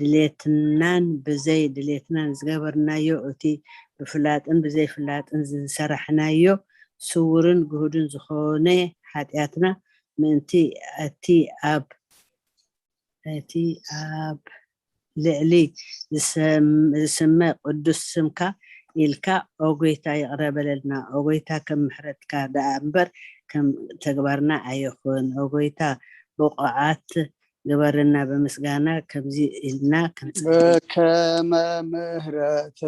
ድሌትናን ብዘይ ድሌትናን ዝገበርናዮ እቲ ብፍላጥን ብዘይ ፍላጥን ዝሰራሕናዮ ስውርን ግሁድን ዝኾነ ሓጢአትና ምእንቲ እቲ ኣብ ልዕሊ ዝስመ ቅዱስ ስምካ ኢልካ ኦጎይታ ይቅረበለልና ኦጎይታ ከም ምሕረትካ ደኣ እምበር ከም ተግባርና ኣይኹን ኦጎይታ ብቑዓት ግበርና በምስጋና ከምዚ ኢልና በከመ ምሕረትከ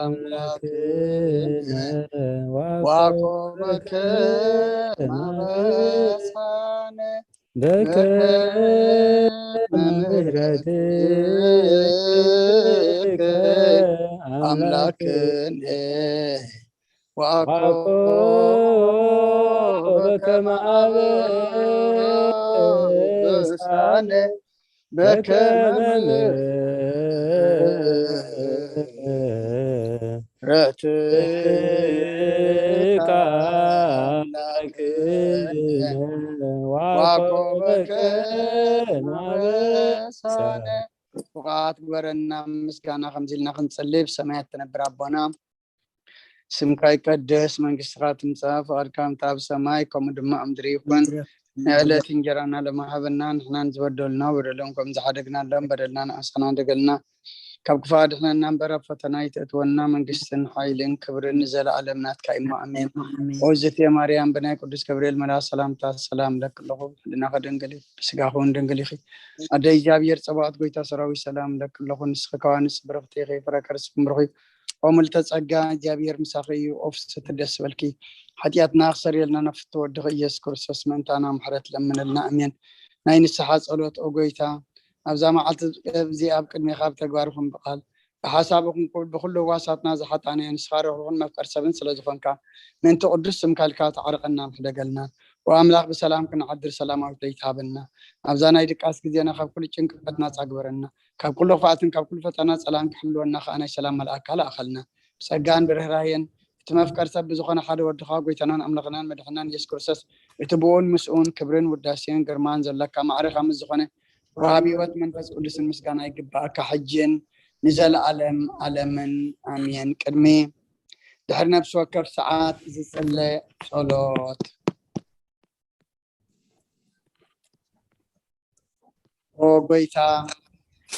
አምላክነ ዋቆመከ ማበሳነ በከመ ምሕረትከ አምላክነ ዋቆመከ ማበሳነ በከመ ምሕረትከ አምላክነ ዋቆመከ ማበሳነ وقعت قبرنا مسكانا خمزيلنا خنصلي بسمايات تنبر أبونا سمك يقدس من قصرات مصاف أركام تاب سماي كم دم أمدري يكون نعلة تنجرنا لما هبنا نحن نزودلنا ورلونكم زحدقنا لهم بدلنا أسخنا دقلنا كبكفاد احنا نمبر فتنايت اتونا من قصن حايلين كبر نزل علمنا كايما امين وزت يا مريم بناي قدس كبريل مرا سلام تا سلام لك الله لنا دنگلي سغاخون دنگلي خي ادي جابير صبات قويتا سراوي سلام لك الله نسخكوانس برفتي خي فركرس مرخي وملت تصقا جابير مساخي اوفس تدس بالكي حتياتنا اخسر يلنا نفط ودغ يس كرسس منتانا محرت لمن لنا امين ناين السحات صلوت اوغيتا أبزا ما عالت زي أبكر ميخاب تجوارهم بقال حسابكم بكل واسطنا زحت عني نسخارهم ما فكر سبن سلزفن كا من تقدس مكالكات عرقنا محدا قلنا وأملاك بسلام كنا عدل سلام أو تيتابنا أبزا نايدك أسك زينا خاب كل شيء كفتنا تعبرنا كاب كل فاتن كاب كل فتنا سلام كحلونا خانا سلام الأكل أخلنا سجان برهراين تما فكر سب زخنا حد ودخاق ويتنان أملاقنا مدحنا يسكرسس يتبون مسؤون كبرين وداسين قرمان زلك معرخ أم زخنا وهابي وقت منفس قدس المسكانة يقبع كحجين نزل علمن آمين كرمي دحر نفسه وكف ساعات زي صلوات وقويتا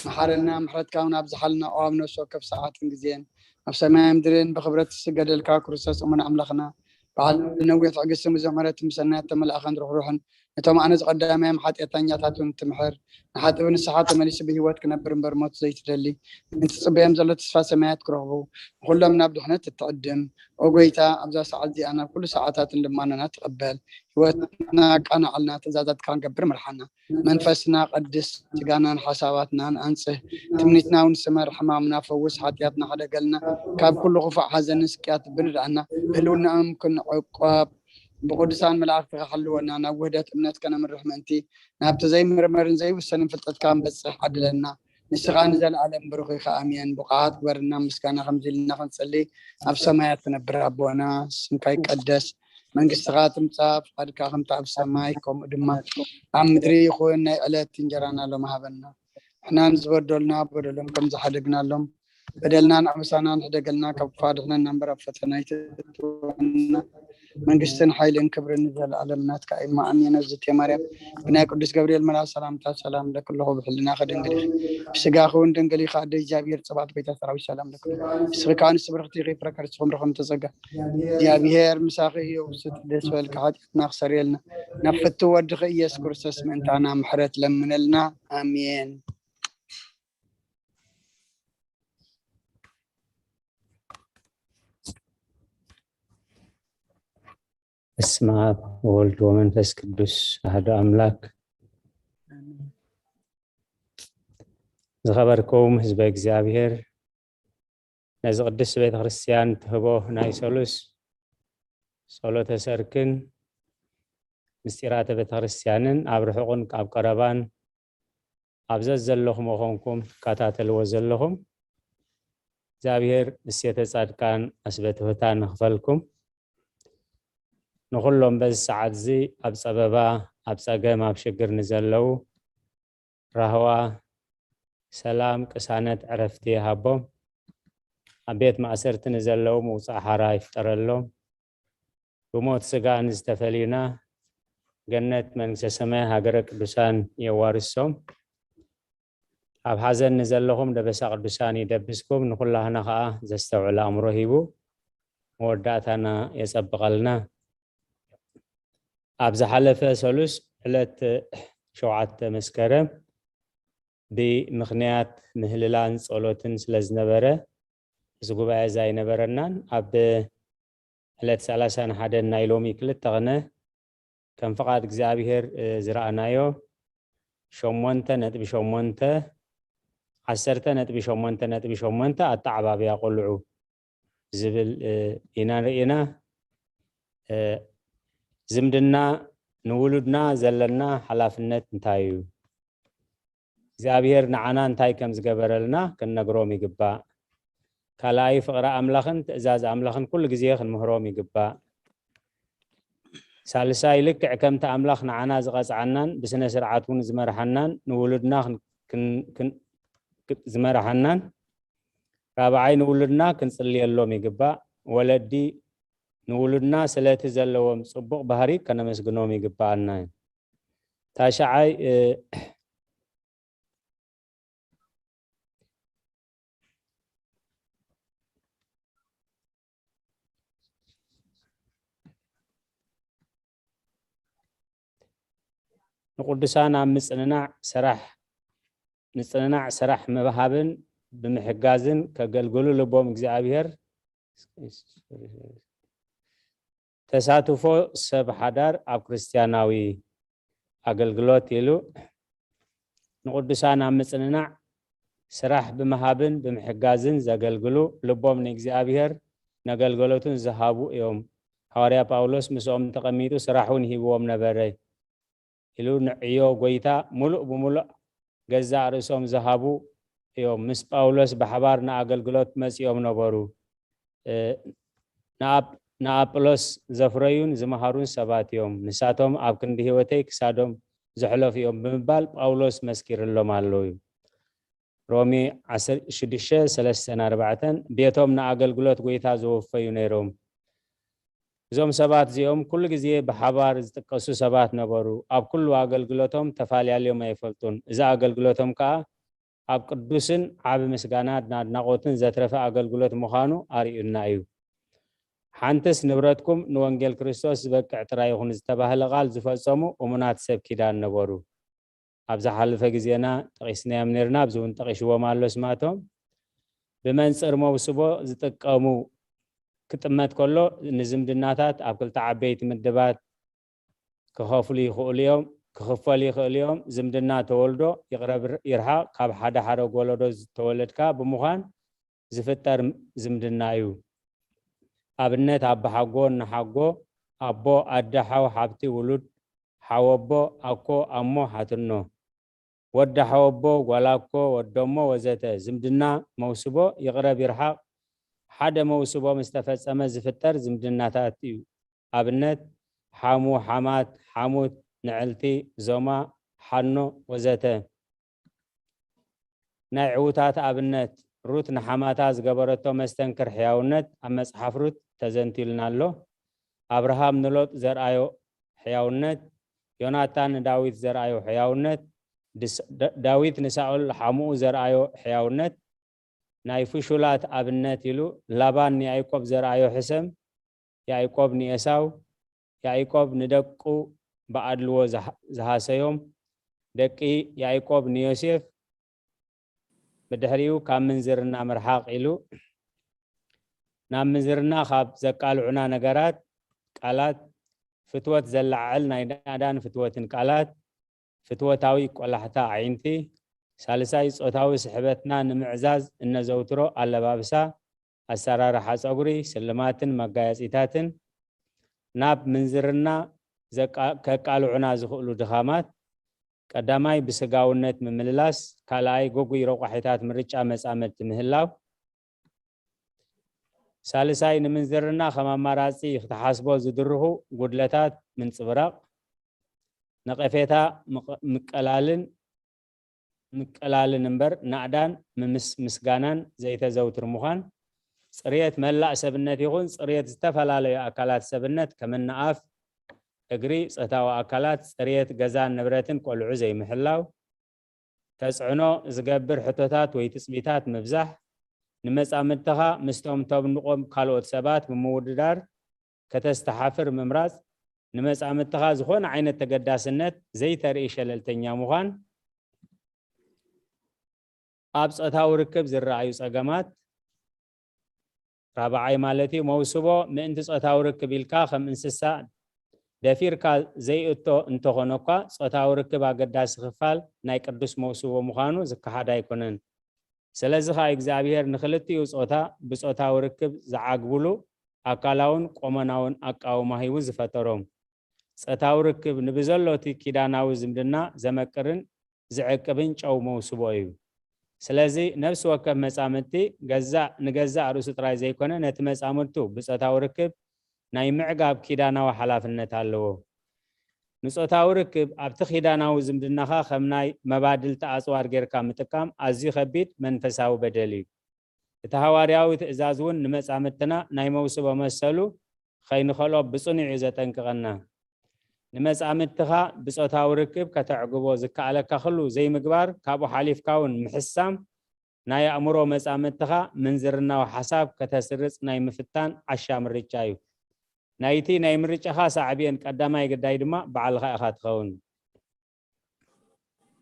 محرنا محرد كاونا بزحلنا وعب نفسه وكف ساعات انجزين نفسه ما يمدرين بخبرة السجد الكاكروسس ومن عملخنا بعد نويت عقسم زمرات مسنات تمل أخن روحن نتوما أنا قدامي حتى يتانيا تاتون تمحر حتى بن الساعات ماليش بهوات كنا برمبرموت زي تدلي انت صبيهم زلت تسفى سمايات كرهو كل من نبدو حنا تتقدم وقويتا أبزا ساعات دي أنا كل ساعات لما أنا نتقبل هواتنا كان علنا تزادت كان قبر مرحنا منفسنا قدس تقانا حساباتنا أنسه تمنيتنا ونسمر حمامنا فوس حاتياتنا حدا قلنا كاب كل غفع حزن سكيات بنر عنا هلونا ممكن عقاب بقدسان ملاك تخلونا أنا وحدة أمنات كنا من رحمتي نابت زي مرمرن زي والسنة فتت كان بس عدلنا نسغان زال عالم بروخي خامين بقعات برنا مسكانا خمزيلنا خنصلي أبسمايات نبر أبونا سمكاي قدس من قصغات مصاف قد كاخم تعب سمايكم دما عم مدري خونا على تنجرانا لهم هبنا احنا نزودلنا بدلهم كم زحدقنا لهم بدلنا نعمسانا نحدقلنا كفادنا نمبر فتنايت من قصن حيلين كبر نزل على الناس كأيما أمي نزلت يا مريم بناء قدس جبريل مرا سلام تا سلام لك الله بحلنا خد انجلي سجاخون دنجلي خد جابير صباح بيت سراوي سلام لك سركان سبرختي غير فركر سهم رقم تزجع جابير مساقي وست دسوال كحد نخسر يلنا نفتو ودخي يسكر سسمنت أنا محرت لمن لنا آمين اسم آب وولد ومنفس قدوس أحد أملاك زخبركم حزب እግዚአብሔር ነዚ ቅዱስ ቤተ ክርስቲያን ትህቦ ናይ ሰሉስ ጸሎተ ሰርክን ምስጢራተ ቤተ ክርስቲያንን ኣብ ርሑቕን ኣብ ቀረባን ኣብዘ ዘለኹም ኾንኩም ካታተልዎ ዘለኹም እግዚአብሔር እሴተ ጻድቃን ኣስበትህታን ንኽፈልኩም نخلهم بس ساعات زي أب سببا أب سجام أب شجر نزلوا رهوا سلام قسانت عرفتي هابو أبيت ما أسرت نزلهم وصحراء يفترلهم بموت سقان استفلينا جنة من سسماء هاجرك بسان يوارسهم أب حزن نزلهم دبس قدسان يدبسكم نقول له أنا خا زستوعل أمره هيبو وداتنا يسبق لنا أبز حلفة سلوس علت شوعت مسكرة بمخنيات مهللان صلوتن سلزنبرة زقوبة زي نبرنان أب علت سلاسان حدا نايلومي كل تغنى كان فقط إجزابير زرعنايو شومونتا نتبي شومونتا عسرتا نتبي شومونتا نتبي شومونتا التعبا بيقولعو زبل إنا رئينا زمدنا نولدنا زلنا حلافنت نتايو زابير نعنا نتاي كم زقبرلنا كنا قرومي قبا كلاي فقرا أملاخن تأزاز أملاخن كل جزيخ المهرومي قبا سالساي لك عكم تأملاخ نعنا زغاز عنان بسنة سرعاتون زمر حنان نولدنا كن زمر حنان رابعين نولدنا كنصلي اللومي قبا ولدي نولدنا سلاتي زلوم صبق بهاري كنا مسجنومي قبالنا تاشعي نقدسانا مصننع سرح مبهابن بمحجازن كقلقلو لبوم እግዚአብሔር تساتفو سب حدار أب كريستياناوي أقلقلوت يلو نقدسانا مصننع سرح بمهابن بمحجازن زقلقلو لبوم እግዚአብሔር نقلقلوتن زهابو يوم حواريا باولوس مسوم تقميتو سرحون هيبوم نبري يلو نعيو قويتا ملؤ بملؤ جزاء رسوم زهابو يوم مس باولوس بحبارنا أقلقلوت مس يوم نبرو نابلوس زفريون زمهارون سبات يوم نساتهم أبكن دهوتيك سادهم زحلوف يوم بمبال باولوس مسكير اللهم علوي رومي 10:3-4 بيتهم نأقلقلوت قويتا زوفيون يروم زوم سبات زيوم كل جزية بحبار زتقصو سبات نبرو أب كل أقلقلوتهم تفالي اليوم يفلتون إذا أقلقلوتهم كا أب قدوسن عاب مسقانات ناقوتن زترفع أقلقلوت مخانو أريئنا أيو حانتس نبرتكم نوانجيل كريستوس بك اعترايخون زتباها لغال زفاسمو ومنات سب كيدان نبرو أبزا حالفة جزينا تقيسنا يمنيرنا بزون تقيشوا مالو سماتهم بمنصر موسبو زتقامو كتمت كله نزم دناتات أبكل تعبيت مدبات كخافلي خوليوم كخفالي خوليوم زمدنا تولدو يقرب يرها كاب حدا حدا قولدو تولد كاب بمخان زفتر زمدنا يو أبنت أب حقون نحقو أبو أدحو حبتي ولد حوبو أكو أمو حتنو ود حوبو ولاكو ودمو وزته زمدنا موسبو يقرب يرها حدا موسبو مستفز أما زفتر زمدناتات يو أبنت حامو حمات حاموت نعلتي زوما حنو وزته نعوتات أبنت روت نحماتاز قبرتو مستنكر حياونت أما صحفروت تزنتيلنا له أبراهام نلوت زرعيو حياونت يوناتان داويت زرعيو حياونت داويت نساؤل حمو زرعيو حياونت نايفو شولات أبنت يلو لابان يعيقوب زرعيو حسم يعيقوب نيساو يعيقوب ندقو بعدلو زهاسيوم دقي يعيقوب نيوسيف بدحريو كام منزرنا مرحاق إلو نام منزرنا خاب زقالعنا نقرات قالات فتوة زلعلنا يدان فتوة قالات فتوة تاوي ولا حتى عينتي سالساي صوتاوي سحبتنا نمعزاز إن زوترو على بابسا السرار حاسقري سلماتن مقايسيتاتن ناب منزرنا كقالعنا زخلو دخامات قداماي بسقاونت ممللاس كالاي غوغي روقحيتات مرچا مسامت مهلاو سالساي نمنزرنا خماماراسي تحاسبو زدرهو غدلتات من صبراق نقفيتا مقلالن ምቅላል ንበር ናዕዳን ምስጋናን ዘይተዘውትር ምዃን ጽሬት መላእ ሰብነት ይኹን ጽሬት ዝተፈላለዩ አካላት ሰብነት ከመና አፍ እግሪ ጾታዊ አካላት ጽሬት ገዛን ንብረትን ቆልዑ ዘይምሕላው ተጽዕኖ ዝገብር ሕቶታት ወይ ትጽቢታት ምብዛሕ ንመጻምድትኻ ምስቶም ተብንቆም ካልኦት ሰባት ብምውድዳር ከተስተሓፍር ምምራጽ ንመጻምድትኻ ዝኾነ ዓይነት ተገዳስነት ዘይተርኢ ሸለልተኛ ምዃን ኣብ ጾታዊ ርክብ ዝረአዩ ጸገማት ራብዓይ ማለት እዩ መውስቦ ምእንቲ ጾታዊ ርክብ ኢልካ ከም እንስሳ ደፊርካ ዘይእቶ እንተኾነኳ ጾታዊ ርክብ ኣገዳሲ ክፋል ናይ ቅዱስ መውስቦ ምዃኑ ዝከሓድ ኣይኮነን ስለዚ ኸ እግዚኣብሔር ንኽልቲኡ ጾታ ብጾታዊ ርክብ ዝዓግብሉ ኣካላውን ቆመናውን ኣቃውማ ሂቡ ዝፈጠሮም ጾታዊ ርክብ ንብዘሎቲ ኪዳናዊ ዝምድና ዘመቅርን ዝዕቅብን ጨው መውስቦ እዩ ስለዚ ነፍሲ ወከፍ መጻምድቲ ንገዛእ ርእሱ ጥራይ ዘይኮነ ነቲ መጻምድቱ ብጾታዊ ርክብ ናይ ምዕጋብ ኪዳናዊ ሓላፍነት ኣለዎ ንጾታዊ ርክብ ኣብቲ ኪዳናዊ ዝምድናኻ ከም ናይ መባድልቲ ኣጽዋር ጌርካ ምጥቃም ኣዝዩ ከቢድ መንፈሳዊ በደል እዩ እቲ ሃዋርያዊ ትእዛዝ እውን ንመጻምድትና ናይ መውስቦ መሰሉ ከይንኸሎ ብጽኑዕ እዩ ዘጠንቅቐና ንመጻምድትኻ ብጾታዊ ርክብ ከተዕግቦ ዝከኣለካ ኩሉ ዘይምግባር ካብኡ ሓሊፍካ እውን ምሕሳም ናይ ኣእምሮ መጻምድትኻ ምንዝርናዊ ሓሳብ ከተስርጽ ናይ ምፍታን ዓሻም ርጫ እዩ ናይቲ ናይ ምርጫኻ ሳዕብየን ቀዳማይ ግዳይ ድማ በዓልኻ ኢኻ ትኸውን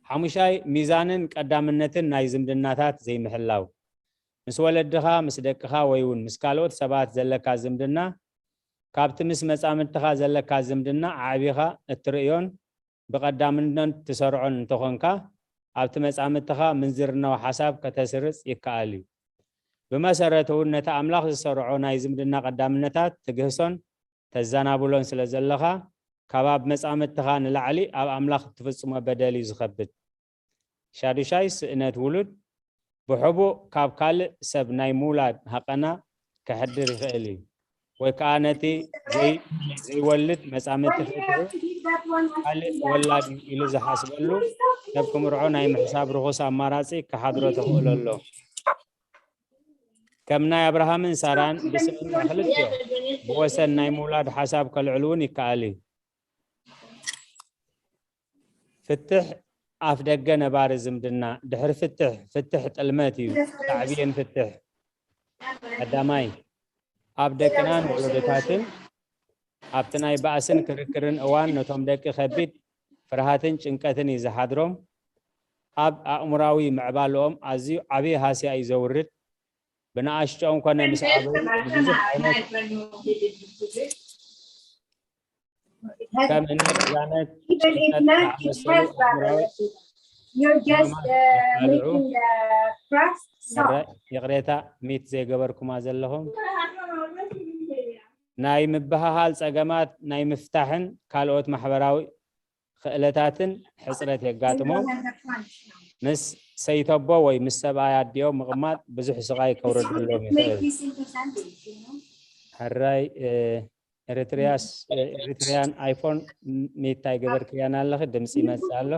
ሓሙሻይ ሚዛንን ቀዳምነትን ናይ ዝምድናታት ዘይምሕላው ምስ ወለድኻ ምስ ደቅኻ ወይ እውን ምስ ካልኦት ሰባት ዘለካ ዝምድና ካብቲ ምስ መጻምድትኻ ዘለካ ዝምድና ዓቢኻ እትርእዮን ብቐዳምነት ትሰርዖን እንተኾንካ ኣብቲ መጻምድትኻ ምንዝርናዊ ሓሳብ ከተስርጽ ይከኣል እዩ ብመሰረቱ እውን ነቲ ኣምላኽ ዝሰርዖ ናይ ዝምድና ቀዳምነታት ትግህሶን ተዘናብሎን ስለ ዘለኻ ካብ ኣብ መጻምድትኻ ንላዕሊ ኣብ ኣምላኽ ትፍጽሞ በደል እዩ ዝኸብድ ሻዱሻይ ስእነት ውሉድ ብሕቡእ ካብ ካልእ ሰብ ናይ ምውላድ ሃቐና ከሕድር ይኽእል እዩ ወይ ከዓ ነቲ ዘይወልድ መጻምድቲ ክትርኢ ካልእ ወላድ ኢሉ ዝሓስበሉ ሰብ ክምርዖ ናይ ምሕሳብ ርኹስ ኣማራጺ ክሓድሮ ተኽእሎ ኣሎ ከም ናይ አብርሃምን ሳራን ብስምምዕ ክልቲኦም ብወሰን ናይ ምውላድ ሓሳብ ከልዕሉ እውን ይከኣል እዩ ፍትሕ ኣፍ ደገ ነባሪ ዝምድና ድሕሪ ፍትሕ ጥልመት እዩ ሳዕብየን ፍትሕ ቀዳማይ ኣብ ደቅናን ውሉድታትን ኣብቲ ናይ ባእስን ክርክርን እዋን ነቶም ደቂ ከቢድ ፍርሃትን ጭንቀትን እዩ ዝሓድሮም ኣብ ኣእምራዊ ምዕባልኦም ኣዝዩ ዓብዪ ሃስያ እዩ ዘውርድ ብንኣሽቶኦም ኮነ ምስ ዓበዩ ብብዙሕ ዓይነት ከም እኒ ቅዛነት ዝኣመሰሉ ኣእምራዊ ይቕሬታ ሚት ዘይገበርኩማ ዘለኹም ናይ ምብሃሃል ጸገማት ናይ ምፍታሕን ካልኦት ማሕበራዊ ክእለታትን ሕፅረት የጋጥሞም ምስ ሰይተቦ ወይ ምስ ሰብኣይ ኣዲኦም ምቕማጥ ብዙሕ ስቃይ ከውረድሎም ይኽእል ሕራይ ኤሪትሪያን ኣይፎን ሚታይ ገበርክያን ኣለኺ ድምፂ ይመፅእ ኣሎ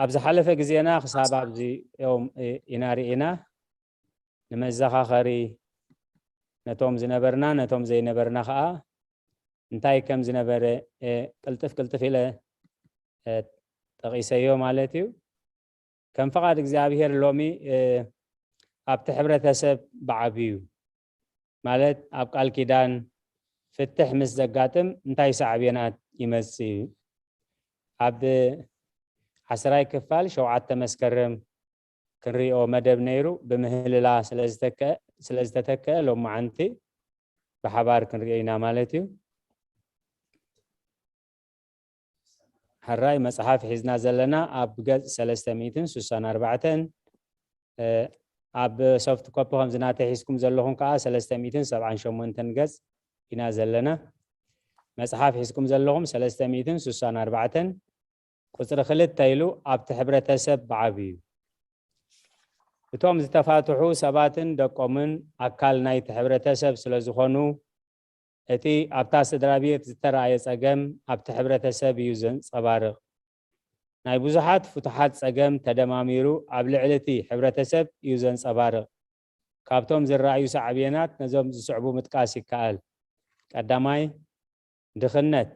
ኣብ ዝሓለፈ ግዜና ክሳብ ኣብዚ ዮም ኢና ርኢና ንመዘኻኸሪ ነቶም ዝነበርና ነቶም ዘይነበርና ከዓ እንታይ ከም ዝነበረ ቅልጥፍ ኢለ ጠቂሰዮ ማለት እዩ ከም ፈቃድ እግዚአብሔር ሎሚ ኣብቲ ሕብረተሰብ ብዓብዩ ማለት ኣብ ቃል ኪዳን ፍትሕ ምስ ዘጋጥም እንታይ ሳዕብየናት ይመጽእ እዩ ኣብ 10 ክፋል 7 መስከረም ክንሪኦ መደብ ነይሩ ብምህልላ ስለዝተተከአ ሎማዓንቲ ብሓባር ክንሪኦ ኢና ማለት እዩ ሕራይ መጽሓፍ ሒዝና ዘለና ኣብ ገጽ 364 ኣብ ሶፍት ኮፒ ከም ዝናተ ሒዝኩም ዘለኹም ከዓ 378 ገጽ ኢና ዘለና መጽሓፍ ሒዝኩም ዘለኹም 364 ቁጽሪ 2 ኢሉ ኣብቲ ሕብረተሰብ ብዓብዩ እቶም ዝተፋትሑ ሰባትን ደቆምን ኣካል ናይቲ ሕብረተሰብ ስለ ዝኾኑ እቲ ኣብታ ስድራቤት ዝተረኣየ ፀገም ኣብቲ ሕብረተሰብ እዩ ዘንፀባርቕ ናይ ብዙሓት ፍቱሓት ፀገም ተደማሚሩ ኣብ ልዕሊ እቲ ሕብረተሰብ እዩ ዘንፀባርቕ ካብቶም ዝረኣዩ ሳዕብየናት ነዞም ዝስዕቡ ምጥቃስ ይከኣል ቀዳማይ ድኽነት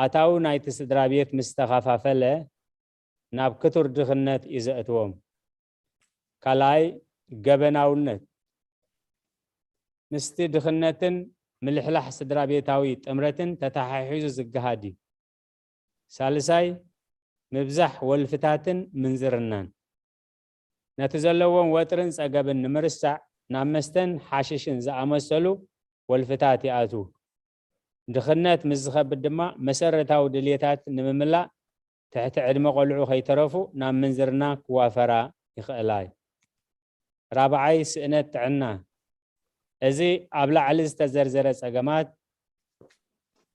ኣታው ናይቲ ስድራቤት ምስ ተኸፋፈለ ናብ ክቱር ድኽነት እዩ ዘእትዎም ካልኣይ ገበናውነት ምስቲ ድኽነትን ምልሕላሕ ስድራቤታዊ ጥምረትን ተተሓሒዙ ዝገሃድ እዩ ሳልሳይ ምብዛሕ ወልፍታትን ምንዝርናን ነቲ ዘለዎም ወጥርን ፀገብን ንምርሳዕ ናብ መስተን ሓሽሽን ዝኣመሰሉ ወልፍታት ይኣቱ ድኽነት ምስ ዝኸብድ ድማ መሰረታዊ ድልየታት ንምምላእ ትሕቲ ዕድመ ቆልዑ ከይተረፉ ናብ ምንዝርና ክዋፈራ ይኽእላ ራብዓይ ስእነት ጥዕና እዚ ኣብ ላዕሊ ዝተዘርዘረ ፀገማት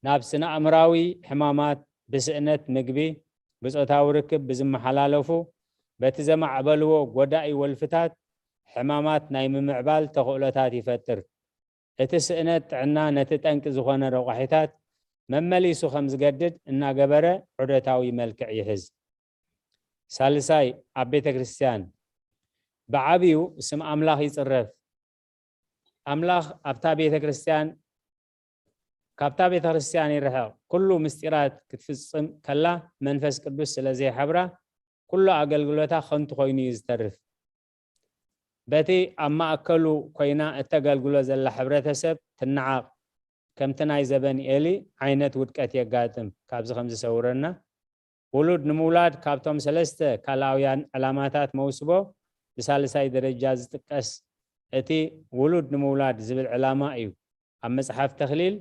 ናብ ስነ ኣእምራዊ ሕማማት ብስእነት ምግቢ ብፆታዊ ርክብ ብዝመሓላለፉ በቲ ዘማዕበልዎ ጎዳኢ ወልፍታት ሕማማት ናይ ምምዕባል ተኽእሎታት ይፈጥር እቲ ስእነት ጥዕና ነቲ ጠንቂ ዝኾነ ረቋሒታት መመሊሱ ከም ዝገድድ እናገበረ ዑደታዊ መልክዕ ይሕዝ ሳልሳይ ኣብ ቤተ ክርስቲያን ብዓብዩ ስም ኣምላኽ ይፅረፍ ኣምላኽ ኣብታ ቤተ ክርስቲያን ካብታ ቤተ ክርስቲያን ይርሕቕ ኩሉ ምስጢራት ክትፍፅም ከላ መንፈስ ቅዱስ ስለ ዘይሓብራ ኩሉ ኣገልግሎታ ከንቱ ኮይኑ እዩ ዝተርፍ በቲ ኣብ ማእከሉ ኮይና እተገልግሎ ዘላ ሕብረተሰብ ትነዓቕ ከምቲ ናይ ዘበን ኤሊ ዓይነት ውድቀት የጋጥም ካብዚ ከም ዝሰውረና ውሉድ ንምውላድ ካብቶም ሰለስተ ካልኣውያን ዕላማታት መውስቦ ብሳልሳይ ደረጃ ዝጥቀስ እቲ ውሉድ ንምውላድ ዝብል ዕላማ እዩ ኣብ መጽሓፍ ተኽሊል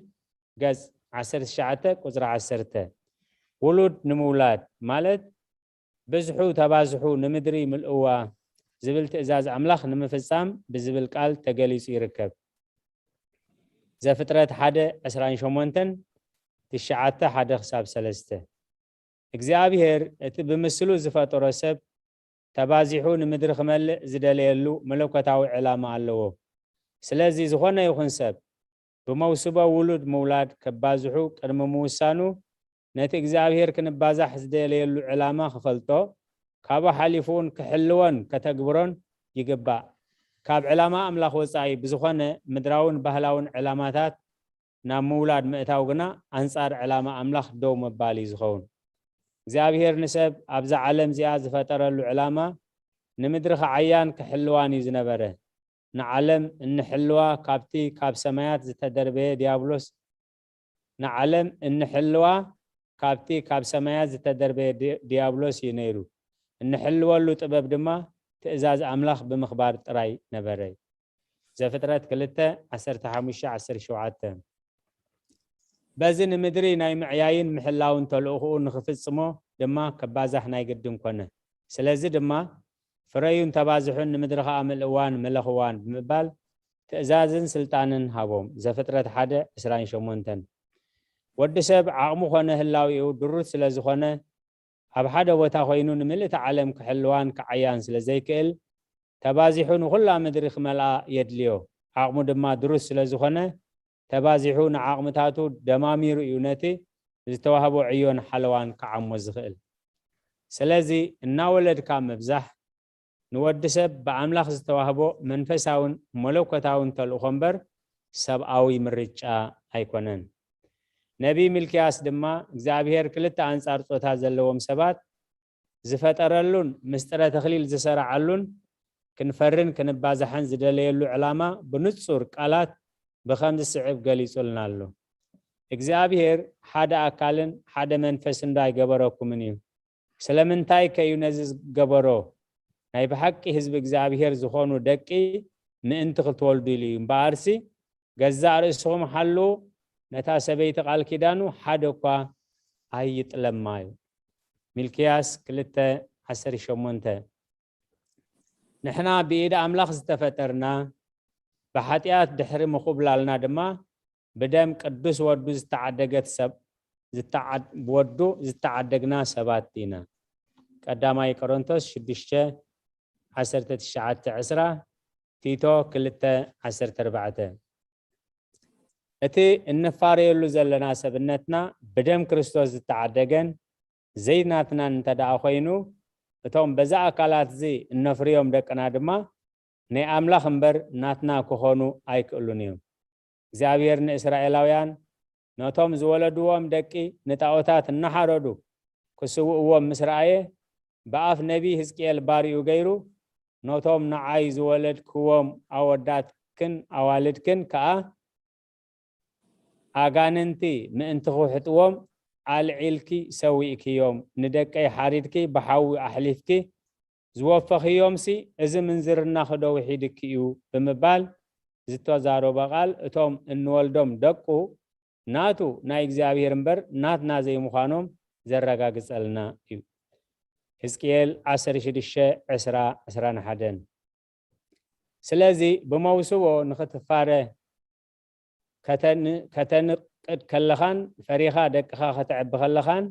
ገጽ 19 ቁጽሪ 10 ውሉድ ንምውላድ ማለት ብዝሑ ተባዝሑ ንምድሪ ምልእዋ ዝብል ትእዛዝ ኣምላኽ ንምፍጻም ብዝብል ቃል ተገሊጹ ይርከብ ዘፍጥረት 1:28 9 1-3 እግዚአብሔር እቲ ብምስሉ ዝፈጠሮ ሰብ ተባዚሑ ንምድሪ ክመልእ ዝደለየሉ መለኮታዊ ዕላማ ኣለዎ ስለዚ ዝኾነ ይኹን ሰብ ብመውስቦ ውሉድ ምውላድ ከባዝሑ ቅድሚ ምውሳኑ ነቲ እግዚአብሔር ክንባዛሕ ዝደለየሉ ዕላማ ክፈልጦ ካብ ሓሊፉን ክሕልወን ከተግብሮን ይግባእ ካብ ዕላማ ኣምላኽ ወፃኢ ብዝኾነ ምድራውን ባህላውን ዕላማታት ናብ ምውላድ ምእታው ግና ኣንጻር ዕላማ ኣምላኽ ደው መባል እዩ ዝኸውን እግዚአብሔር ንሰብ ኣብዛ ዓለም እዚኣ ዝፈጠረሉ ዕላማ ንምድሪ ክዓያን ክሕልዋን እዩ ዝነበረ ንዓለም እንሕልዋ ካብቲ ካብ ሰማያት ዝተደርበየ ዲያብሎስ ንዓለም እንሕልዋ ካብቲ ካብ ሰማያት ዝተደርበየ ዲያብሎስ እዩ ነይሩ እንሕልወሉ ጥበብ ድማ ትእዛዝ ኣምላኽ ብምኽባር ጥራይ ነበረ ዘፍጥረት 2:15-17 በዚ ንምድሪ ናይ ምዕያይን ምሕላውን ተልእኽኡ ንኽፍጽሞ ድማ ከባዛሕ ናይ ግድን ኮነ ስለዚ ድማ ፍረዩን ተባዝሑን ንምድሪ ከዓ ምልእዋን መለኽዋን ብምባል ትእዛዝን ስልጣንን ሃቦም ዘፍጥረት 1:28 ወዲ ሰብ ዓቕሙ ኮነ ህላዊኡ ድሩት ስለ ዝኾነ ኣብ ሓደ ቦታ ኮይኑ ንምልእቲ ዓለም ክሕልዋን ክዓያን ስለ ዘይክእል ተባዚሑ ንኹላ ምድሪ ክመልኣ የድልዮ ዓቕሙ ድማ ድሩት ስለ ዝኾነ ተባዚሑ ንዓቕምታቱ ደማሚሩ እዩ ነቲ ዝተዋህቦ ዕዮን ሓለዋን ክዓሞ ዝኽእል ስለዚ እናወለድካ ምብዛሕ ንወዲ ሰብ ብኣምላኽ ዝተዋህቦ መንፈሳውን መለኮታውን ተልእኾ እምበር ሰብኣዊ ምርጫ ኣይኮነን ነቢ ሚልክያስ ድማ እግዚአብሔር ክልተ አንጻር ጾታ ዘለዎም ሰባት ዝፈጠረሉን ምስጥረ ተኽሊል ዝሰራዓሉን ክንፈርን ክንባዛሕን ዝደለየሉ ዕላማ ብንጹር ቃላት ብኸምዚ ስዕብ ገሊጹልና ኣሎ እግዚአብሔር ሓደ ኣካልን ሓደ መንፈስ እንዳይገበረኩምን እዩ ስለምንታይ ከዩ ነዚ ዝገበሮ ናይ ብሓቂ ህዝቢ እግዚአብሔር ዝኾኑ ደቂ ምእንቲ ክትወልዱ ኢሉ እዩ እምበኣርሲ ገዛእ ርእስኹም ሓሉ ነታ ሰበይቲ ቃል ኪዳኑ ሓደ እኳ ኣይጥለማ እዩ ሚልክያስ 2:18 ንሕና ብኢድ ኣምላኽ ዝተፈጠርና ብሓጢኣት ድሕሪ ምኹብላልና ድማ ብደም ቅዱስ ወዱ ዝተዓደገት ሰብ ወዱ ዝተዓደግና ሰባት ኢና ቀዳማይ ቆሮንቶስ 6 19 تيتو كلتا 14 اتي النفاريلو زلنا سبنتنا بدم كريستوس تعدقن زيناتنا انتدعا خوينو اتوم بزا اكالات زي النفريوم دقنا دما ني املاخ امبر ناتنا كخونو ايكلونيوم እግዚአብሔር ንእስራኤላውያን ነቶም ዝወለድዎም ደቂ ንጣዖታት እናሓረዱ ክስውእዎም ምስራኤ በአፍ ነቢ ሕዝቅኤል ባሪኡ ገይሩ ነቶም ንዓይ ዝወለድክዎም አወዳትክን አዋልድክን ከዓ አጋንንቲ ምእንትኹ ሕጥዎም አልዒልኪ ሰዊእክዮም ንደቀይ ሓሪድኪ በሓዊ አሕሊፍኪ ዝወፈኽዮምሲ እዚ ምንዝርና ክዶ ውሒድክ እዩ ብምባል ዝተዛረበ ቃል እቶም እንወልዶም ደቁ ናቱ ናይ እግዚአብሔር እምበር ናትና ዘይምዃኖም ዘረጋግጸልና እዩ ሕዝቅኤል 16:10-11 ስለዚ ብመውስቦ ንኽትፋረ ከተንቅድ ከለኻን ፈሪኻ ደቅኻ ከተዕቢ ከለኻን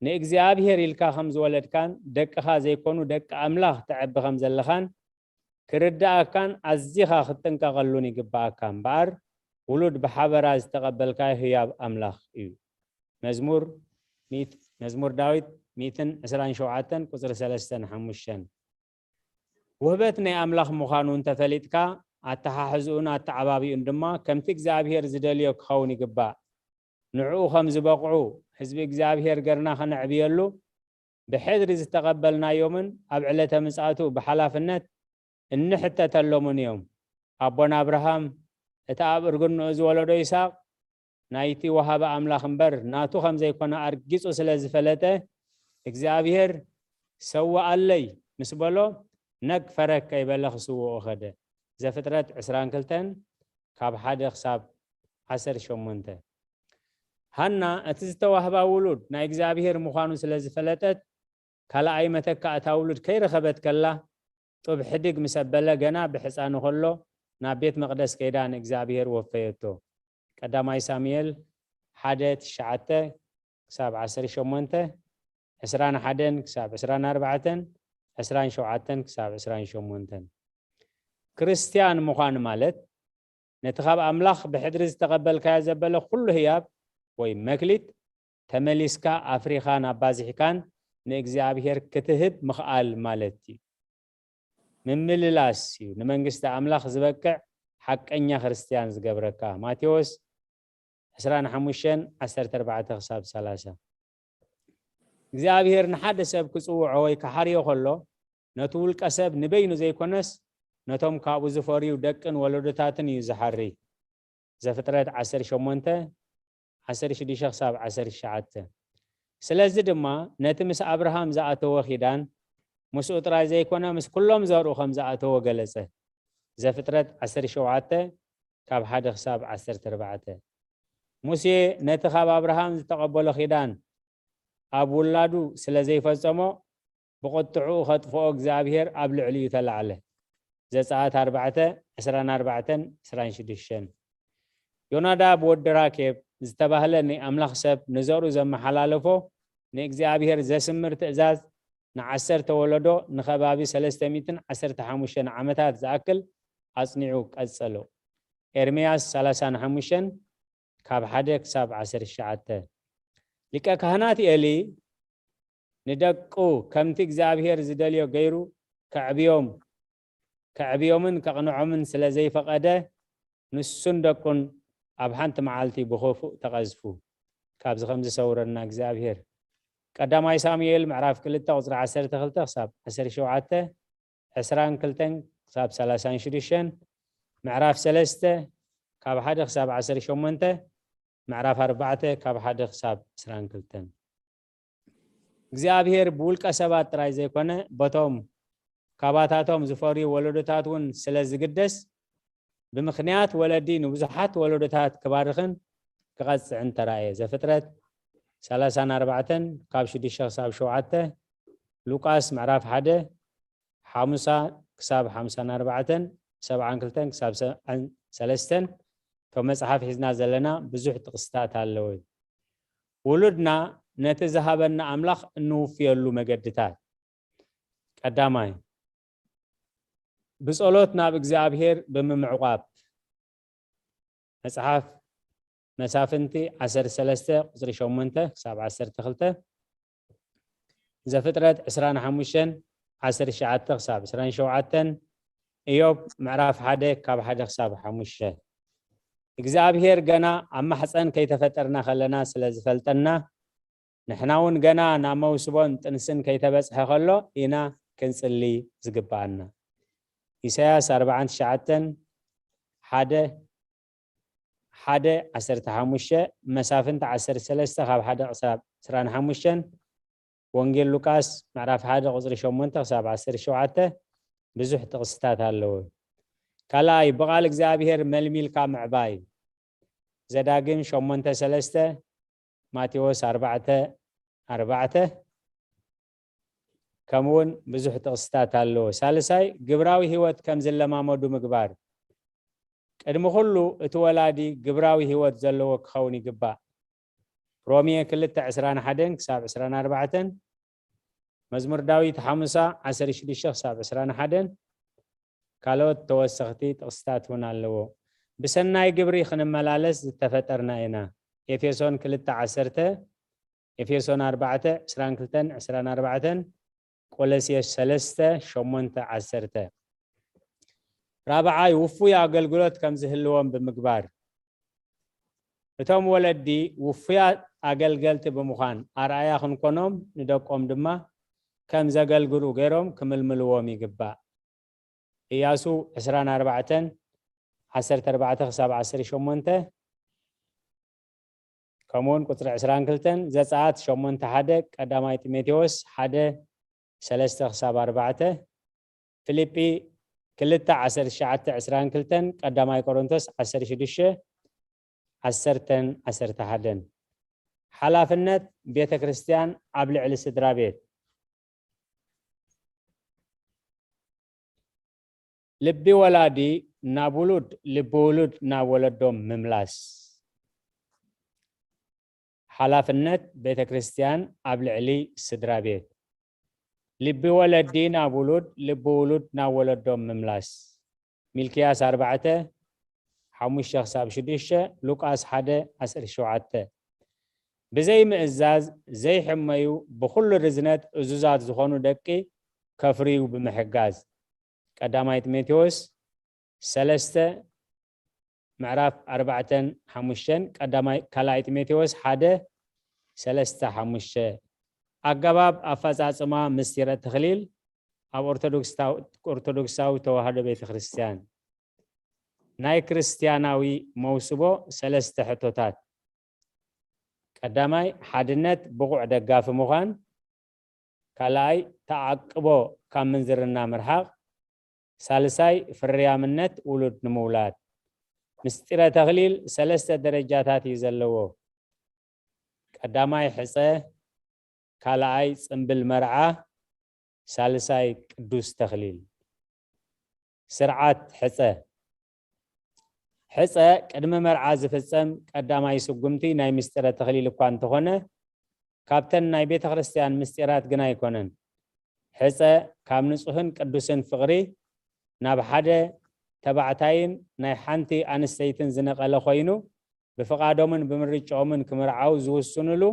ንእግዚአብሔር ኢልካ ከም ዝወለድካን ደቅኻ ዘይኮኑ ደቂ አምላኽ ተዕቢ ከም ዘለኻን ክርዳእካን አዚኻ ክትጥንቀቐሉን ይግባእካ እምበኣር ውሉድ ብሓበራ ዝተቐበልካ ህያብ አምላኽ እዩ መዝሙር ዳዊት 127 ቁፅሪ 3-5 ውህበት ናይ አምላኽ ምዃኑ እንተፈሊጥካ አተሓሕዝኡን አተዓባቢኡን ድማ ከምቲ እግዚአብሔር ዝደልዮ ክኸውን ይግባእ ንዕኡ ከም ዝበቕዑ ህዝቢ እግዚአብሔር ገርና ከነዕብየሉ ብሕድሪ ዝተቐበልናዮምን ኣብ ዕለተ ምጽአቱ ብሓላፍነት እንሕተተሎምን እዮም አቦና አብርሃም እቲ ኣብ እርግንኡ ዝወለዶ ይስሐቅ ናይቲ ወሃበ አምላኽ እምበር ናቱ ከም ዘይኮነ አርጊጹ ስለ ዝፈለጠ እግዚአብሔር ሰዋአለይ ምስ በሎ ነግ ፈረክ ከይበለ ክስውኦ ኸደ ዘፍጥረት 22:1-18 ሃና እቲ ዝተዋህባ ውሉድ ናይ እግዚአብሔር ምዃኑ ስለ ዝፈለጠት ካልኣይ መተካእታ ውሉድ ከይረኸበት ከላ ጡብ ሕድግ ምሰበለ ገና ብሕፃኑ ከሎ ናብ ቤት መቅደስ ከይዳ ንእግዚአብሔር ወፈየቶ ቀዳማይ ሳሙኤል 1:9-18 21-24 27-28 ክርስቲያን ምዃን ማለት ነቲ ካብ አምላኽ ብሕድሪ ዝተቐበልካዮ ዘበለ ኩሉ ህያብ ወይ መክሊት ተመሊስካ አፍሪኻ ናባዚሕካን ንእግዚአብሔር ክትህብ ምኽኣል ማለት እዩ ምምልላስ እዩ ንመንግስቲ አምላኽ ዝበቅዕ ሓቀኛ ክርስቲያን ዝገብረካ ማቴዎስ 25:14-30 እግዚአብሔር ንሓደ ሰብ ክጽውዖ ወይ ክሓርዮ ከሎ ነቲ ውልቀ ሰብ ንበይኑ ዘይኮነስ ነቶም ካብኡ ዝፈርዩ ደቅን ወለዶታትን እዩ ዝሓሪ ዘፍጥረት 18:16-19 ስለዚ ድማ ነቲ ምስ አብርሃም ዝኣተወ ኺዳን ምስኡ ጥራይ ዘይኮነ ምስ ኩሎም ዘርኡ ከም ዝኣተወ ገለጸ ዘፍጥረት 17:1-14 ሙሴ ነቲ ካብ አብርሃም ዝተቐበሎ ኺዳን ኣብ ውላዱ ስለ ዘይፈጸሞ ብቁጥዑ ከጥፍኦ እግዚአብሔር ኣብ ልዕሊኡ ተላዕለ ዘጸአት 4:24-26 ዮናዳብ ወዲ ራኬብ ዝተባህለ ናይ አምላኽ ሰብ ንዘርኡ ዘመሓላለፎ ንእግዚአብሔር ዘስምር ትእዛዝ ን10 ወለዶ ንኸባቢ 315 ዓመታት ዝኣክል ኣጽኒዑ ቀጸሎ ኤርምያስ 35:1-19 ሊቀ ካህናት ኤሊ ንደቁ ከምቲ እግዚአብሔር ዝደልዮ ገይሩ ከዕብዮምን ከቕንዖምን ስለ ዘይፈቐደ ንሱን ደቁን ኣብ ሓንቲ መዓልቲ ብኸፉእ ተቐዝፉ ካብዚ ከም ዝሰውረና እግዚአብሔር ቀዳማይ ሳሙኤል ምዕራፍ 2:12-17 22-32-36 ምዕራፍ 3:1-18 ምዕራፍ 4:1-22 እግዚአብሔር ብውልቀ ሰባት ጥራይ ዘይኮነ በቶም ካባታቶም ዝፈርዩ ወለዶታት እውን ስለ ዝግደስ ብምኽንያት ወለዲ ንብዙሓት ወለዶታት ክባርኽን ክቐጽዕን ተራእየ ዘፍጥረት 34:6-7 ሉቃስ ምዕራፍ 1:5-54 72-73 ቶም መጽሓፍ ሒዝና ዘለና ብዙሕ ጥቕስታት ኣለዎ ውሉድና ነቲ ዝሃበና አምላኽ እንውፍየሉ መገድታት ቀዳማይ بصلوت ناب እግዚአብሔር بممعقاب مصحف مسافنتي 13 قصر 8 حساب 12 زفطرت 25 19 حساب 27 إيوب معرف حدا كاب حدا حساب 5 እግዚአብሔር ገና ኣብ ማሕፀን ከይተፈጠርና ከለና ስለዝፈልጠና ንሕናውን ገና ናመውስቦን ጥንስን ከይተበፅሐ ከሎ ኢና ክንጽሊ ዝግባአና ኢሳያስ 49 ሓደ 15 መሳፍንት 13 ካብ 1 ክሳብ 25 ወንጌል ሉቃስ ምዕራፍ 1 ቁጽሪ 8 ክሳብ 17 ብዙሕ ጥቕስታት ኣለዎ ካልኣይ ብቓል እግዚአብሔር መልሚልካ ምዕባይ ዘዳግም 8:3 ማቴዎስ 4:4 ከምውን ብዙሕ ጥቕስታት ኣለዎ ሳልሳይ ግብራዊ ህይወት ከም ዘለማመዱ ምግባር ቅድሚ ኩሉ እቲ ወላዲ ግብራዊ ህይወት ዘለዎ ክኸውን ይግባእ ሮሜ 2:21 ክሳብ 24 መዝሙር ዳዊት 5:16 ክሳብ 21 ካልኦት ተወሰኽቲ ጥቕስታት እውን ኣለዎ بسناي جبري خنملالس ዝተፈጠርና ኢና ኤፌሶን 2:10 ኤፌሶን 4:22-24 ቆሎስይስ 3:8-10 ራብዓይ ውፉይ አገልግሎት ከም ዝህልዎም ብምግባር እቶም ወለዲ ውፉይ አገልገልቲ ብምዃን አርአያ ክንኮኖም ንደቆም ድማ ከም ዘገልግሉ ገይሮም ክምልምልዎም ይግባእ ኢያሱ 24 14 حساب 18 كمون قطر 22 زعات 8 قداماي تيموثيوس 1:3 حساب 4 فيليبي 2:19-22 قداماي كورنثوس 16 10:11 حلافነት ቤተ ክርስቲያን ኣብ ልዕሊ ስድራ ቤት لبي ولادي نابولود لبولود ناولدهم مملاس حلافنت بيت كريستيان قبل علي سدرا بيت لبي ولدي نابولود لبولود ناولدهم مملاس ملكياس 4:5-6 لوقاس 1:17 بزي مئزاز زي حميو بكل رزنت ازوزات زخونو دقي كفريو بمحجاز قداماي تيموثيوس 3 معرف 4:5 قداماي كالاي تيموثيوس 1:3-5 አገባብ አፈጻጸማ ምስጢረ ተክሊል ኣብ ኦርቶዶክሳዊ ተዋህዶ ቤተክርስቲያን ናይ ክርስቲያናዊ መውስቦ 3 ሕቶታት ቀዳማይ ሓድነት ብቑዕ ደጋፊ ምዃን ካልኣይ ተዓቅቦ ካብ ምንዝርና ምርሓቅ ሳልሳይ ፍርያምነት ውሉድ ንምውላድ ምስጢረ ተክሊል 3 ደረጃታት እዩ ዘለዎ ቀዳማይ ሕፀ ካልኣይ ጽምብል መርዓ ሳልሳይ ቅዱስ ተክሊል ስርዓት ሕፀ ቅድመ መርዓ ዝፍጸም ቀዳማይ ስጉምቲ ናይ ምስጢረ ተክሊል እኳ እንተኾነ ካብተን ናይ ቤተ ክርስቲያን ምስጢራት ግን ኣይኮነን ሕፀ ካብ ንጹህን ቅዱስን ፍቅሪ ናብ ሓደ ተባዕታይን ናይ ሓንቲ ኣንስተይትን ዝነቐለ ኮይኑ ብፍቃዶምን ብምርጫኦምን ክምርዓው ዝውስኑሉ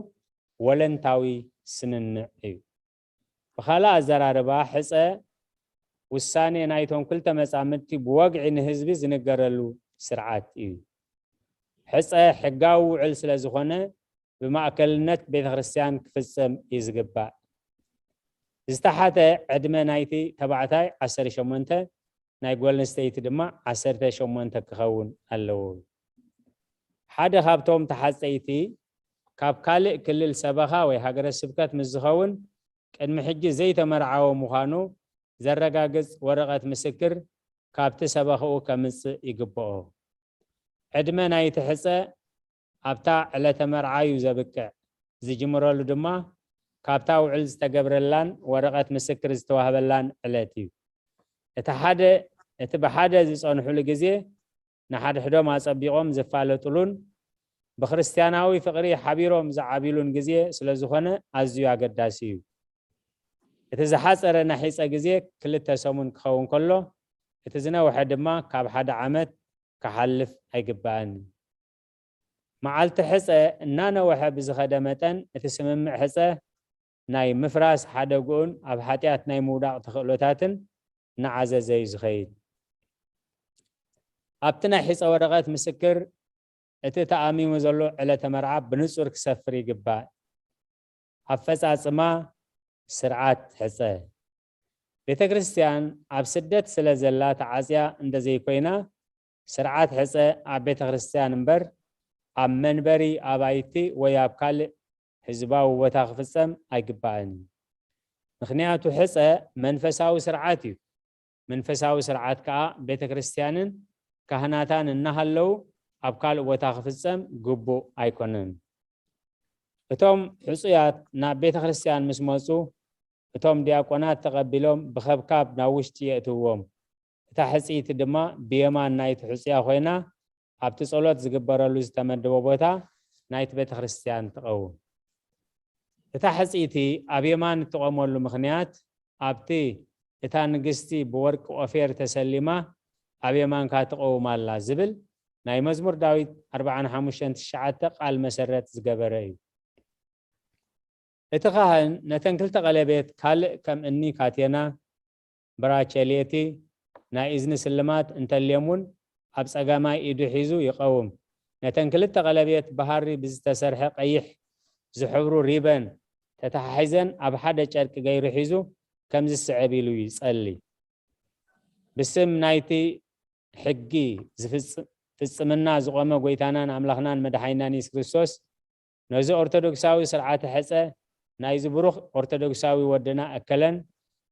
ወለንታዊ ስንንዕ እዩ ብኻልእ ኣዘራርባ ሕፀ ውሳኔ ናይቶም ክልተ መጻምድቲ ብወግዒ ንህዝቢ ዝንገረሉ ስርዓት እዩ ሕፀ ሕጋዊ ውዕል ስለ ዝኾነ ብማእከልነት ቤተ ክርስቲያን ክፍጸም እዩ ዝግባእ ዝተሓተ ዕድመ ናይቲ ተባዕታይ 18 ናይ ጓል ኣንስተይቲ ድማ 18 ክኸውን ኣለዎ ሓደ ካብቶም ተሓፀይቲ ካብ ካልእ ክልል ሰበኻ ወይ ሃገረ ስብከት ምስ ዝኸውን ቅድሚ ሕጂ ዘይተመርዓዎ ምዃኑ ዘረጋግጽ ወረቐት ምስክር ካብቲ ሰበኽኡ ከምጽእ ይግብኦ ዕድመ ናይቲ ሕፀ ኣብታ ዕለተ መርዓዩ ዘብቅዕ ዝጅምረሉ ድማ ካብታ ውዕል ዝተገብረላን ወረቐት ምስክር ዝተዋህበላን ዕለት እዩ እቲ ብሓደ ዝጸንሑሉ ግዜ ንሓድሕዶም ኣጸቢቖም ዝፋለጡሉን ብክርስቲያናዊ ፍቅሪ ሓቢሮም ዝዓቢሉን ግዜ ስለ ዝኾነ ኣዝዩ ኣገዳሲ እዩ እቲ ዝሓፀረ ናሒፀ ግዜ 2 ሰሙን ክኸውን ከሎ اتزنوح دما كاب حدا عمت كحلف أيقباني معالت حسة نانا وحا بزخدمتن اتسممع حسة ناي مفراس حدا قون أب حاتيات ناي موداق تخلوتاتن نعزة زي زخيد أبتنا حسة ورغات مسكر اتتأمي مزلو على تمرعب بنصور كسفري قبان أفز عصما سرعات حسة بيتا كريستيان أب سدت سلازلات عازيا اند زي كوينا سرعات حسة أب بيتا كريستيان مبر أب منبري أبايتي وياب كال حزباو وتاخفصم أيقباني مخنياتو حسة منفساو سرعاتي منفساو سرعات كا بيتا كريستيانن كهناتان النهلو أبكال وتاخفصم قبو أيكونن اتوم حصيات نا بيت كريستيان مسموصو اتوم دياقونات تقبلهم بخبكاب ناوشتي يأتوهم اتا حصيت دما بيمان نايت حصيا خوينا ابت صلوت زغبرلو زتمدبو بوتا نايت بيت كريستيان تقو اتا حصيتي ابيمان تقومولو مخنيات ابتي اتا نغستي بورق وافير تسليما ابيمان كاتقو مالا زبل ناي مزمور داويت 45 تشعات قال مسرت زغبري اتخاهن نتنكل تقلبيت كالق كم اني كاتينا براچليتي نا اذن سلمات انت اليمون اب صغاماي ايدو حيزو يقوم نتنكل تقلبيت بحري بزتسرح قيح زحبرو ريبن تتحيزن اب حدا چرق غير حيزو كم زسعبيلو يصلي بسم نايتي حقي فصمنا زقومه غويتانان املاخنان مدحينان يسوع كريستوس نزو ارثوذكساوي سرعات حصه نايز بروخ ارثوذكساوي ودنا اكلن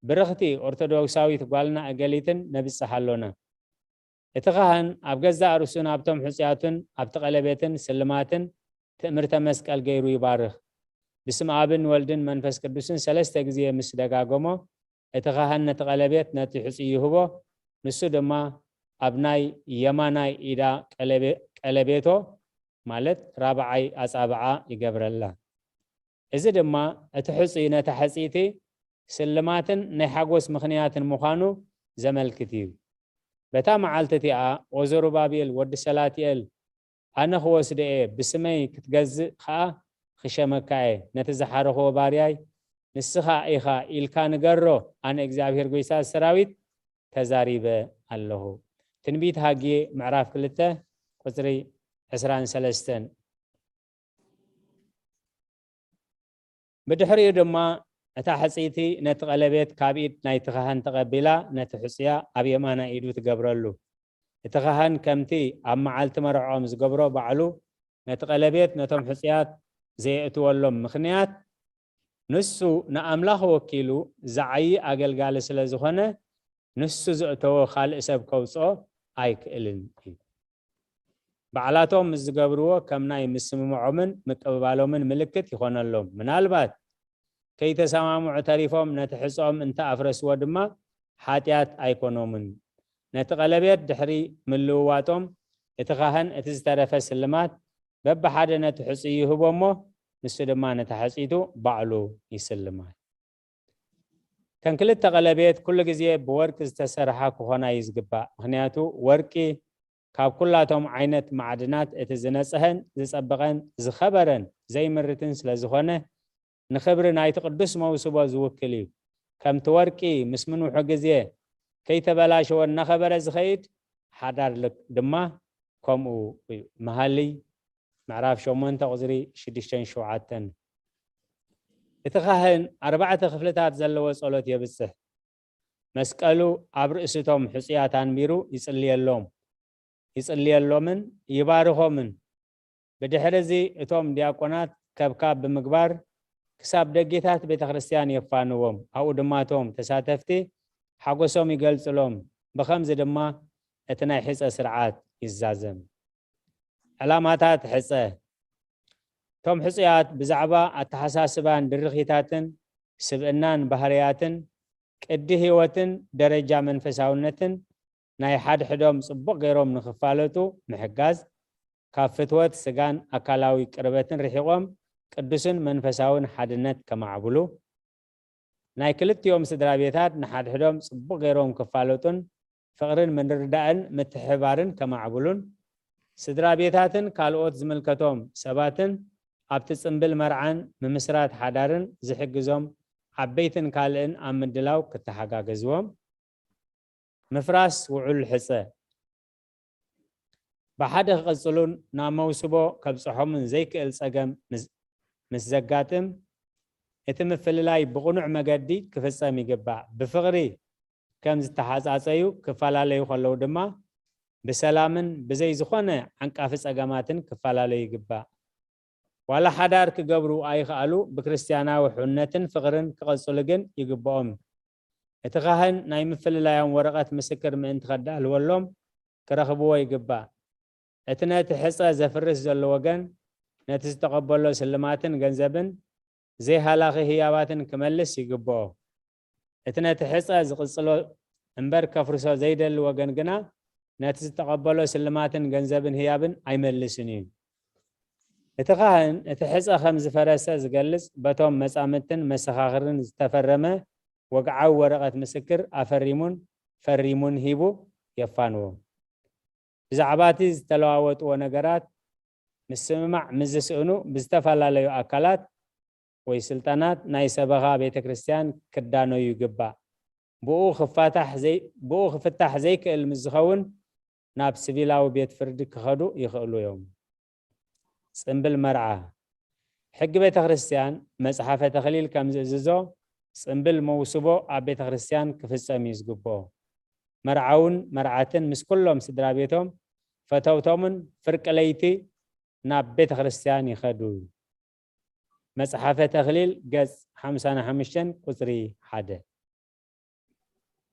برختي ارثوذكساوي تقالنا اقليتن نبص حلونا اتخاهن ابغزا ارسون ابتم حصياتن ابتقلبيتن سلماتن تمرت مسقال غيرو يبارخ بسم ابن ولدن منفس قدوسن ثلاثه غزيه مسدغاغمو اتخاهن نتقلبيت نتي حصي يهبو نسو دما ابناي يماناي ايدا قلبيتو مالت رابعي اصابعا يغبرلا اذا دما اتحصينا تحصيتي سلماتن نحغوس مخنياتن مخانو زملكتي بتا معالتتي وزرو بابيل ود سلاتيل انا خوس دي بسمي كتغز خا خشمكاي نتزحرخو بارياي نسخا ايخا الكان غرو انا اغزابير غيسا سراويت تزاريبه الله تنبيت هاجي معراف كلته قصري 23 بدحري دما اتا حصيتي نتقلبيت كابيد نايتخهن تقبلا نتحصيا ابي يمانا ايدو تغبرلو اتخهن كمتي ام معلت مرعوم زغبرو بعلو نتقلبيت نتم حصيات زي اتولم مخنيات نسو ناملاخ وكيلو زعي اغلغال سلازخونه نسو زعتو خالق سب كوصو ايكلن بعلاتهم مزغبرو كمناي مسممعومن مقبالومن ملكت يخونلهم منالبات كي تسامعوا تعريفهم نتحصهم انت افرس ودما حاتيات ايكونومن نتقلبيت دحري ملواتهم اتخاهن اتزترف سلمات بب حدا نتحصي هبومو نسدما نتحصيتو بعلو يسلمات كان كل التقلبيت كل غزيه بورق استسرحا كهونا يزغبا مخنياتو ورقي كاب كلاتهم عينت معدنات اتزنصهن زصبقن زخبرن زي مرتن سلازخونه نخبر نايت قدس موسبا زوكلي كم تورقي مسمنو حغزيه كي تبلاشو نخبر زخيد حدار لك دما كمو محلي معراف شومن تقزري شدشتن شوعاتن اتخاهن 4 خفلتات زلو صلوت يبصح مسقلو ابرئستهم حصياتان ميرو يصليلهم يصليلهمن يبارخومن بدحرزي اتوم دياقونات كبكاب بمغبار كساب دغيتات بيت كريستيان يفانوهم او دماتهم تساتفتي حقوسهم يغلصلهم بخمز دما اتنا حصه سرعات يزازم علاماتات حصه توم حصيات بزعبا التحساسبان درخيتاتن سبئنان بحرياتن قد هيوتن درجه منفساونتن ناي حد حدوم صبق غيروم نخفالتو محجاز كافتوت سغان اكالاوي قربتن رحيقوم قدسن منفساون حدنت كمعبلو ناي كلت يوم سدرابيتات نحد حدوم صبق غيروم كفالتون فقرن من رداءن متحبارن كما عبلون سدرا بيتاتن كالوت زملكتهم سباتن ابت صنبل مرعان ممسرات حدارن زحجزهم عبيتن كالن امدلاو كتحغاغزوم مفراس وعل حصه بحد قصلون ناموسبو كبصحوم زيكل صقم مسزغاتم اتم فللاي بقنع مغدي كفصام يغبا بفقري كم زتحاصاصيو كفالاليو خلو دما بسلامن بزي زخونه عنقاف صقماتن كفالاليو يغبا ولا حدار كغبرو اي خالو بكريستياناو حنتن فقرن كقصلغن يغباهم اتخاهن ناي مفللايان ورقات مسكر من تخدال ولوم كرخبو يغبا اتنات حصه زفرس زلو وغن نتستقبلوا سلماتن غنزبن زي هلاخي هياباتن كملس يغبو اتنات حصه زقصلو انبر كفرسو زيدل وغن غنا نتستقبلوا سلماتن غنزبن هيابن ايملسنين اتخاهن اتحصه خمس فرسه زغلص بتوم مصامتن مسخاخرن استفرمه وقعوا ورقه مسكر افريمون فريمون هيبو يفانو زعباتي تلواوط ونغرات مسمع مزسونو بستفالاليو اكلات وي سلطانات ناي سبغا بيت كريستيان كدانو يغبا بو خفتح زي كالمزخون ناب سبيلاو بيت فرد كخدو يخلو يوم صنبل مرعى حق بيت كريستيان مصحفه تخليل كمززو صنبل موسبو ابيت كريستيان كفصام يزغبو مرعون مرعاتن مس كلهم سدرا بيتهم فتوتومن فرق ليتي ناب بيت كريستيان يخدو مصحفه تخليل قص 55 قصري 1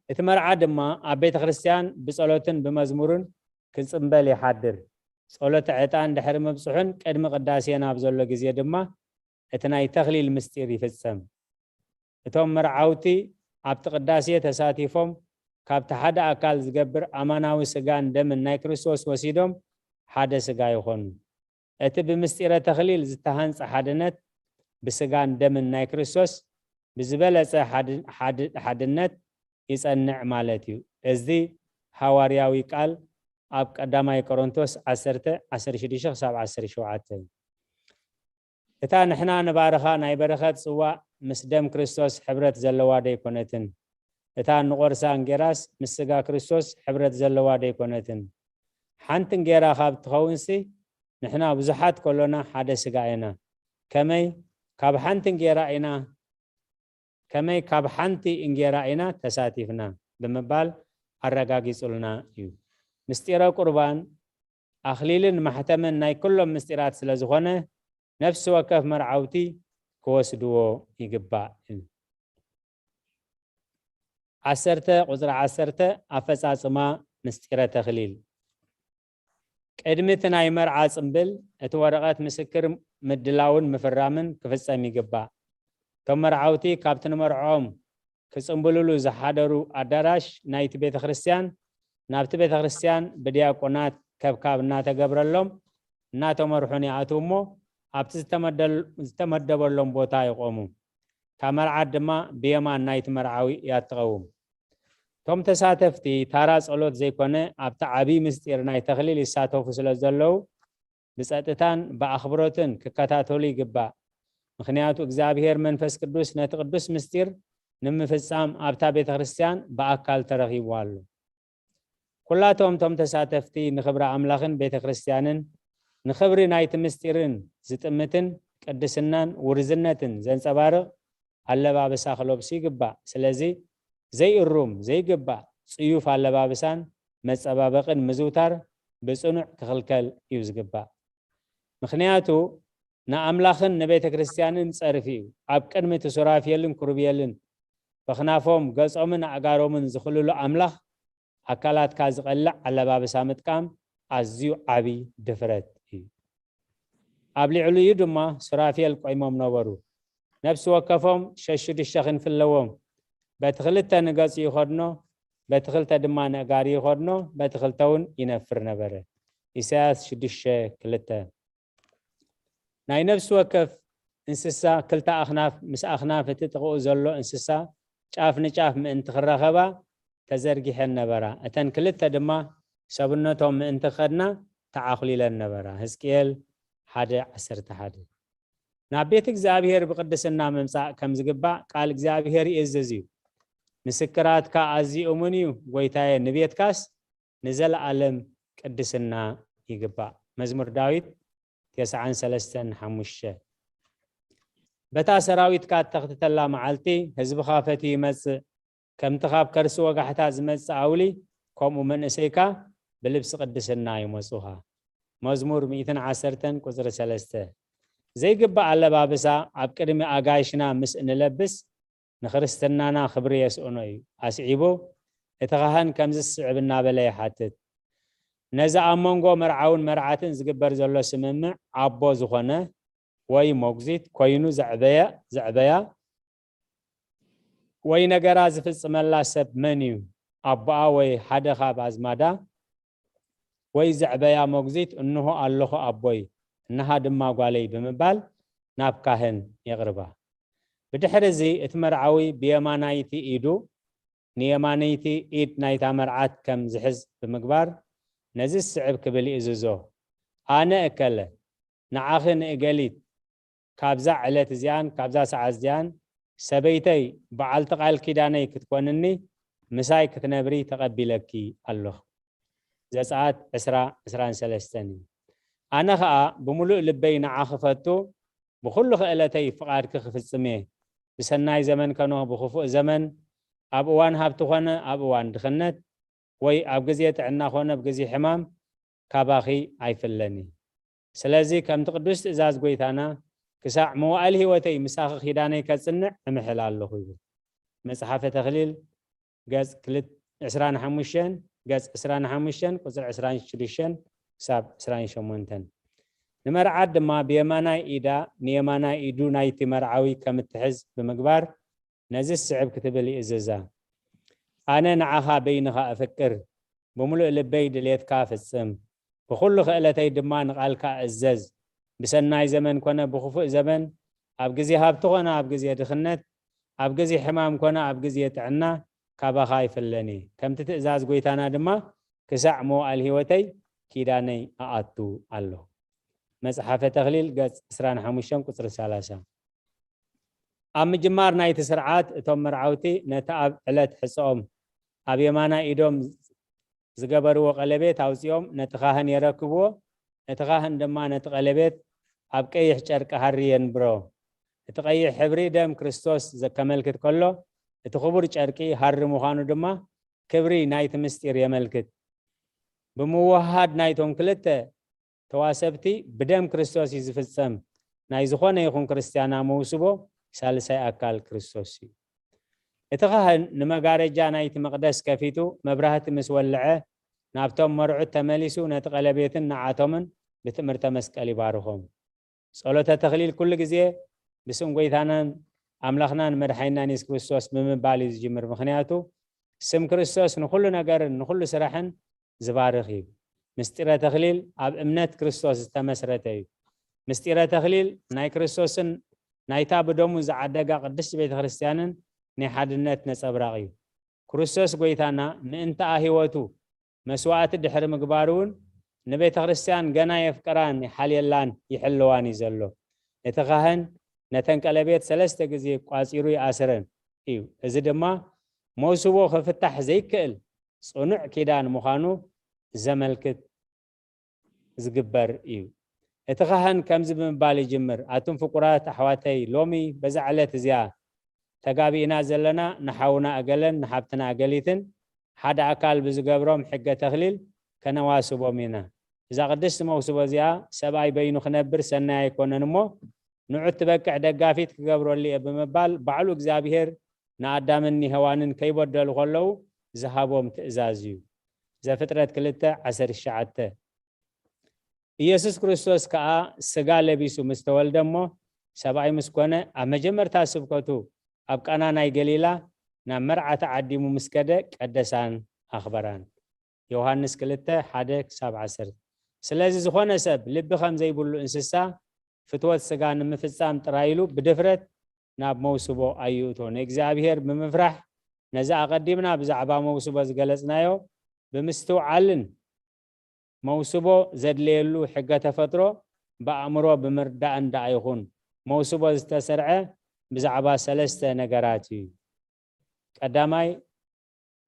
اتمرعى دما ابيت كريستيان بصلوتن بمزمورن كنصنبل يحدر صلوت عطان دحر مبصحن قدم قداسينا بزلو غزي دما اتناي تخليل مستير يفصم اتوم مرعاوتي ابت قداسيه تساتيفهم كابت حدا اكال زغبر اماناوي سغان دم ناي كريستوس وسيدهم حدا سغا يخون ات بمستيره تخليل زتهانص حدنت بسغان دم ناي كريستوس بزبلص حدنت يصنع مالتي ازدي حوارياوي قال اب قداماي كورنثوس 10:16-17 اتا نحنا نبارخا ناي برخات صوا مسدم كريستوس حبرت زلوا ديكونتن اتا نقرسان جراس مسغا كريستوس حبرت زلوا ديكونتن حنتن جرا خاب تخونسي نحنا بزحات كلنا حدا سغاينا كمي كاب حنتن جراينا كمي كاب حنتي انجراينا تساتيفنا بمبال ارغاغيصلنا يو مستيرا قربان اخليلن محتمن ناي كلهم مستيرات سلازخونه نفس وكف مرعوتي كوسدو يغبا 10 افصاصما مستيره تخليل قدمت ناي مرعا صنبل اتورقات مسكر مدلاون مفرامن كفصام يغبا كمرعوتي كابتن مرعوم كصنبللو زحادرو ادراش نايت بيت كريستيان نابت بيت كريستيان بدياقونات كبكابنا تغبرلهم ناتو مرحوني اتومو ابت ዝተመደበሎም ቦታ ይቆሙ ተመርዓ ድማ በየማን ናይት መርዓዊ ያጥቀውም ቶም ተሳተፍቲ ታራ ጸሎት ዘይኮነ ኣብታ ዓቢ ምስጢር ናይ ተኽሊል ይሳተፉ ስለዘለው ብጸጥታን በአኽብሮትን ክከታተሉ ይግባእ ምክንያቱ እግዚአብሔር መንፈስ ቅዱስ ነቲ ቅዱስ ምስጢር ንምፍጻም ኣብታ ቤተ ክርስቲያን በአካል ተረኺቧል ኩላቶም ቶም ተሳተፍቲ ንኽብራ አምላኽን ቤተ ክርስቲያንን ንኽብሪ ናይቲ ምስጢርን ዝጥምትን ቅድስናን ውርዝነትን ዘንጸባርቕ አለባበሳ ክለብሱ ይግባእ ስለዚ ዘይእሩም ዘይግባእ ጽዩፍ አለባበሳን መጸባበቅን ምዝውታር ብጽኑዕ ክኽልከል እዩ ዝግባእ ምክንያቱ ንኣምላኽን ንቤተ ክርስቲያንን ጸርፊ እዩ ኣብ ቅድሚ ሱራፌልን ኩሩቤልን በኽናፎም ገጾምን ኣጋሮምን ዝኽልሉ ኣምላኽ ኣካላትካ ዝቐልዕ አለባበሳ ምጥቃም ኣዝዩ ዓቢ ድፍረት እዩ ኣብ ልዕሉ እዩ ድማ ሱራፌል ቆይሞም ነበሩ ነፍሲ ወከፎም ሸሽዱሽተ ክንፍለዎም በትኽልተ ንገጽ ይኸድኖ በትኽልተ ድማ ንእጋሪ ይኸድኖ በትኽልተውን ይነፍር ነበረ ኢሳያስ 6:2 ናይ ነፍሲ ወከፍ እንስሳ ክልተ ኣኽናፍ ምስ ኣኽናፍ እቲ ጥቕኡ ዘሎ እንስሳ ጫፍ ንጫፍ ምእንቲ ክረኸባ ተዘርጊሐን ነበራ እተን ክልተ ድማ ሰብነቶም ምእንቲ ኸድና ተዓኽሊለን ነበራ ሕዝቅኤል 1:11 ናብ ቤት እግዚአብሔር ብቅድስና መምጻእ ከም ዝግባእ ቃል እግዚአብሔር ይእዘዝ እዩ ምስክራትካ ኣዝዮምን እዩ ጎይታዬ ንቤትካስ ንዘለዓለም ቅድስና ይግባእ መዝሙር ዳዊት 93:5 በታ ሰራዊትካ ተኽትተላ መዓልቲ ህዝብኻ ፈቲ ይመጽእ ከምቲ ካብ ከርሲ ወጋሕታ ዝመጽእ ኣውሊ ከምኡ መንእሰይካ ብልብሲ ቅድስና ይመጹኻ መዝሙር 110:3 ዘይግባእ ኣለባብሳ ኣብ ቅድሚ ኣጋይሽና ምስ እንለብስ ንክርስትናና ክብሪ የስእኖ እዩ ኣስዒቡ እቲ ካህን ከምዚ ስዕብና በለ ይሓትት ነዛ ኣብ መንጎ መርዓውን መርዓትን ዝግበር ዘሎ ስምምዕ ኣቦ ዝኾነ ወይ ሞግዚት ኮይኑ ዘዕበያ ወይ ነገራ ዝፍጽመላ ሰብ መን እዩ ኣቦኣ ወይ ሓደ ካብ ኣዝማዳ ወይ ዘዕበያ ሞግዚት እንሆ ኣለኹ ኣቦይ እንሃ ድማ ጓለይ ብምባል ናብ ካህን የቕርባ ብድሕሪ እዚ እቲ መርዓዊ ብየማናይቲ ኢዱ ንየማናይቲ ኢድ ናይታ መርዓት ከም ዝሕዝ ብምግባር ነዚ ስዕብ ክብል ይእዝዞ ኣነ እከለ ንዓኺ ንእገሊት ካብዛ ዕለት እዚያን ካብዛ ሰዓት እዚያን ሰበይተይ በዓልቲ ቃል ኪዳነይ ክትኮንኒ ምሳይ ክትነብሪ ተቐቢለኪ ኣለኹ ዘጸአት 20:23 ኣነ ኸኣ ብምሉእ ልበይ ንዓኺ ፈቱ ብኩሉ ክእለተይ ፍቓድኪ ክፍጽም እየ ብሰናይ ዘመን ከኖ ብኽፉእ ዘመን ኣብ እዋን ሃብቲ ኾነ ኣብ እዋን ድኽነት ወይ ኣብ ግዜ ጥዕና ኾነ ብግዜ ሕማም ካባኺ ኣይፍለኒ ስለዚ ከምቲ ቅዱስ ትእዛዝ ጎይታና ክሳዕ መዋዕል ህይወተይ ምሳኺ ኪዳነይ ከጽንዕ እምሕል ኣለኹ ይብል መጽሓፈ ተኽሊል ገጽ 25 ገጽ 25 ቁጽር 26 ክሳብ 28 ንመርዓት ድማ ብየማናይ ኢዳ ንየማናይ ኢዱ ናይቲ መርዓዊ ከም እትሕዝ ብምግባር ነዚ ስዕብ ክትብል ይእዘዛ ኣነ ንዓኻ በይንኻ ኣፍቅር ብምሉእ ልበይ ድልየትካ ፍጽም ብኩሉ ክእለተይ ድማ ንቓልካ እዘዝ ብሰናይ ዘመን ኮነ ብኽፉእ ዘመን ኣብ ግዜ ሃብቲ ኾነ ኣብ ግዜ ድኽነት ኣብ ግዜ ሕማም ኮነ ኣብ ግዜ ጥዕና ካባኻ ይፍለኒ ከምቲ ትእዛዝ ጎይታና ድማ ክሳዕ መዋዕል ህይወተይ ኪዳነይ ኣኣቱ ኣለሁ መጽሓፈ ተኽሊል ገጽ 25 ቁጽሪ 30 ኣብ ምጅማር ናይቲ ስርዓት እቶም መርዓውቲ ነቲ ኣብ ዕለት ሕፅኦም ኣብ የማና ኢዶም ዝገበርዎ ቀለቤት ኣውፂኦም ነቲ ካህን የረክብዎ እቲ ካህን ድማ ነቲ ቀለቤት ኣብ ቀይሕ ጨርቂ ሃሪ የንብሮ እቲ ቀይሕ ሕብሪ ደም ክርስቶስ ዘከመልክት ከሎ እቲ ክቡር ጨርቂ ሃሪ ምዃኑ ድማ ክብሪ ናይቲ ምስጢር የመልክት ብምውሃድ ናይቶም ክልተ ተዋሰብቲ ብደም ክርስቶስ ይዝፍጸም ናይ ዝኾነ ይኹን ክርስቲያና መውስቦ ሳልሳይ ኣካል ክርስቶስ እዩ እቲ ካህን ንመጋረጃ ናይቲ መቅደስ ከፊቱ መብራህቲ ምስ ወልዐ ናብቶም መርዑት ተመሊሱ ነቲ ቀለቤትን ንዓቶምን ብትምህርተ መስቀል ይባርኾም ጸሎተ ተኽሊል ኩሉ ግዜ ብስም ጎይታናን ኣምላኽናን መድሓኒናን ኢየሱስ ክርስቶስ ብምባል ዝጅምር ምክንያቱ ስም ክርስቶስ ንኩሉ ነገርን ንኩሉ ስራሕን ዝባርኽ እዩ ምስጢረ ተኽሊል ኣብ እምነት ክርስቶስ ዝተመስረተ እዩ ምስጢረ ተኽሊል ናይ ክርስቶስን ናይታ ብደሙ ዝዓደጋ ቅድስት ቤተ ክርስቲያንን ናይ ሓድነት ነጸብራቕ እዩ ክርስቶስ ጎይታና ምእንታ ህይወቱ መስዋዕቲ ድሕሪ ምግባር እውን ንቤተ ክርስቲያን ገና የፍቅራን ይሓልየላን ይሕልዋን እዩ ዘሎ እቲ ካህን ነተን ቀለቤት 3 ግዜ ቋፂሩ ይኣስረን እዩ እዚ ድማ መውስቦ ክፍታሕ ዘይክእል ጽኑዕ ኪዳን ምዃኑ ዘመልክት ዝግበር እዩ እቲ ካህን ከምዚ ብምባል ይጅምር ኣቱም ፍቁራት ኣሕዋተይ ሎሚ በዛ ዕለት እዚኣ ተጋቢእና ዘለና ንሓውና እገለን ንሓብትና እገሊትን ሓደ ኣካል ብዝገብሮም ሕገ ተኽሊል ከነዋስቦም ኢና እዛ ቅድስቲ መውስቦ እዚኣ ሰብኣይ በይኑ ክነብር ሰናይ ኣይኮነን እሞ ንዑት ትበቅዕ ደጋፊት ክገብረሉ እየ ብምባል ባዕሉ እግዚኣብሔር ንኣዳምን ሔዋንን ከይበደሉ ከለዉ ዝሃቦም ትእዛዝ እዩ ዘፍጥረት 2:19 ኢየሱስ ክርስቶስ ከዓ ስጋ ለቢሱ ምስ ተወልደ እሞ ሰብኣይ ምስ ኮነ ኣብ መጀመርታ ስብከቱ ኣብ ቃና ናይ ገሊላ ናብ መርዓተ ዓዲሙ ምስ ከደ ቀደሳን ኣኽበራን ዮሐንስ 2:1-10 ስለዚ ዝኾነ ሰብ ልቢ ከም ዘይብሉ እንስሳ ፍትወት ስጋ ንምፍጻም ጥራይሉ ብድፍረት ናብ መውስቦ ኣይእቶ ንእግዚአብሔር ብምፍራሕ نزا قدمنا بزعبا موسبو زغلصنايو بمستوعلن موسبو زدليلو حقه تفطرو بأمرو بمرداء اندا يكون موسبو استسرعه بزعبا سلسته نغراتي قداماي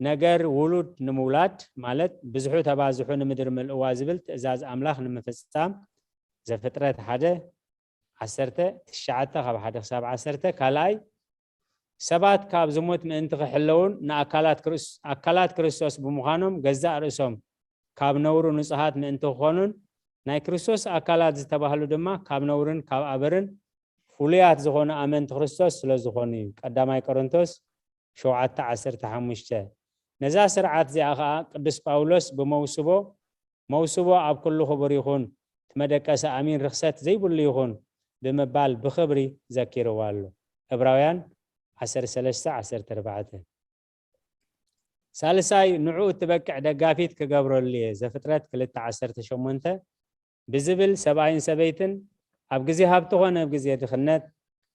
نجر ولود نمولات مالت بزحو تبازحو نمدر ملئوا زبل تأزاز أملاخ نمفستام زفترة حدا عسرته تشعته خب حدا حساب عسرته كالاي سبات كاب زموت من انتخ حلون نا أكالات كريستوس بمخانم جزاء رسوم كاب نورو نصحات من انتخ خونون ناي كريستوس أكالات زتباهلو دما كاب نورن كاب أبرن فوليات زخون آمن كريستوس لزخوني قداماي كورنثوس شوعات عسرته حمشته نزا سرعات زي أخا قدس باولوس بموسبو عب كل خبر يخون تمدكس أمين رخصت زي بولي يخون بمبال بخبري ذكيرو والو إبراويان 10:3-10:4 سالساي نعو تبكع دقافيت كقبرو اللي زفترات كلتا 18 بزبل 70 سبيتن أبقزي هابتغون أبقزي دخنت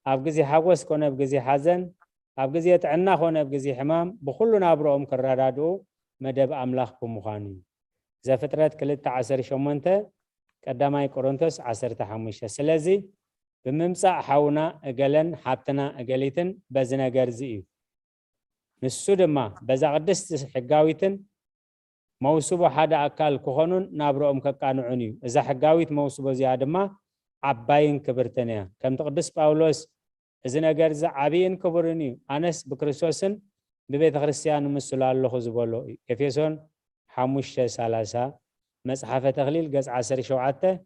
أبقزي حاوس كون أبقزي حزن أبقزي تعنا خون أبقزي حمام بخلنا أبروهم كررادو مدب أملاخ بمخاني زفترات كلتا 18 قداماي كورنثوس 15 سلازي بممصع حاونا اقلن حابتنا اقليتن بزنا قرزي نسو دما بزا قدست حقاويتن موسوبو حدا أكال كخونون نابروهم كقانعوني إذا حقاويت موسوبو زيادما عباين كبرتنيا كم تقدس باولوس إذا قرز عبين كبرني أنس بكريستوسن ببيت خريستيان مسلو الله خزبولو إفيسون 5:3 مصحفة تغليل قص 10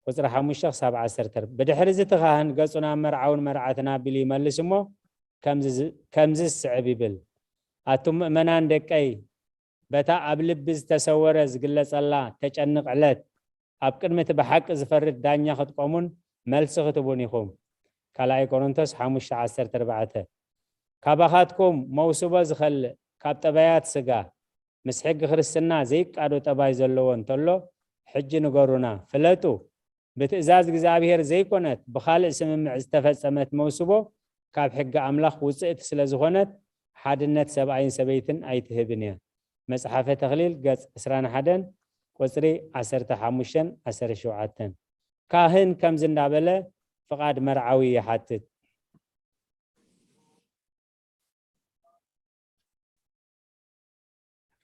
وزر 5:7 بدحر زتخاهن قصنا مرعون مرعتنا بلي ملسمو كمز السعب بل أتم منان دكاي بتا أبلبز تسورز قلص الله تجنق علت أبكرمت بحق زفرد دانيا خطقومون ملس خطبونيخوم كالاي كورنثوس 5:14 كابخاتكم موسوبة زخل كاب تبايات سقا مسحق خرسنا زيك قادو تباي زلوون تلو حج نقرونا فلتو بتئزاز እግዚአብሔር ዘይኮነት بخالق ስምምዕ ዝተፈጸመት موسبو ካብ ሕጊ ኣምላኽ ውፅእት ስለ ዝኾነት ሓድነት ሰብኣይን ሰበይትን ኣይትህብን እያ መጽሓፈ ተኽሊል ገጽ 21 ቁጽሪ 15-17 ካህን ከምዝ እንዳበለ ፍቓድ መርዓዊ ይሓትት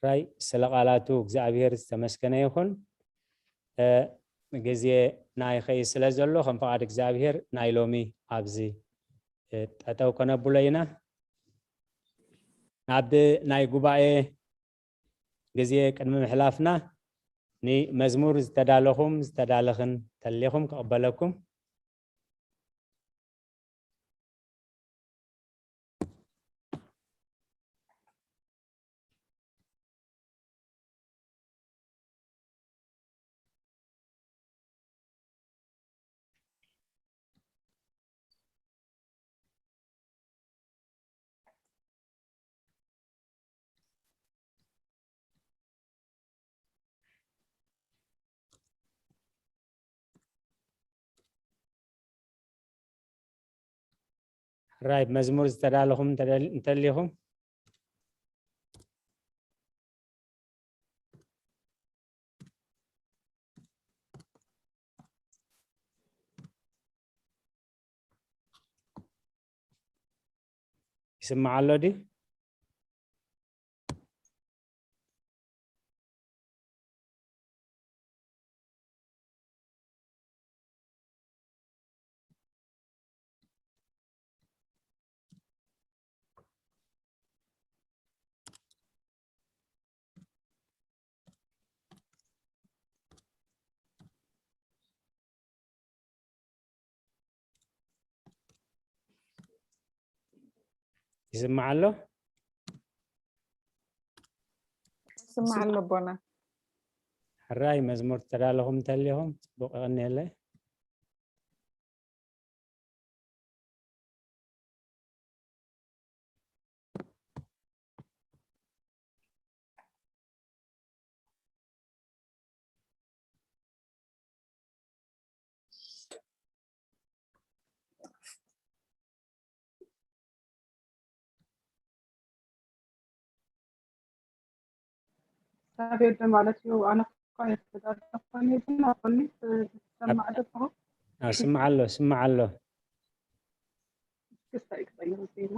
ራይ ስለ ቃላቱ እግዚአብሔር ዝተመስገነ ይኹን ጊዜ ናይ ኸይ ስለ ዘሎ ከም ፍቓድ እግዚአብሔር ናይ ሎሚ ኣብዚ ጠጠው ከነብሎ ኢና ናብ ናይ ጉባኤ ጊዜ ቅድሚ ምሕላፍና ንመዝሙር ዝተዳለኹም ዝተዳለኽን ተሌኹም ክቕበለኩም رايب مزمور استدالهم تليهم يسمع له دي يسمع له سمع له بنا الراي مزمور تدالهم تليهم بقني له እግዚአብሔር ማለት ነው አነ ቆይ ተዳፈኒ እና ቆኒ ተሰማዕ ደፍሮ ስምዓ ኣሎ ክስታይ ክጠይሩ ዜና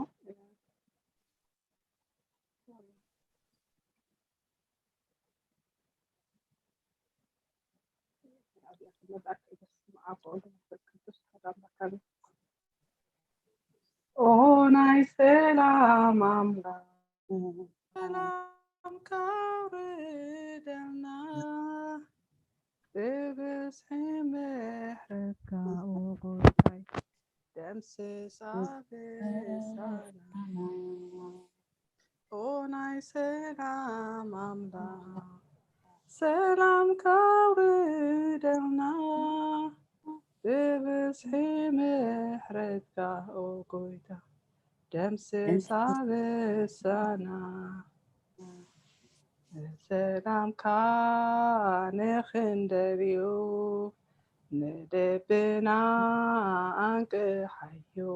Oh, nice selam amra. Selam kavridana. Bebes hemerka ogotai. Demse sabe sana. Oh, nice selam amra. Selam kavridana. Bebes hemerka ogotai. Demse sabe sana. Selam kanekhenderio nedebna anke hayo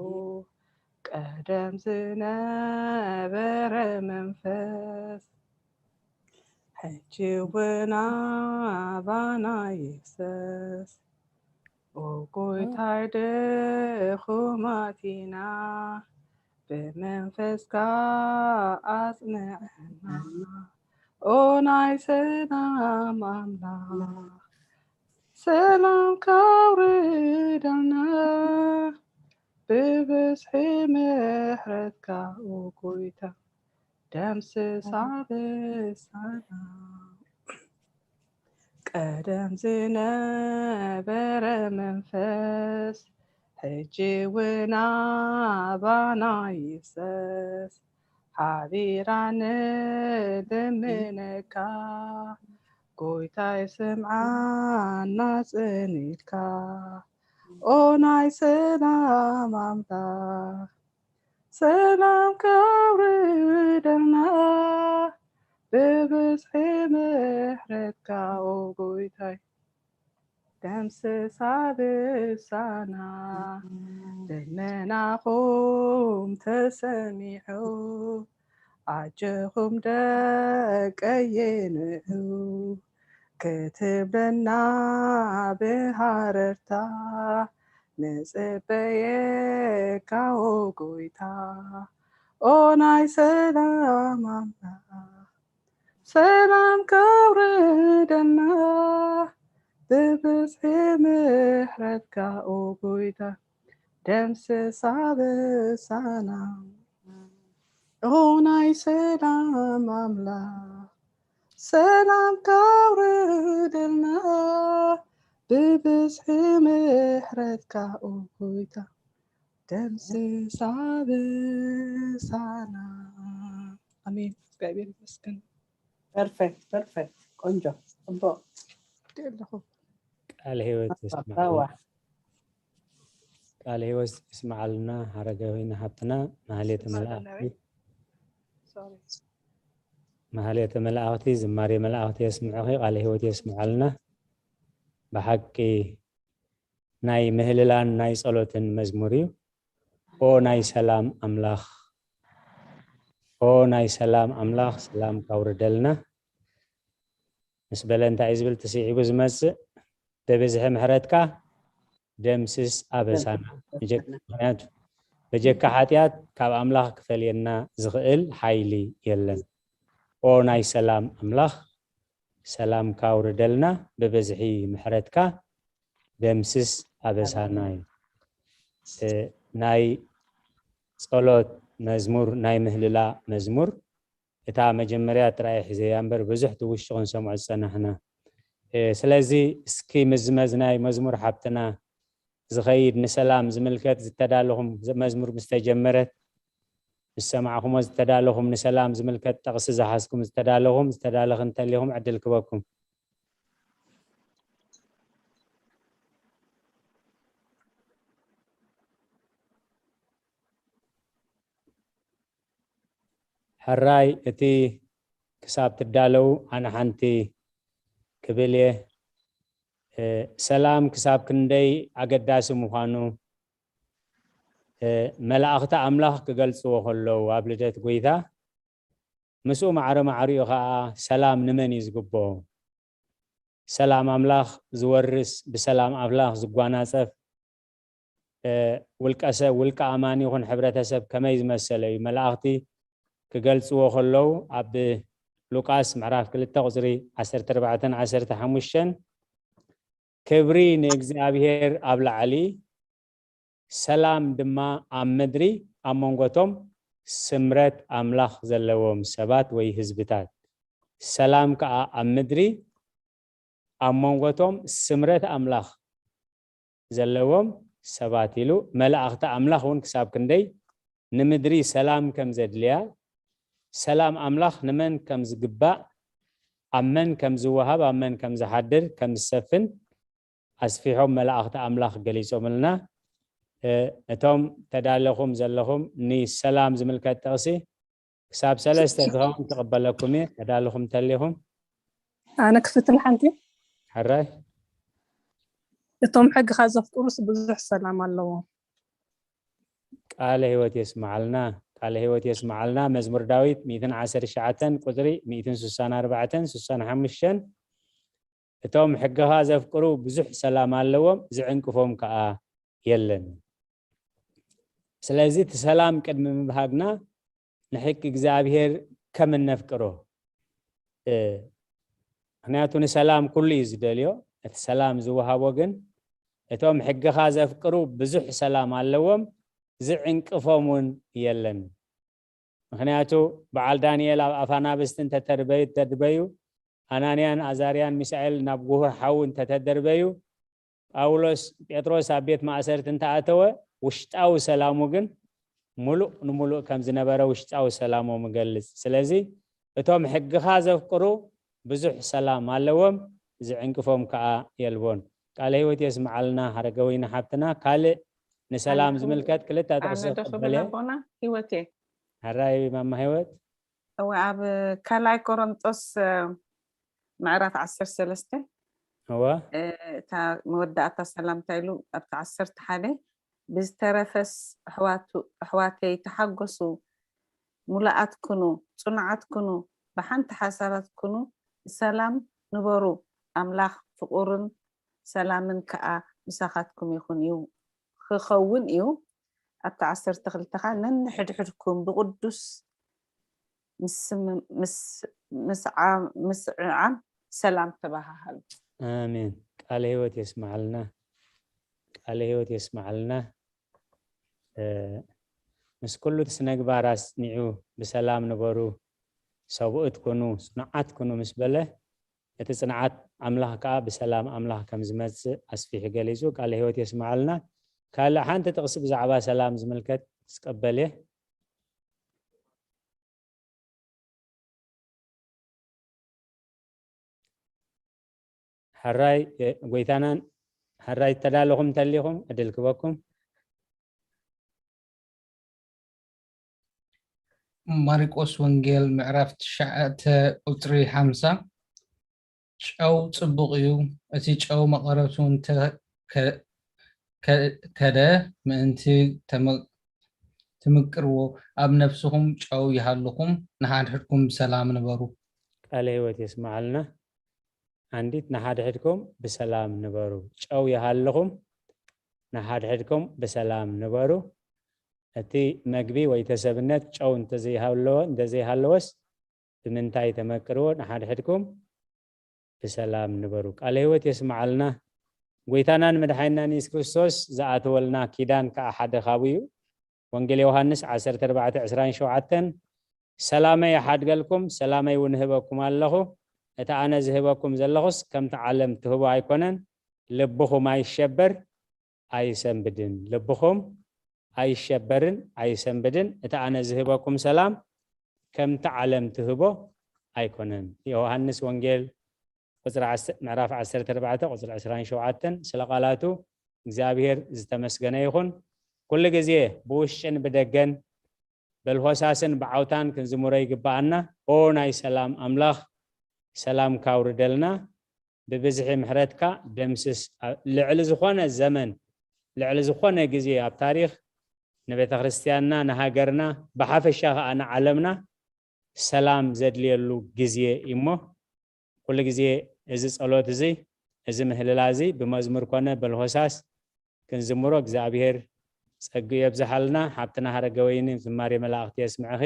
ቀደም ዝነበረ መንፈስ ሕጂውና ባና ይፍሰስ ኦ ጎይታይ ድኹማቲና በመንፈስካ አጽንዐና ኦ ናይ ሰላም አምላክ ሰላም ካውርደና ብብዝሒ ምሕረትካ ኦ ጎይታ ደምስስ አበሳና ቀደም ዝነበረ መንፈስ ሕጂውና ባና ይፍሰስ ሓቢራ ንልምነካ ጎይታይ ስምዓና ጽኒትካ ኦ ናይ ሰላም አምላክ ሰላም ካውርደና ብብዝሒ ምሕረትካ ኦ ጎይታይ ደምስስ አበሳና ልመናኹም ተሰሚዑ አጀኹም ደቀየንዑ ክትብለና ብሃረርታ ንጽበየካ ኦ ጎይታ ኦ ናይ ሰላም አምላክ ሰላም ካውርደና ብብዝሒ ምሕረትካ ኦ ጎይታ ደምስስ አበሳና ኦ ናይ ሰላም አምላክ ሰላም ካውርደና ብብዝሒ ምሕረትካ ኦ ጎይታ ደምስስ አበሳና አሜን። እግዚአብሔር ይመስገን። ፐርፌክት ቆንጆ ጽቡቅ ቃል ህይወት ይስማዓልና ሃረጋዊና ሃብትና ማህሌተ መላእክቲ ዝማሬ መላእክቲ የስምዑኺ ቃል ህይወት የስምዓልና ብሓቂ ናይ ምህልላን ናይ ጸሎትን መዝሙር እዩ ኦ ናይ ሰላም አምላኽ ኦ ናይ ሰላም አምላኽ ሰላም ካውርደልና ምስ በለ እንታይ ዝብል ተስዒቡ ዝመጽእ ብብዝሒ ምሕረትካ ደምስስ አበሳና ምክንያቱ በጀካ ሓጢአት ካብ አምላኽ ክፈልየና ዝኽእል ሓይሊ የለን ኦ ናይ ሰላም አምላኽ ሰላም ካውርደልና ብብዝሒ ምሕረትካ ደምስስ አበሳና እዩ ናይ ጸሎት መዝሙር ናይ ምህልላ መዝሙር እታ መጀመርያ ጥራይ ሒዘያ እምበር ብዙሕ ትውሽቕ ክንሰምዖ ዝጸናሕና ስለዚ እስኪ ምዝመዝናይ መዝሙር ሓብትና ዝኸይድ ንሰላም ዝምልከት ዝተዳለኹም መዝሙር ምስ ተጀመረት ምስ ሰማዕኹሞ ዝተዳለኹም ንሰላም ዝምልከት ጠቕሲ ዝሓዝኩም ዝተዳለኹም እንተለኹም ዕድል ክበኩም ሕራይ እቲ ክሳብ ትዳለው ኣነ ሓንቲ ክብል እየ ሰላም ክሳብ ክንደይ ኣገዳሲ ምዃኑ መላእኽቲ ኣምላኽ ክገልጽዎ ከለዉ ኣብ ልደት ጎይታ مسو معريو خا سلام نمن يزقبو سلام أملاخ زورس بسلام أملاخ زقواناسف ولك أماني يكون حبرة سب كما يزمسلي ملاختي كجلسوا خلوا عبد لوقاس معرف كل التغزري 14 كبري نexabier أبلا علي سلام دما أمدري أمونغتهم سمرت أملاخ زلوهم سبات ويهزبتات سلام كا أمدري أمونغتهم سمرت أملاخ زلوهم سباتيلو ملاخت أملاخ ون كساب كندي نمدري سلام كم زدليا سلام أملاخ نمن كم زقباء أمن كم زوهب أمن كم زحدر كم السفن أسفيهم ملاخت أملاخ قليسو ملنا نتوم تدالهم زلهم ني سلام زملكة تغسي كساب سلسة دغم تقبلكم تدالهم تليهم أنا كفت الحنتي حراي يتوم حق خازف قرص بزح سلام الله قال هيوت يسمع لنا قال هيوت يسمع لنا مزمور داويت 210 شعتن قدري 264 65 يتوم حق خازف قرو بزح سلام اللهم زعنكفهم كأ يلن سلازي تسلام قد من بهاغنا نحق እግዚአብሔር كم نفكره ምክንያቱም ሰላም ኩሉ ይዝደልዮ እቲ ሰላም ዝወሃቦ ግን እቶም ሕጊ ዘፍቅሩ ብዙሕ ሰላም ኣለዎም ዝዕንቅፎምን የለን ምክንያቱ በዓል ዳንኤል ኣብ ኣፋናብስትን ተተድበዩ አናንያን አዛርያን ሚሳኤል ናብ ጉህር ሓውን ተተደርበዩ ጳውሎስ ጴጥሮስ ኣብ ቤት ማእሰርትን ተኣተወ ውሽጣዊ ሰላሙ ግን ሙሉእ ንሙሉእ ከም ዝነበረ ውሽጣዊ ሰላሙ መገልጽ ስለዚ እቶም ሕጊኻ ዘፍቅሩ ብዙሕ ሰላም ኣለዎም ዝዕንቅፎም ከዓ የልቦን ቃለ ህይወት የስማዓልና ሓረገወይና ሓብትና ካልእ ንሰላም ዝምልከት ክልተ ጥቅስ قبل ቦና ህይወቴ ሓራይ ማማ ህይወት او ኣብ ካላይ ቆሮንጦስ معرف 13 هو تا مودعتا سلام تايلو ابتا 11 بزترفس احواتي تحقسوا ملاءات كنو صنعات كنو بحنت حسابات كنو سلام نبرو املاخ فقورن سلامن كا مساخاتكم يكون يو خخون يو ابتا 10 تخلتخا ننحدحدكم بقدس مسعام سلام تباهل آمين قال هيوت يسمع لنا قال هيوت يسمع لنا مس كله تسنق باراس نيعو بسلام نبرو سوؤت كنو صنعات كنو مسبله يتصنعات أملاح كا بسلام أملاح كم زمز أسفيه قاليزو قال هيوت يسمع لنا قال حانت تقصب زعبا سلام زملكت تقبله حراي قويتانان حراي تدالهم تليهم أدلكبكم ማርቆስ ወንጌል ምዕራፍ 9 ቁጥሪ 50 ጨው ጽቡቕ እዩ እቲ ጨው መቐረቱ ከደ ምእንቲ ተመቅርዎ ኣብ ነፍስኩም ጨው ይሃልኩም ንሓድሕድኩም በሰላም ነበሩ ቃለ ህይወት ይስማዓልና አንዲት ንሓድሕድኩም በሰላም ነበሩ ጨው ይሃልኩም ንሓድሕድኩም በሰላም ነበሩ እቲ መግቢ ወይ ተሰብነት ጨው እንደዘይሃለወስ ብምንታይ ተመቅርዎ ንሓድሕድኩም በሰላም ነበሩ ቃለ ህይወት ይስማዓልና ጎይታናን መድሓኒናን ኢየሱስ ክርስቶስ ዝኣተወልና ኪዳን ከዓ ሓደ ካብዩ ወንጌል ዮሐንስ 14:27 ሰላመይ ሓድገልኩም ሰላመይ ውንህበኩም ኣለኹ እታ ኣነ ዝህበኩም ዘለኹስ ከምቲ ዓለም ትህቦ ኣይኮነን ልብኹም ኣይሸበር ኣይሰንብድን ልብኹም ኣይሸበርን ኣይሰንብድን እታ ኣነ ዝህበኩም ሰላም ከምቲ ዓለም ትህቦ ኣይኮነን ዮሐንስ ወንጌል ምዕራፍ 14 ቁፅሪ 27 ስለ ቃላቱ እግዚአብሔር ዝተመስገነ ይኹን ኩሉ ግዜ ብውሽጥን ብደገን በልሆሳስን ብዓውታን ክንዝሙረ ይግባአና ኦ ናይ ሰላም ኣምላኽ ሰላም ካውርደልና ببزح محرتك دمسس لعل زخونة زمن لعل زخونة جزء أب تاريخ نبي تخرستياننا نهاجرنا بحافظ شاء أنا علمنا ሰላም ዘድልየሉ ግዜ እሞ ኩሉ ግዜ እዚ ጸሎት እዚ ምህልላ እዚ ብመዝሙር ኮነ በልሆሳስ ክንዝምሮ እግዚአብሔር ጸግ የብዛሐልና ሓብትና ሃረገወይኒ ዝማሬ መላእክት የስምዕኺ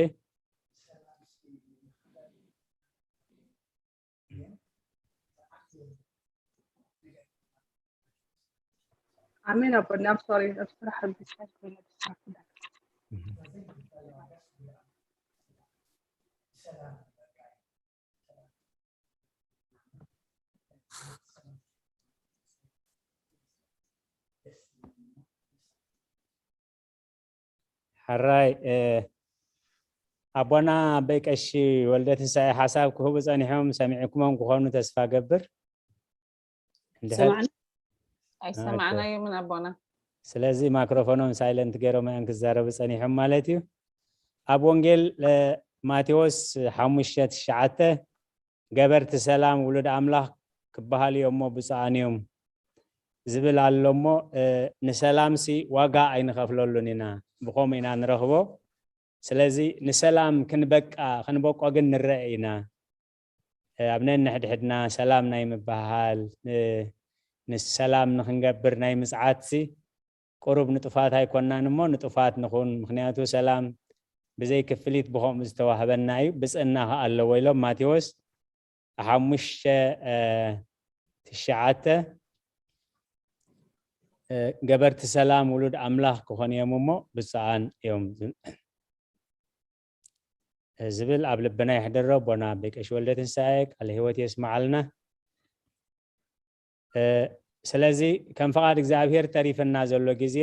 አሜን አቦና አብሶሪ አብስራህ ብቻ حراي أبونا بيكشي ولدت ساي حساب كهوب صنيحهم سمعكم كهونو تسفا قبر سمعنا أي سمعنا من أبونا سلازي مايكروفونهم سايلنت غيرو ما انك زارب صنيحهم مالتيو أبونجل ماتيوس حمشت شعته قبرت سلام ولد أملاح كبهالي يومو بصانيهم زبل علمو نسلام سي واقع عين خفلولونينا بقوم إنا نرخبو سلازي نسلام كنبقى قن نرأينا أبنين نحد حدنا سلام نايم بحال نسلام نخنقبر نايم سعاتسي قرب نطفات هاي كنا نمو نطفات نخون مخنياتو سلام بزي كفليت بقوم مستواهبنا نايو بس إنها قال ويلو ماتيوس أحمش تشعاته قبرت سلام ولد أملاح كخون يومو بسعان يوم زبل قبل بنا يحضر ربنا بك ايش ولدت نسايك على هوت يسمع لنا سلازي كم فقط እግዚአብሔር ተሪፍና ዘሎ ጊዜ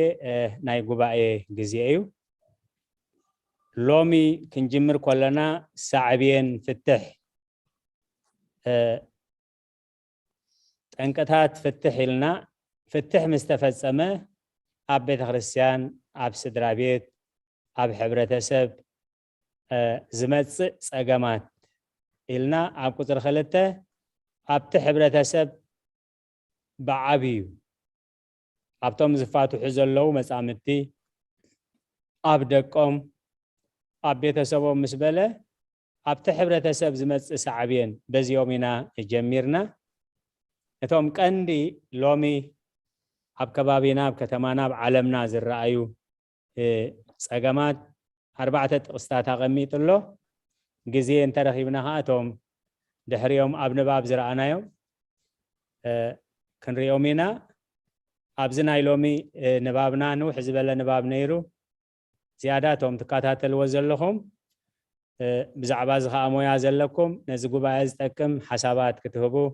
ናይ ጉባኤ ጊዜ እዩ ሎሚ ክንጅምር ኮለና ሳዕብየን ፍትሕ ጠንቀታት ፍትሕ ኢልና ፍትሕ ምስተፈጸመ ኣብ ቤተ ክርስቲያን ኣብ ስድራ ቤት ኣብ ሕብረተሰብ ዝመጽእ ጸገማት ኢልና ኣብ ቁጥር 2 ኣብቲ ሕብረተሰብ ብዓብዩ ኣብቶም ዝፋትሑ ዘለው መጻምድቲ ኣብ ደቆም ኣብ ቤተሰቦም ምስ በለ ኣብቲ ሕብረተሰብ ዝመጽእ ሳዕብየን በዚኦም ኢና ጀሚርና እቶም ቀንዲ ሎሚ ኣብ ከባቢና ኣብ ከተማና ኣብ ዓለምና ዝረአዩ ጸገማት أربعة تقصتات أغميت له جزء انترخيبنا هاتهم دحريهم أبن باب زرعنا يوم كن ريومينا أبزنا يلومي نبابنا نو حزب الله نباب نيرو زياداتهم تكاتات الوزل لهم بزعبازها أمويا زلكم نزقوا بعز تكم حسابات كتبوا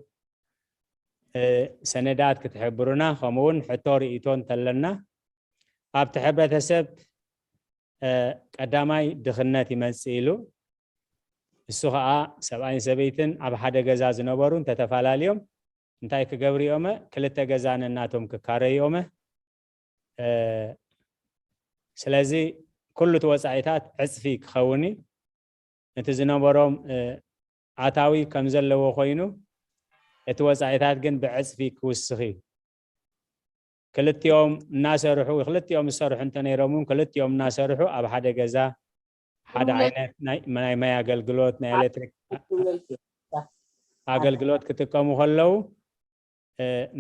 سندات كتحبرونا خمون حتوري إيتون تلنا أبتحبت هسب ቀዳማይ ድኽነት ይመጽኢሉ እሱ ከዓ ሰብኣይን ሰበይትን ኣብ ሓደ ገዛ ዝነበሩን ተተፋላልዮም እንታይ ክገብሪኦም ክልተ ገዛን እናቶም ክካረዮም ስለዚ ኩሉ ተወጻኢታት ዕጽፊ ክኸውን እቲ ዝነበሮም ኣታዊ ከም ዘለዎ ኮይኑ እቲ ወጻኢታት ግን ብዕጽፊ ክውስኽ كلتيوم ناسرحو كلتيوم السرح انت نيرمون كلتيوم ناسرحو اب حدا غزا حدا عينات ما ياغلغلوت نا الكتريك اغلغلوت كتقمو خلو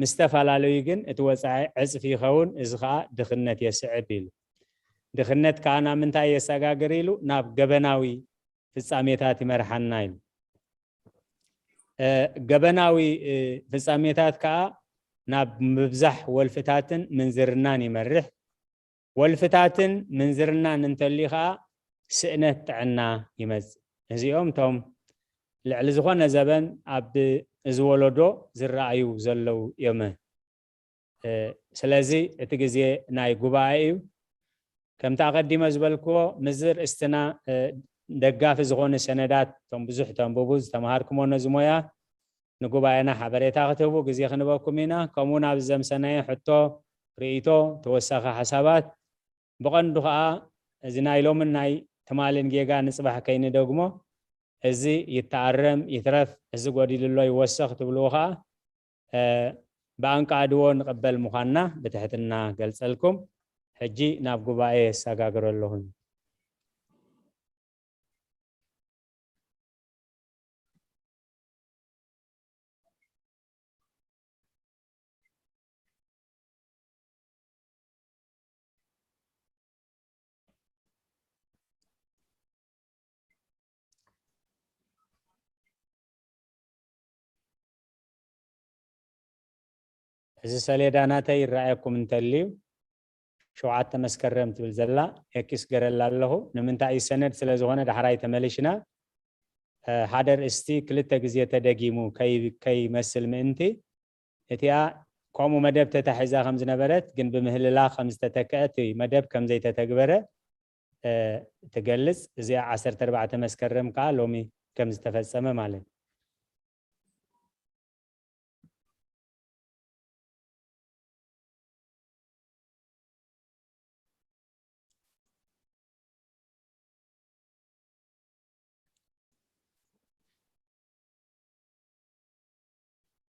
مستفالالوي جن اتوصع عصفي خون ازخا دخنت يسعبيل دخنت كانا منتا يسغاغريلو ناب غبناوي ፍጻሜታት ይመርሐና ይል ገበናዊ ፍጻሜታት ከዓ ናብ ምብዛሕ ወልፍታትን ምንዝርናን ይመርሕ ወልፍታትን ምንዝርናን እንተሊኻ ስእነት ጥዕና ይመጽ እዚኦም ቶም ልዕሊ ዝኾነ ዘበን ኣብ ዝወለዶ ዝረአዩ ዘለው እዮም ስለዚ እቲ ግዜ ናይ ጉባኤ እዩ ከምታ ቀዲመ ዝበልክዎ ምዝር እስትና ደጋፊ ዝኾነ ሰነዳት ቶም ብዙሕ ተንብቡ ዝተማሃርክሞ ነዚ ሞያ ንጉባኤና ሓበሬታ ክትህቡ ግዜ ክንበኩም ኢና ከምኡ ናብ ዘምሰናየ ሕቶ ርእይቶ ተወሳኺ ሓሳባት ብቐንዱ ከዓ እዚ ናይ ሎምን ናይ ትማልን ጌጋ ንፅባሕ ከይኒ ደግሞ እዚ ይተኣረም ይትረፍ እዚ ጎዲልሎ ይወሰኽ ትብልዎ ከዓ ብኣንቃድዎ ንቕበል ምዃንና ብትሕትና ገልጸልኩም ሕጂ ናብ ጉባኤ ሰጋግሮ ኣለኹን إذا سليداناتي رأيكم انتليو شوعات مسكرم تبل زلا يكيس قرل الله نمنتعي سند سلازوانا دحراي تمليشنا حادر استي كلتا جزية تدقيمو كي مسل منتي اتيا قومو مدب تتحيزا خمز نبرت جن بمهللا خمز تتكأتي مدب كم زي تتكبره تجلس زي 14 مسكرم قالومي كم استفسمه مالك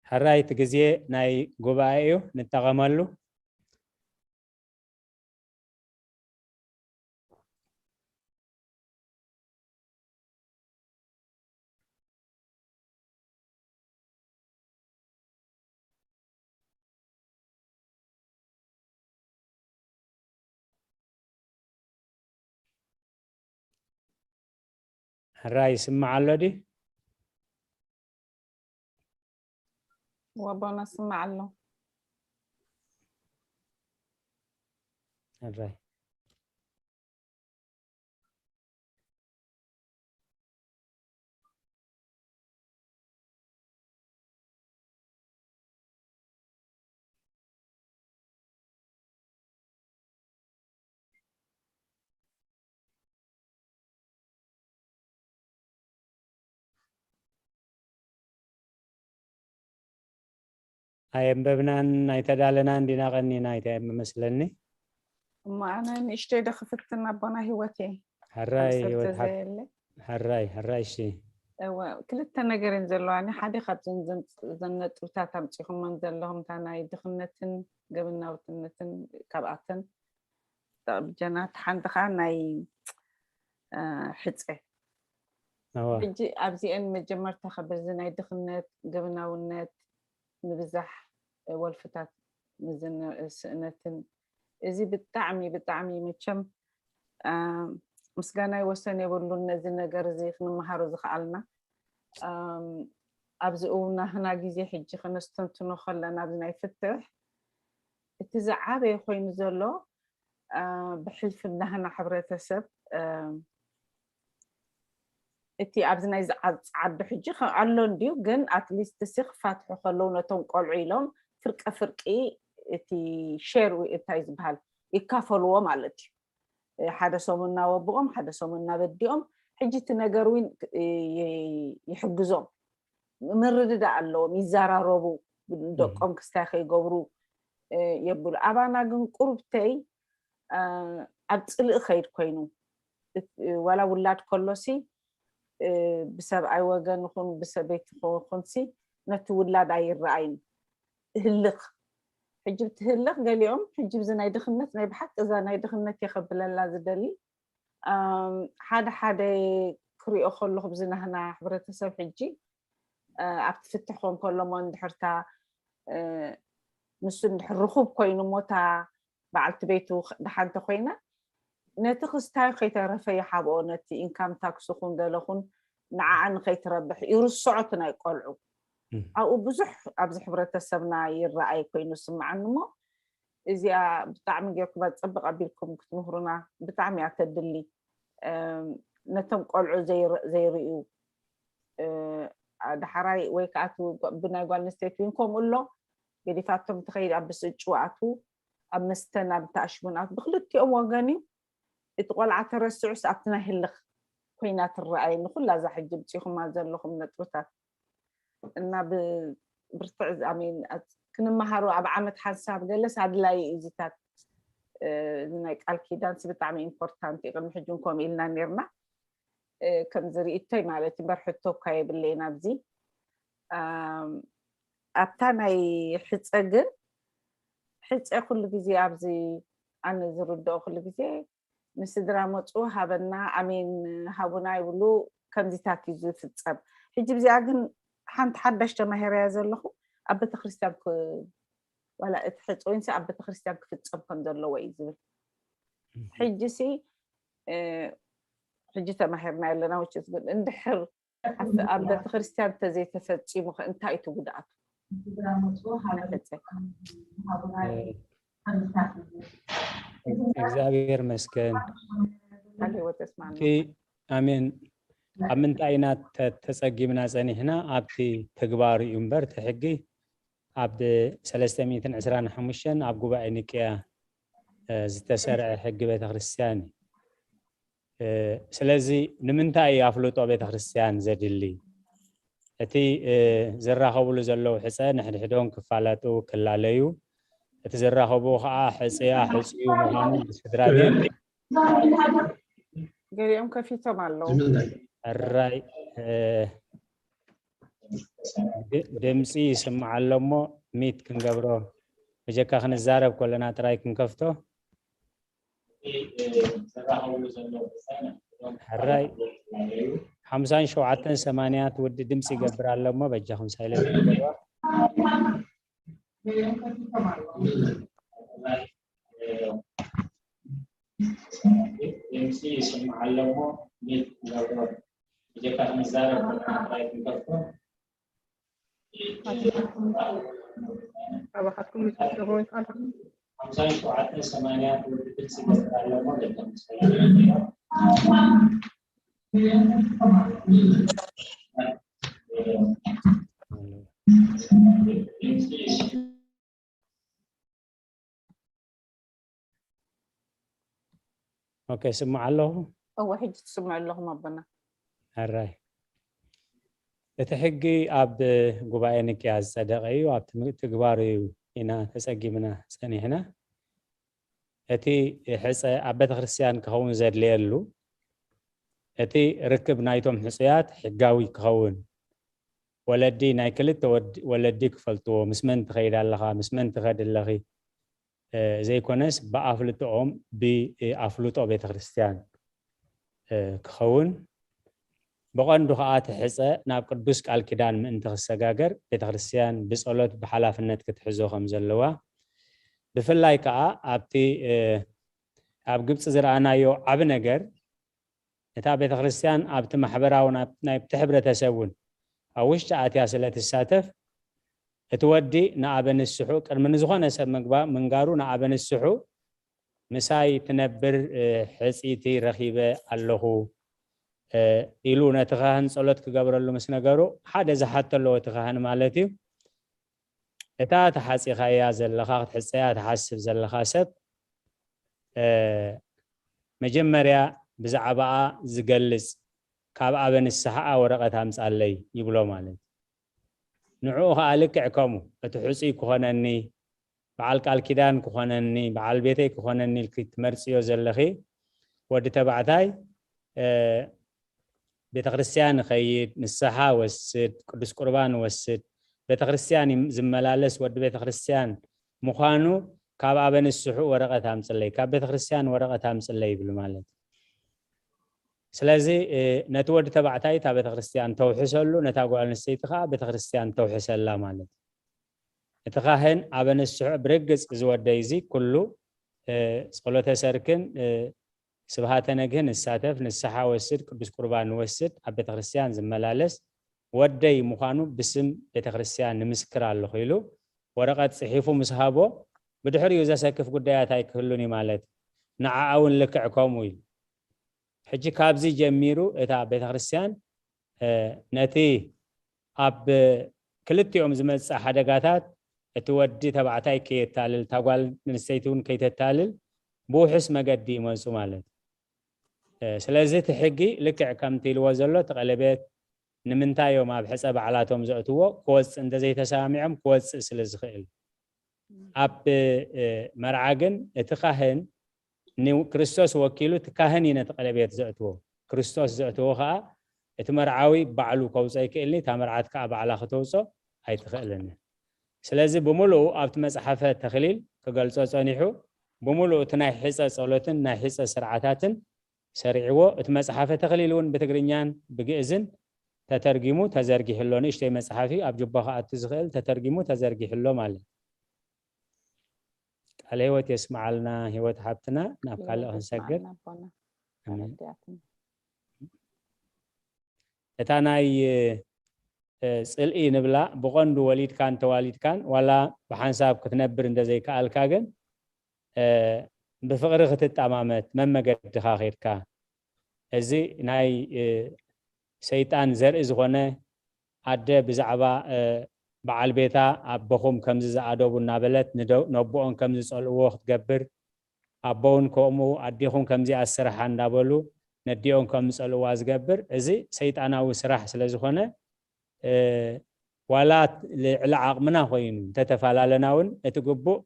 حرايت جزية ناي قبائيو نتغملو حراي سمع اللودي وابونا سمع له حراي أيام ببنان نايتدالنا عندنا غني نايت مثلني ما أنا نشتي دخفتنا بنا هوتي حراي صرت وتحب زي اللي حراي شي كلتا نجر نزلوا يعني حد خد زنت وتاتا متيهم من زلهم تانا يدخلنتن قبلنا وتنتن كبعتن طب جنات حد خاناي حتى بيجي أبزي إن متجمر تخبر زنا يدخلنت قبلنا والنت نبزح والفتات مزن سنتن إذا بالطعمي متشم مسكانا يوسن يقولون نزلنا جرزي خن مهارو زخالنا أبزقونا هنا جزي حجي خنستنتنو خلنا أبزنا يفتح التزعابة يخوي نزلو بحلف إن هنا حبرة سب إتي أبزنا يزعد بحجي خلون ديو جن أتليست تسيخ فاتحو خلونا تنقل عيلهم فرقي إتي شيرو إتايز بحال يكافلوا مالتي حدا سومنا وبقهم حدا سومنا بديهم حجي تنقروين يحجزهم مرد على يزاراربو دقهم كستاخي يقبرو يبول أبانا جن قربتي أبتسل خير كوينو ولا ولاد كلوسي بسبب أي وجن خون بسبب خونسي نتولاد أي الرأين هلق حجب تهلق قال يوم حجب زناي دخلنت ناي بحق إذا ناي دخلنت يخبل الله زدلي حدا كري أخلو خبزنا هنا حبرة سب حجي أبتفتحهم كل ما ندحرتا مسن الرخوب كوينو موتا بعلت بيتو دحانت خوينا نتخص تاي خيت رفيا حابو نتي إن كام تاكسو خون دلخون نعان خيت ربح يرسعتنا يقلعو أو بزح أبز حبرة السبنا يرأي كوينو سمع عنه إذا بتعمل يكبر تطبق قبلكم كتمهرنا بتعمل يعتدلي نتم قلعو زي رئيو دحراي ويكاتو بنا يقول نستيقينكم قلو يدي فاتم تخيل أبس إجواتو أمستنا بتأشبونات بخلتي أواغاني تقول عترسع ساعتنا هلخ كوينات الرأي نقول لا زح جبتيهم ما زلهم نتوتات إننا برتعز أمين كنا مهارو أب عمد حساب جلس هاد لاي إزيتات نايك الكيدان سبتعمي إمبورتانتي غير محجونكم إلنا نيرنا كم زري إتاي مالتي برحتو كاي باللي نبزي أبتانا يحتسجل كل جزء أبزي أنا زردو كل جزء مسدرا مطو هابنا أمين هابنا يقولوا كم زيتات يزو في التصب حجب زي أجن حنت حدش جماهير يزلخو أبت خريستانك ولا اتحط وينسى أبت خريستانك في التصب كم دلوا ويزول حجسي حجته مهرنا لنا وش تقول اندحر أبت خريستان تزي تفتشي مخ انتهيتو بدأت እግዚአብሔር መስገን علي وتسمعنا في امين امنت اينات تسقيمنا صنيحنا ابتي تغبار ينبر تحقي عبد 325 اب غباء نيكيا زتسرع حق بيت ክርስቲያን ስለዚህ ንምንታይ ያፍልጦ ቤተ ክርስቲያን ዘድሊ እቲ ዝራኸብሉ ዘለው ሕፀ ንሕድሕዶም ክፋለጡ ክላለዩ እቲ ዝራኸቡ ከዓ ሕፅያ ሕፅዩ ምዃኑ ብስድራ ቤት ገሪኦም ከፊቶም ኣለው الراي ድምፂ ይስማዕ ኣሎሞ ሚት ክንገብሮ በጀካ ክንዛረብ ኮለና ጥራይ ክንከፍቶ الراي 57 8 ود ድምፂ ይገብር ኣሎሞ በጃኹም ሳይለንት ገባ ድምፂ ይስማዕ ኣሎሞ ሚት ክንገብሮ በጀካ ክንዛረብ ኮለና ጥራይ ክንከፍቶ أبغاكم تقولون أنا 57 8 ود ድምፂ ይገብር ኣሎሞ በጃኹም ሳይለንት ገባ اوكي سمع الله هو حج تسمع لهم ابنا الراي اتحقي اب غباينك يا صدقي واب تغباري هنا تسقيمنا صنيحنا اتي حص ابت ክርስቲያን كهون زدليلو اتي ركب نايتهم حصيات حقاوي كهون ولدي نايكلت ولدي كفلتو مسمن تخيد الله مسمن تخد الله زي كونس بافلطهم بافلطو بيت ክርስቲያን كهون بقندو خاطر حص ناب قدوس قال كيدان من تخسغاغر بيت ክርስቲያን بصلوت بحلافነት ክትሕዞ ከም ዘለዋ بفلاي كا ابتي اب ግብጽ ዝራኣናዮ ዓብ ነገር እታ ቤተ ክርስቲያን ኣብቲ ማሕበራው ናይ ሕብረተሰቡን ኣውሽጢ ኣትያ ስለ ትሳተፍ እትወዲ ንኣበንስሑ ቅድሚ ንዝኾነ ሰብ ምግባር መንጋሩ ንኣበንስሑ ምሳይ ትነብር ሕፂቲ ረኺበ ኣለኹ ኢሉ ነትኻህን ጸሎት ክገብረሉ ምስ ነገሩ ሓደ ዝሓተሎ ትኻህን ማለት እዩ እታ ተሓፂኻያ ዘለኻ ክትሕፀያ ተሓስብ ዘለኻ ሰብ መጀመርያ ብዛዕባ ዝገልጽ ካብ ኣበንስሓ ወረቐት ኣምጻለይ ይብሎ ማለት ንዑ ኻልክዕከሙ እቲ ሕፂ ክኾነኒ በዓል ቃል ኪዳን ክኾነኒ በዓል ቤተይ ክኾነኒ ክትመርጽዮ ዘለኺ ወዲ ተባዕታይ ቤተ ክርስቲያን ኸይድ ንስሓ ወስድ ቅዱስ ቁርባን ወስድ ቤተ ክርስቲያን ዝመላለስ ወዲ ቤተ ክርስቲያን ምዃኑ ካብ ኣበንስሑ ወረቐት ኣምጽለይ ካብ ቤተ ክርስቲያን ወረቐት ኣምጽለይ ይብል ማለት ስለዚህ ነቲ ወዲ ተባዕታይ ታ ቤተ ክርስቲያን ተውሕሰሉ ነታ ጓል ኣንስተይቲ ከዓ ቤተ ክርስቲያን ተውሕሰላ ማለት እቲ ካህን ኣበንስሑ ብርግጽ ዝወደይ እዚ ኩሉ ጸሎተ ሰርክን ስብሃተ ነግህን ንሳተፍ ንስሓ ወስድ ቅዱስ ቁርባን ወስድ ኣብ ቤተ ክርስቲያን ዝመላለስ ወደይ ምዃኑ ብስም ቤተ ክርስቲያን ንምስክር ኣለኹ ኢሉ ወረቐት ጽሒፉ ምስሃቦ ብድሕሪኡ ዘሰክፍ ጉዳያት ኣይክህሉኒ ማለት ንዓውን ልክዕከሙ ኢሉ ሕጂ ካብዚ ጀሚሩ እታ ቤተ ክርስቲያን ነቲ ኣብ ክልቲኦም ዝመጽእ ሓደጋታት እቲ ወዲ ተባዕታይ ከየታልል ታጓል ንስተይቱን ከይተታልል ብውሕስ መገዲ ይመጹ ማለት ስለዚህ ትሕጊ ልክዕ ከምቲ ኢልዎ ዘሎ ተቐለቤት ንምንታዮም ኣብ ሕፀ በዓላቶም ዘእትዎ ክወፅእ እንተዘይተሰሚዖም ክወፅእ ስለ ዝኽእል ኣብ መርዓ ግን እቲ ካህን ክርስቶስ ወኪሉ እቲ ካህን እዩ ነቲ ቀለቤት ዘእትዎ ክርስቶስ ዘእትዎ ከዓ እቲ መርዓዊ ባዕሉ ከውፅእ ይክእልኒ እታ መርዓት ከዓ ባዕላ ክትውፆ ኣይትኽእልኒ ስለዚ ብምሉኡ ኣብቲ መፅሓፈ ተኽሊል ክገልፆ ፀኒሑ ብምሉኡ እቲ ናይ ሕፀ ጸሎትን ናይ ሕፀ ስርዓታትን ሰሪዕዎ እቲ መፅሓፈ ተኽሊል እውን ብትግርኛን ብግእዝን ተተርጊሙ ተዘርጊሕሎ ንእሽተይ መፅሓፊ ኣብ ጅባ ከኣቱ ዝኽእል ተተርጊሙ ተዘርጊሕሎ ማለት ቃል ህይወት የስማዓልና ህይወት ሃብትና ናብ ካልእ ክንሰግድ እታ ናይ ጽልኢ ንብላ ብቆንዱ ወሊድ ካን ተዋሊድ ካን ዋላ በሐንሳብ ክትነብር እንደዘይ ከአልካ ግን بفقر ክትጣማመት መመገድኻ ኸድካ እዚ ናይ ሰይጣን ዘርኢ ዝኾነ አደ ብዛዕባ በዓል ቤታ አቦኹም ከምዚ ዝኣደቡ እናበለት ነቦኦም ከምዚ ጸልዎ ክትገብር አቦውን ከምኡ አዲኹም ከምዚ ኣስራሓ እንዳበሉ ነዲኦም ከም ጸልዋ ዝገብር እዚ ሰይጣናዊ ስራሕ ስለ ዝኾነ ዋላት ልዕሊ ዓቕምና ኮይኑ ተተፈላለናውን እቲ ግቡእ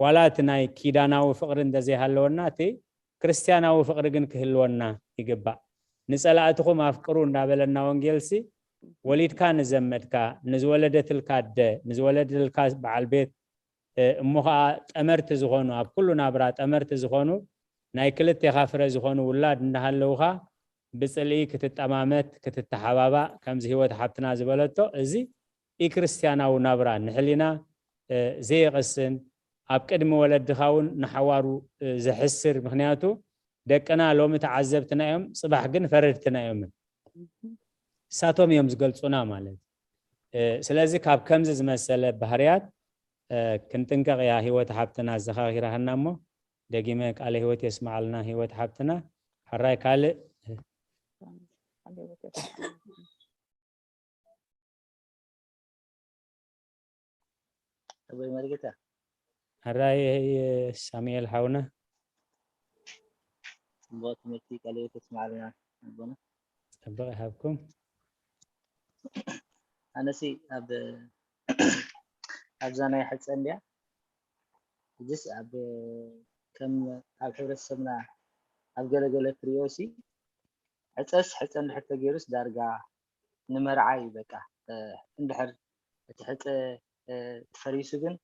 ዋላት ናይ ኪዳናዊ ፍቅሪ እንደዘይ ሃለወና እቲ ክርስቲያናዊ ፍቅሪ ግን ክህልወና ይግባእ ንጸላእትኩም አፍቅሩ እንዳበለና ወንጌልሲ ወሊድካ ንዘመድካ ንዝወለደትልካ ደ ንዝወለደልካ በዓል ቤት እሞኻ ጠመርቲ ዝኾኑ ኣብ ኩሉ ናብራ ጠመርቲ ዝኾኑ ናይ ክልተ የኻፍረ ዝኾኑ ውላድ እንዳሃለውኻ ብጽልኢ ክትጠማመት ክትተሓባባ ከምዚ ህይወት ሓብትና ዝበለቶ እዚ ክርስቲያናዊ ናብራ ንሕሊና ዘይቕስን ኣብ ቅድሚ ወለድኻውን ንሓዋሩ ዘሕስር ምክንያቱ ደቅና ሎሚ ተዓዘብትና እዮም ጽባሕ ግን ፈረድትና እዮም ሳቶም እዮም ዝገልጹና ማለት ስለዚ ካብ ከምዚ ዝመሰለ ባህርያት ክንጥንቀቕ ያ ህይወት ሓብትና ዘኻኺራህና እሞ ደጊመ ቃለ ህይወት የስማዓልና ህይወት ሓብትና ሓራይ ካልእ أبوي مرقته حراي ساميل حاونا بوت متي قال تسمع لنا ربنا أبغى أحبكم أنا سي أبزانا يحس أنديا جس كم أبحر السمنة أبقى فريوسي حس أن حتى جيروس دارجا نمرعي بكا اندحر تحت تفريسو ግን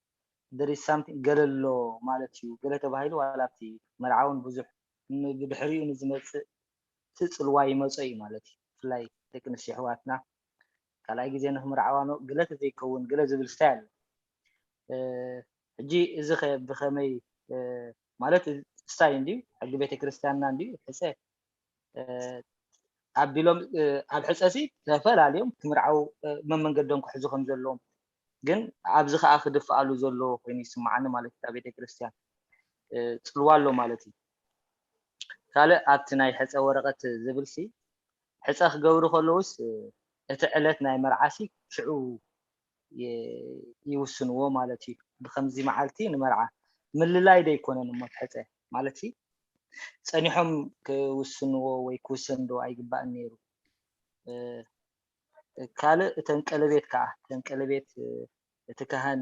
there is something ገለሎ ማለት እዩ ገለ ተባሂሉ ዋላቲ መርዓውን ብዙሕ ብድሕሪኡ ንዝመጽእ ትጽልዋ ይመጽእ ማለት እዩ ፍላይ ተክንሽ ሕዋትና ካልኣይ ግዜ ንኽምርዓዋኖ ግለት ዘይከውን ገለ ዝብል ስታይል ሕጂ እዚ ብኸመይ ማለት ስታይ እንዲ ሕጂ ቤተክርስትያንና እንዲ ሕፀ ኣቢሎም ኣብ ሕፀሲ ተፈላለዮም ክምርዓው መመንገዶም ክሕዙ ከም ዘለዎም ግን ኣብዚ ኸኣ ክድፍኣሉ ዘሎ ኮይኑ ይስማዓኒ ማለት እዩ ቤተክርስትያን ጽልዋሎ ማለት እዩ ካልእ ኣብቲ ናይ ሕፀ ወረቐት ዝብልሲ ሕፀ ክገብሩ ከለውስ እቲ ዕለት ናይ መርዓሲ ሽዑ ይውስንዎ ማለት እዩ ብከምዚ መዓልቲ ንመርዓ ምልላይ ደይኮነን እሞ ሕፀ ማለት እዩ ጸኒሖም ክውስንዎ ወይ ክውሰንዶ ኣይግባእን ነይሩ ካልእ እተን ቀለቤት ከዓ እተን ቀለቤት እቲ ካህን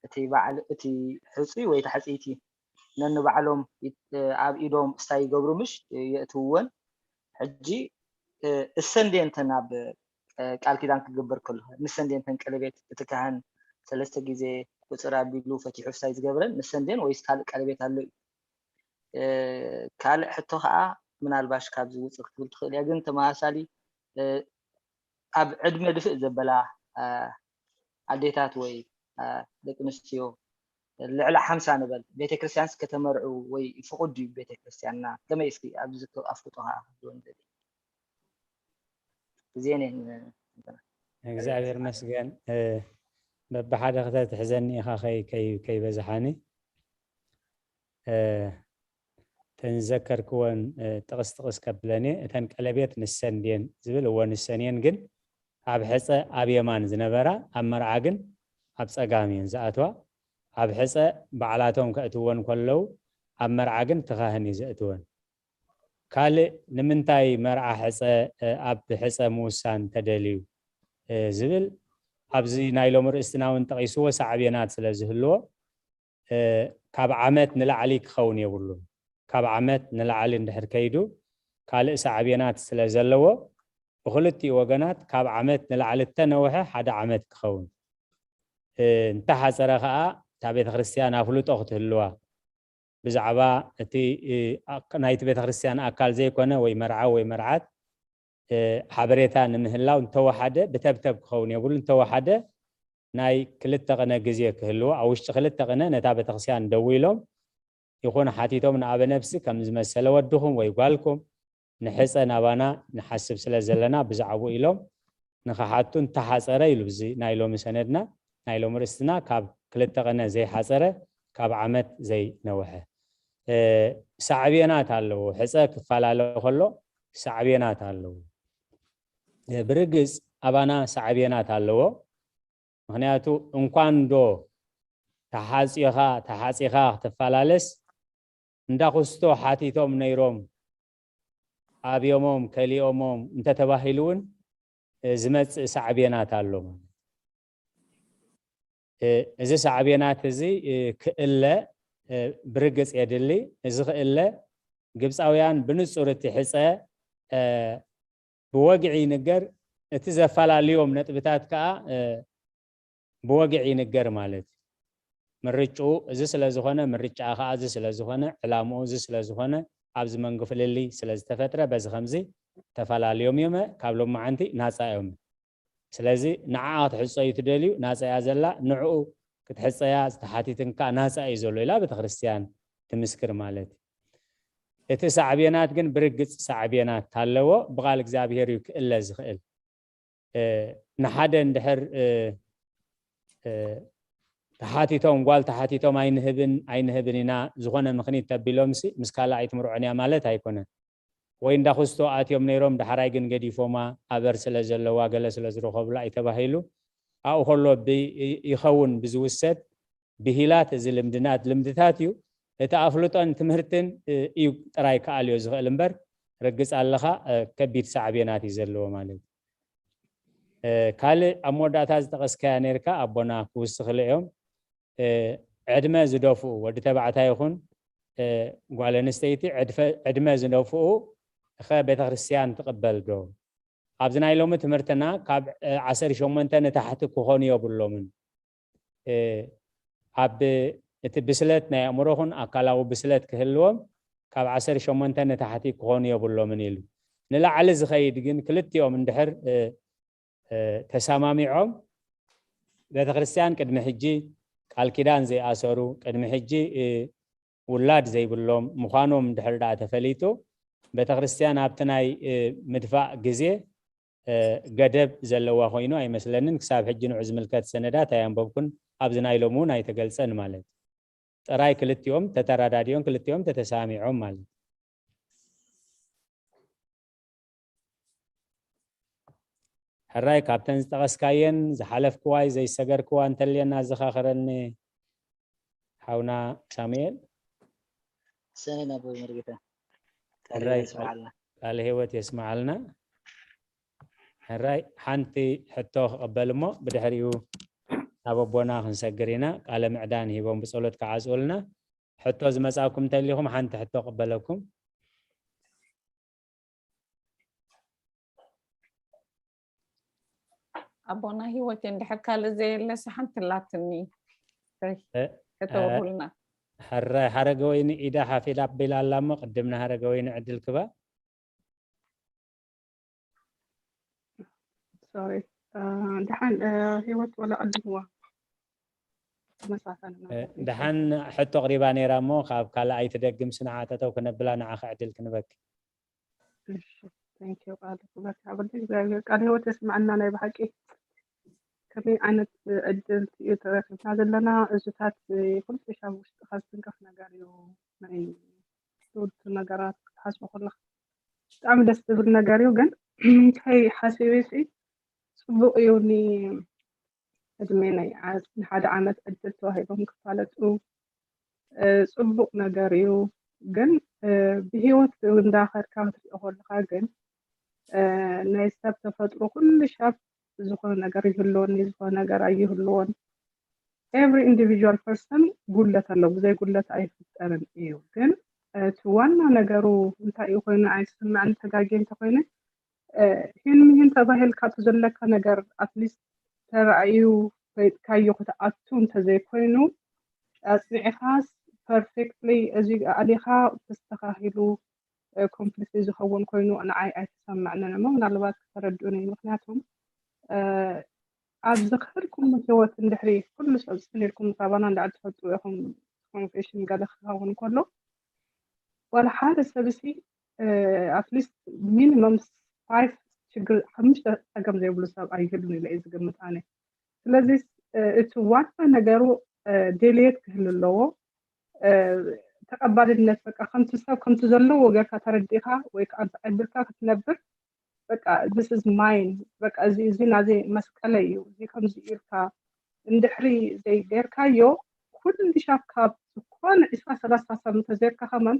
እቲ በዓል እቲ ሕፁይ ወይ ተሓፂይቲ ነንባዕሎም ኣብ ኢዶም ስታይ ይገብሩ ምሽ የእትውን ሕጂ እሰንዴንተን ኣብ ቃል ኪዳን ክግበር ከሎ ንሰንዴንተን ቀለቤት እቲ ካህን ሰለስተ ግዜ ቁፅር ኣቢሉ ፈቲሑ ስታይ ዝገብረን ንሰንዴን ወይስ ካልእ ቀለቤት ኣሎ ካልእ ሕቶ ከዓ ምናልባሽ ካብዚ ውፅእ ክትብል ትኽእል እያ ግን ተመሳሳሊ ኣብ ዕድመ ድፍእ ዘበላ ኣዴታት ወይ ደቂ ኣንስትዮ ልዕሊ 50 ንበል ቤተክርስትያንስ ከተመርዑ ወይ ፍቁድ ቤተክርስትያንና ከመይ እስኪ ኣብዚ ኣፍልጦኻ ዝወንደል እዚአን እግዚአብሔር መስገን በብሓደ ክትሕዘኒ ኢኻ ከይበዝሓኒ ተንዘከርክወን ጥቕስ ከብለኒ እተን ቀለቤት ንሰንድየን ዝብል እወ ንሰንየን ግን ኣብ ሕፀ ኣብ የማን ዝነበራ ኣብ መርዓ ግን ኣብ ፀጋም እየን ዝኣትዋ ኣብ ሕፀ በዓላቶም ከእትወን ከለው ኣብ መርዓ ግን ትኻህን እዩ ዘእትወን ካልእ ንምንታይ መርዓ ሕፀ ኣብ ሕፀ ምውሳን ተደልዩ ዝብል ኣብዚ ናይ ሎሚ ርእስትና እውን ጠቒስዎ ሳዕብየናት ስለ ዝህልዎ ካብ ዓመት ንላዕሊ ክኸውን የብሉን ካብ ዓመት ንላዕሊ እንድሕር ከይዱ ካልእ ሳዕብየናት ስለ ዘለዎ ብክልቲኡ ወገናት ካብ ዓመት ንላዕሊ ተነውሐ ሓደ ዓመት ክኸውን እንተሓፀረ ከዓ እታ ቤተክርስትያን ኣፍልጦ ክትህልዋ ብዛዕባ እቲ ናይቲ ቤተክርስትያን ኣካል ዘይኮነ ወይ መርዓ ወይ መርዓት ሓበሬታ ንምህላው እንተወሓደ ብተብተብ ክኸውን የብሉ እንተወሓደ ናይ ክልተ ቀነ ግዜ ክህልዎ ኣብ ውሽጢ ክልተ ቀነ ነታ ቤተክርስትያን ደው ኢሎም ይኹን ሓቲቶም ንኣበ ነፍሲ ከም ዝመሰለ ወድኹም ወይ ጓልኩም ንሕፀ ናባና ንሓስብ ስለ ዘለና ብዛዕባ ኢሎም نخحاتون تحاصره يلو بزي نايلو مسندنا نايلو مرستنا كاب كلتقنا زي حاصره كاب عمت زي نوحه سعبينات አለው ሕፀ ክፋላለ ከሎ سعبينات አለው ብርግጽ አባና سعبينات አለው ምክንያቱ እንኳን ዶ ተሓጺኻ ተፋላለስ እንዳኹስቶ ሓቲቶም ነይሮም አብዮሞም ከሊኦሞም እንተ ተባሂሉን ዝመጽ سعبينات አለው እዚ سعبينات እዚ ክእለ برقص يدلي إذا إلا جبساويان بنصور التحسة بوجعي نجر تزفل اليوم نتبتات كا بوجعي نجر مالت مرجعو إذا سلزخانة مرجع آخا إذا سلزخانة علامو إذا سلزخانة عبز من قفل اللي سلزتفترة بس خمسي تفعل اليوم يوم قبل ما عندي ناس يوم سلزي نعات حصة يتدليو ناس يازلا نعو كتحس يا استحاتيتن كناس ايزولو لا بتخريستيان تمسكر مالتي اتي سعبينات جن برقص سعبينات تالو بقال እግዚአብሔር ይክእል ዝኽእል نحد اندحر تحاتيتهم قال تحاتيتهم አይንህብንና ዝኾነ ምኽኒት ተቢሎምሲ ምስካላ አይትምሩዕንያ ማለት አይኮነን ወይ እንዳኹስቶ አትዮም ነይሮም ዳሕራይ ግን ገዲፎማ አበር ስለዘለዋ ገለ ስለዝረኸብላ አይተባሂሉ أو خلوا يخون بزوسات بهيلات زي لمدتاتيو تأفلطان تمهرتن يو ترايك عليو زغل المبر رجس علىها كبير سعبينات يزلوا مالك كله أمودات هذا تقص كأنيركا أبونا كوس خليهم عدما زدوفو ودي تبعتها يخون قال نستيتي عدما زدوفو خا بيت خريستيان تقبل جو أبزنا يلوم تمرتنا كاب عصر شومنتنا تحت كهوني أبولومن أب تبسلتنا أمرهن أكلاو بسلت كهلوم كاب عصر شومنتنا تحت كهوني أبولومن يلو نلا على زخيد جن كلتي يوم ندحر تسامامي عم بيت خريستيان قد محجي قال كيدان زي أسرو قد محجي ولاد زي بولوم مخانوم ندحر دا تفليتو بيت خريستيان أبتناي مدفع جزية قدب زلوا خوينو أي مثلاً كساب حجين عزم الكات سندات أيام بكون أبزنا يلومون أي تجلسن مالك تراي كل يوم تتراداديون كل يوم تتسامعون مالك هالراي كابتن تغس كاين زحلف كواي زي سجر كوان تلينا زخاخرني حونا ساميل سنة أبو مرقته الراي قال هوت يسمع لنا الراي حنتي حتى قبلمو بدحريو أبونا خنسجرينا على معدان هيبون بصولت كعزولنا حتى زمساكم تليهم حنت حتى قبلكم أبونا هو تندحك على زي اللي سحنت اللاتني كتوهولنا الراي حرقوين إذا حفيد بلا لما قدمنا حرقوين عدل كبا sorry دحين هيوت ولا قد هو مسافة دحين حتى قريبا نيرامو خاب كلا أي تدقم سنعاتته وكنبلا نعاخ عدل كنبك thank you قال هو تسمعنا أنا بحكي كمي عنا عدل يتركنا لنا إزتات كل شيء وش خاصين كفنا قاريو معي صوت نجارات حسب خلق تعمل استبرنا قاريو جن هاي حاسبيسي صبوا يوني أدميني عاد هذا عمل أجل توهيبهم كفالته صبوا نجاريو جن بهيوت من داخل كانت أول حاجة نايساب تفترو كل شاب زخون نجاري هلون زخون نجاري هلون every individual person قلة الله زي قلة أي فترة إيو جن توانا نجارو أنت يخوينا عايز سمع أنت جاين تخوينا هن تباهل كاتوزلك نجار at least ترأيو كايو كتأتون تزيكوينو أصبح خاص perfectly أزي عليها تستخدمه completely زخون كوينو أنا عاي أتسمعنا ما من على تردوني مخناتهم أذكركم متوات الدحري كل شيء أذكركم طبعا عند تحطوا لهم conversation قال خاون كله ولا حارس بسي at least minimum 5 ችግር ሓሙሽተ ፀገም ዘይብሉ ሰብ ኣይህሉን ኢለ እዩ ዝግምት ኣነ ስለዚ እቲ ዋና ነገሩ ድሌት ክህሉ ኣለዎ ተቀባልነት በቃ ከምቲ ሰብ ከምቲ ዘለዎ ጌርካ ተረዲእካ ወይ ከዓ ተቀብልካ ክትነብር በቃ this is mine በቃ እዚ ናዚ መስቀለ እዩ እዚ ከምዚ ኢልካ እንድሕሪ ዘይ ጌርካዮ ኩሉ ሻካ ኮነ 30 ሰብ ተዘርካ ከመን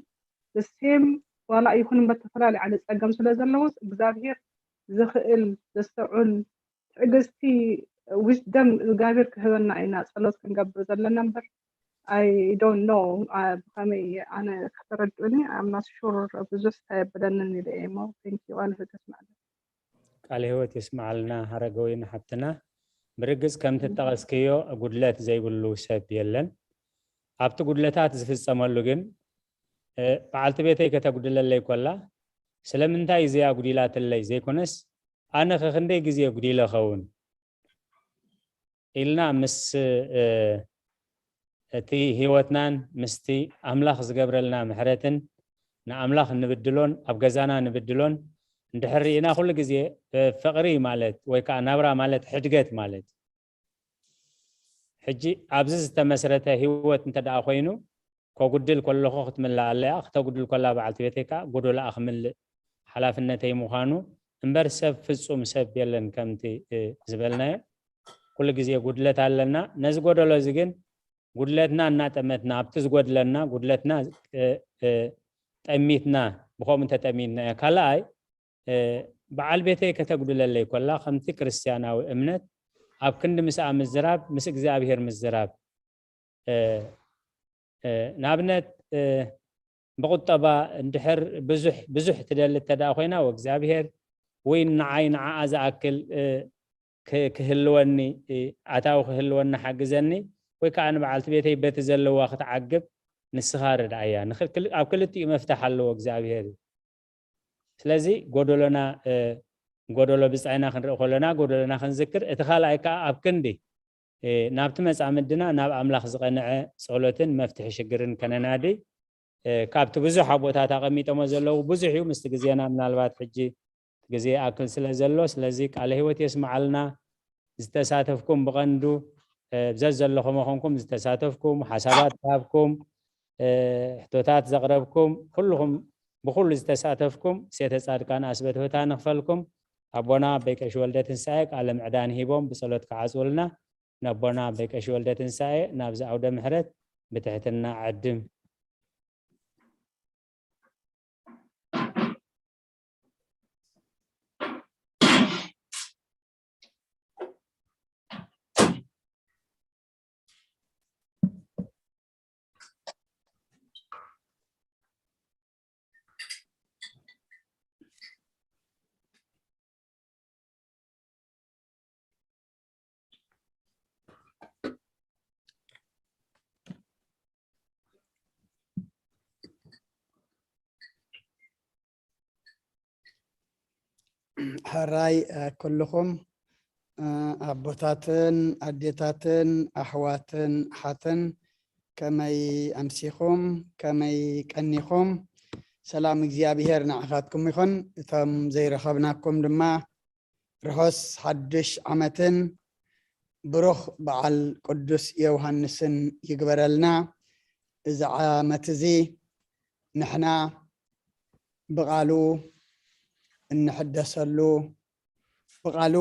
the same ዋላ ይኹን በተፈላለየ ዓለ ፀገም ስለ ዘለዎ እግዚአብሔር ዝኽእል ዘስተዑል ትዕግስቲ wisdom እግዚአብሔር ክህበና ኢና ጸሎት ክንገብር ዘለና እምበር I don't know ከመይ ኣነ ከተረድኡኒ I'm not sure ብዙሕ ተበደንን ኢለሞ thank you ኣነ ተስማዕና ቃል ህይወት ይስማዓልና ሃረገወይና ሓብትና ብርግጽ ከም ተጠቀስከዮ ጉድለት ዘይብሉ ሰብ የለን ኣብቲ ጉድለታት ዝፍጸመሉ ግን በዓልቲ ቤተይ ከተጉድለለይ ኮላ ስለምንታይ እዚያ ጉዲላትለይ ዘይኮነስ ኣነ ከክንደይ ግዜ ጉዲለ ኸውን ኢልና ምስ እቲ ህይወትናን ምስቲ ኣምላኽ ዝገብረልና ምሕረትን ንኣምላኽ ንብድሎን ኣብ ገዛና ንብድሎን እንድሕሪና ኩሉ ግዜ ፍቅሪ ማለት ወይ ከዓ ናብራ ማለት ሕድገት ማለት ሕጂ ኣብዚ ዝተመስረተ ህይወት እንተደኣ ኮይኑ ከጉድል ከለኹ ክትምላእ ኣለያ ክተጉድል ከላ በዓልቲ ቤተይካ ጎዶላ ክምልእ ሓላፍነተይ ምዃኑ እምበር ሰብ ፍጹም ሰብ የለን ከምቲ ዝበልናዮ ኩሉ ግዜ ጉድለት ኣለና ነዚ ጎደሎ እዚ ግን ጉድለትና እናጠመትና ኣብቲ ዝጎድለና ጉድለትና ጠሚትና ብኸምኡ ተጠሚትና ካልኣይ በዓል ቤተይ ከተጉድለለይ ኮላ ከምቲ ክርስቲያናዊ እምነት ኣብ ክንዲ ምስኣ ምዝራብ ምስ እግዚአብሔር ምዝራብ ናብነት በቁጠባ እንድሕር ብዙሕ ትደል ተዳ ኮይና ወእግዚአብሔር ወይ ንዓይ ንዓኣ ዝኣክል ክህልወኒ ኣታው ክህልወኒ ሓግዘኒ ወይ ከዓ ንበዓልቲ ቤተይ በቲ ዘለዋ ክትዓግብ ንስኻ ረድኣያ ኣብ ክልቲኡ መፍትሕ ኣለዎ እግዚአብሔር ስለዚ ጎደሎና ጎደሎ ብጻይና ክንርኢ ከለና ጎደሎና ክንዝክር እቲ ካልኣይ ከዓ ኣብ ክንዲ ናብቲ መጻምድና ናብ ኣምላኽ ዝቐንዐ ጸሎትን መፍትሒ ሽግርን ከነናዲ ካብቲ ብዙሕ ቦታት ኣቐሚጦሞ ዘለዉ ብዙሕ እዩ ምስቲ ግዜና ምናልባት ሕጂ ግዜ ኣክል ስለ ዘሎ ስለዚ ቃለ ህይወት የስማዓልና ዝተሳተፍኩም ብቐንዱ ብዘት ዘለኹም ኾንኩም ዝተሳተፍኩም ሓሳባት ሃብኩም ሕቶታት ዘቕረብኩም ኩልኩም ብኩሉ ዝተሳተፍኩም ሴተ ጻድቃን ኣስበትታ ንኽፈልኩም ኣቦና በቀሽ ወልደ ትንሳኤ ቃለ ምዕዳን ሂቦም ብጸሎት ከዓጽውልና ነቦና በቀሽ ወልደ ትንሳኤ ናብዚ ዓውደ ምሕረት ብትሕትና ዓድም هراي كلكم أبوتاتن أديتاتن أحواتن حاتن كماي أمسيكم كماي كنيكم سلام እግዚአብሔር ንዓኻትኩም ይኹን እቶም ዘይረኸብናኩም ድማ ርሆስ ሓድሽ ዓመትን ብሩኽ በዓል ቅዱስ ዮሐንስን ይግበረልና እዚ ዓመት እዚ ንሕና ብቓሉ እንሕደሰሉ ብቓሉ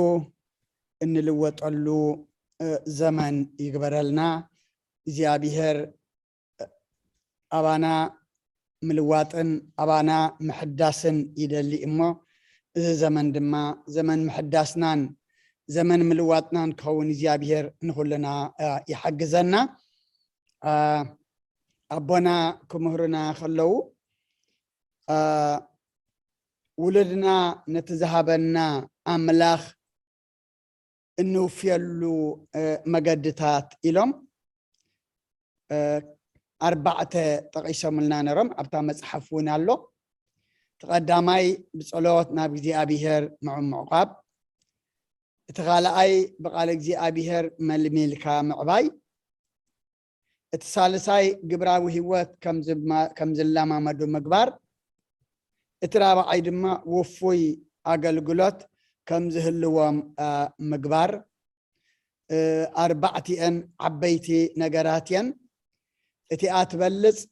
እንልወጠሉ ዘመን ይግበረልና እግዚአብሔር ኣባና ምልዋጥን ኣባና ምሕዳስን ይደሊ እሞ እዚ ዘመን ድማ ዘመን ምሕዳስናን ዘመን ምልዋጥናን ክኸውን እግዚአብሔር ንኹልና ይሓግዘና ኣቦና ክምህሩና ከለዉ ውልድና ነቲ ዝሃበና ኣምላኽ እንውፍየሉ መገድታት ኢሎም أربعة تقيسهم لنا نرم أبتا مصحفون الله تقدماي بصلوات نابجي أبيهر مع معقاب تغالأي بقالك زي أبيهر ملميلكا معباي الثالثاي قبراوي هوات كم زلاما مدو مقبار اترابع دما وفوي أقل قلوت كم زهلوام مقبار أربعتين عبيتي نجاراتين اتي أتبلز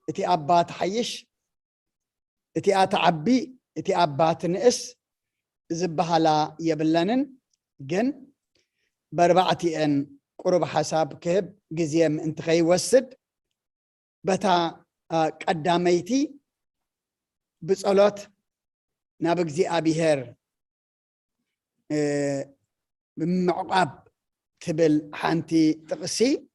اتي أبات حيش اتي أتعبي اتي أبات نقس زبهلا يبلنن جن بأربعتين قرب حساب كهب جزيم انت خي وسد بتا قداميتي بصلات نابغزي أبيهر بمعقاب تبل حانتي تقسي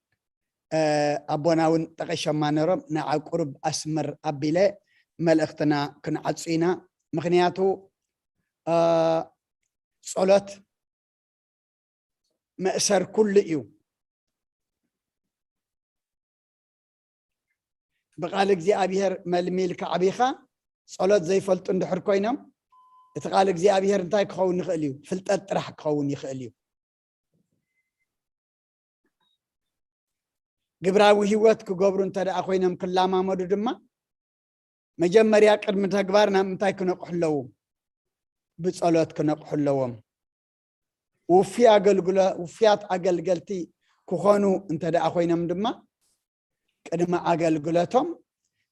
أبوناون تقشما نرم نعا قرب أسمر أبيلي ملأختنا كنا عطسينا مخنياتو صلات مأسر كل إيو بقالك زي أبيهر ملميلك عبيخة صلات زي فلت اندحر كوينم اتقالك زي أبيهر انتاي كخون يخليو فلت أترح كخون يخليو قبراوي هيوات كقبرو انتاي أخوينم كلاما مدو دما مجمّر ياكر متاقبارنا انتاي كنقح اللوم بصلات كنقح اللوم وفي أقل وفيات أقل قلتي كخونو انت دا أخوينم دما كدما أقل قلتهم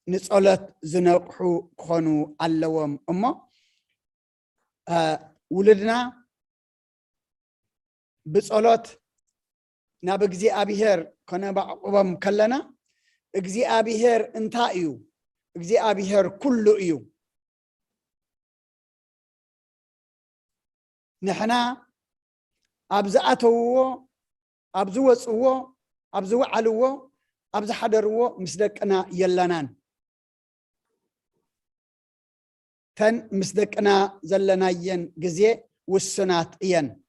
نصلت زنقحو كخونو اللوم أما ولدنا بصلات نابقزي أبيهر كنا بعقبهم كلنا اقزي أبيهر انتايو اقزي أبيهر كله إيو نحنا أبزأتوه أبزوصوه أبزوعلوه أبزحدروه مسدقنا يلنان تن مسدقنا زلنا ين جزء والسنات ين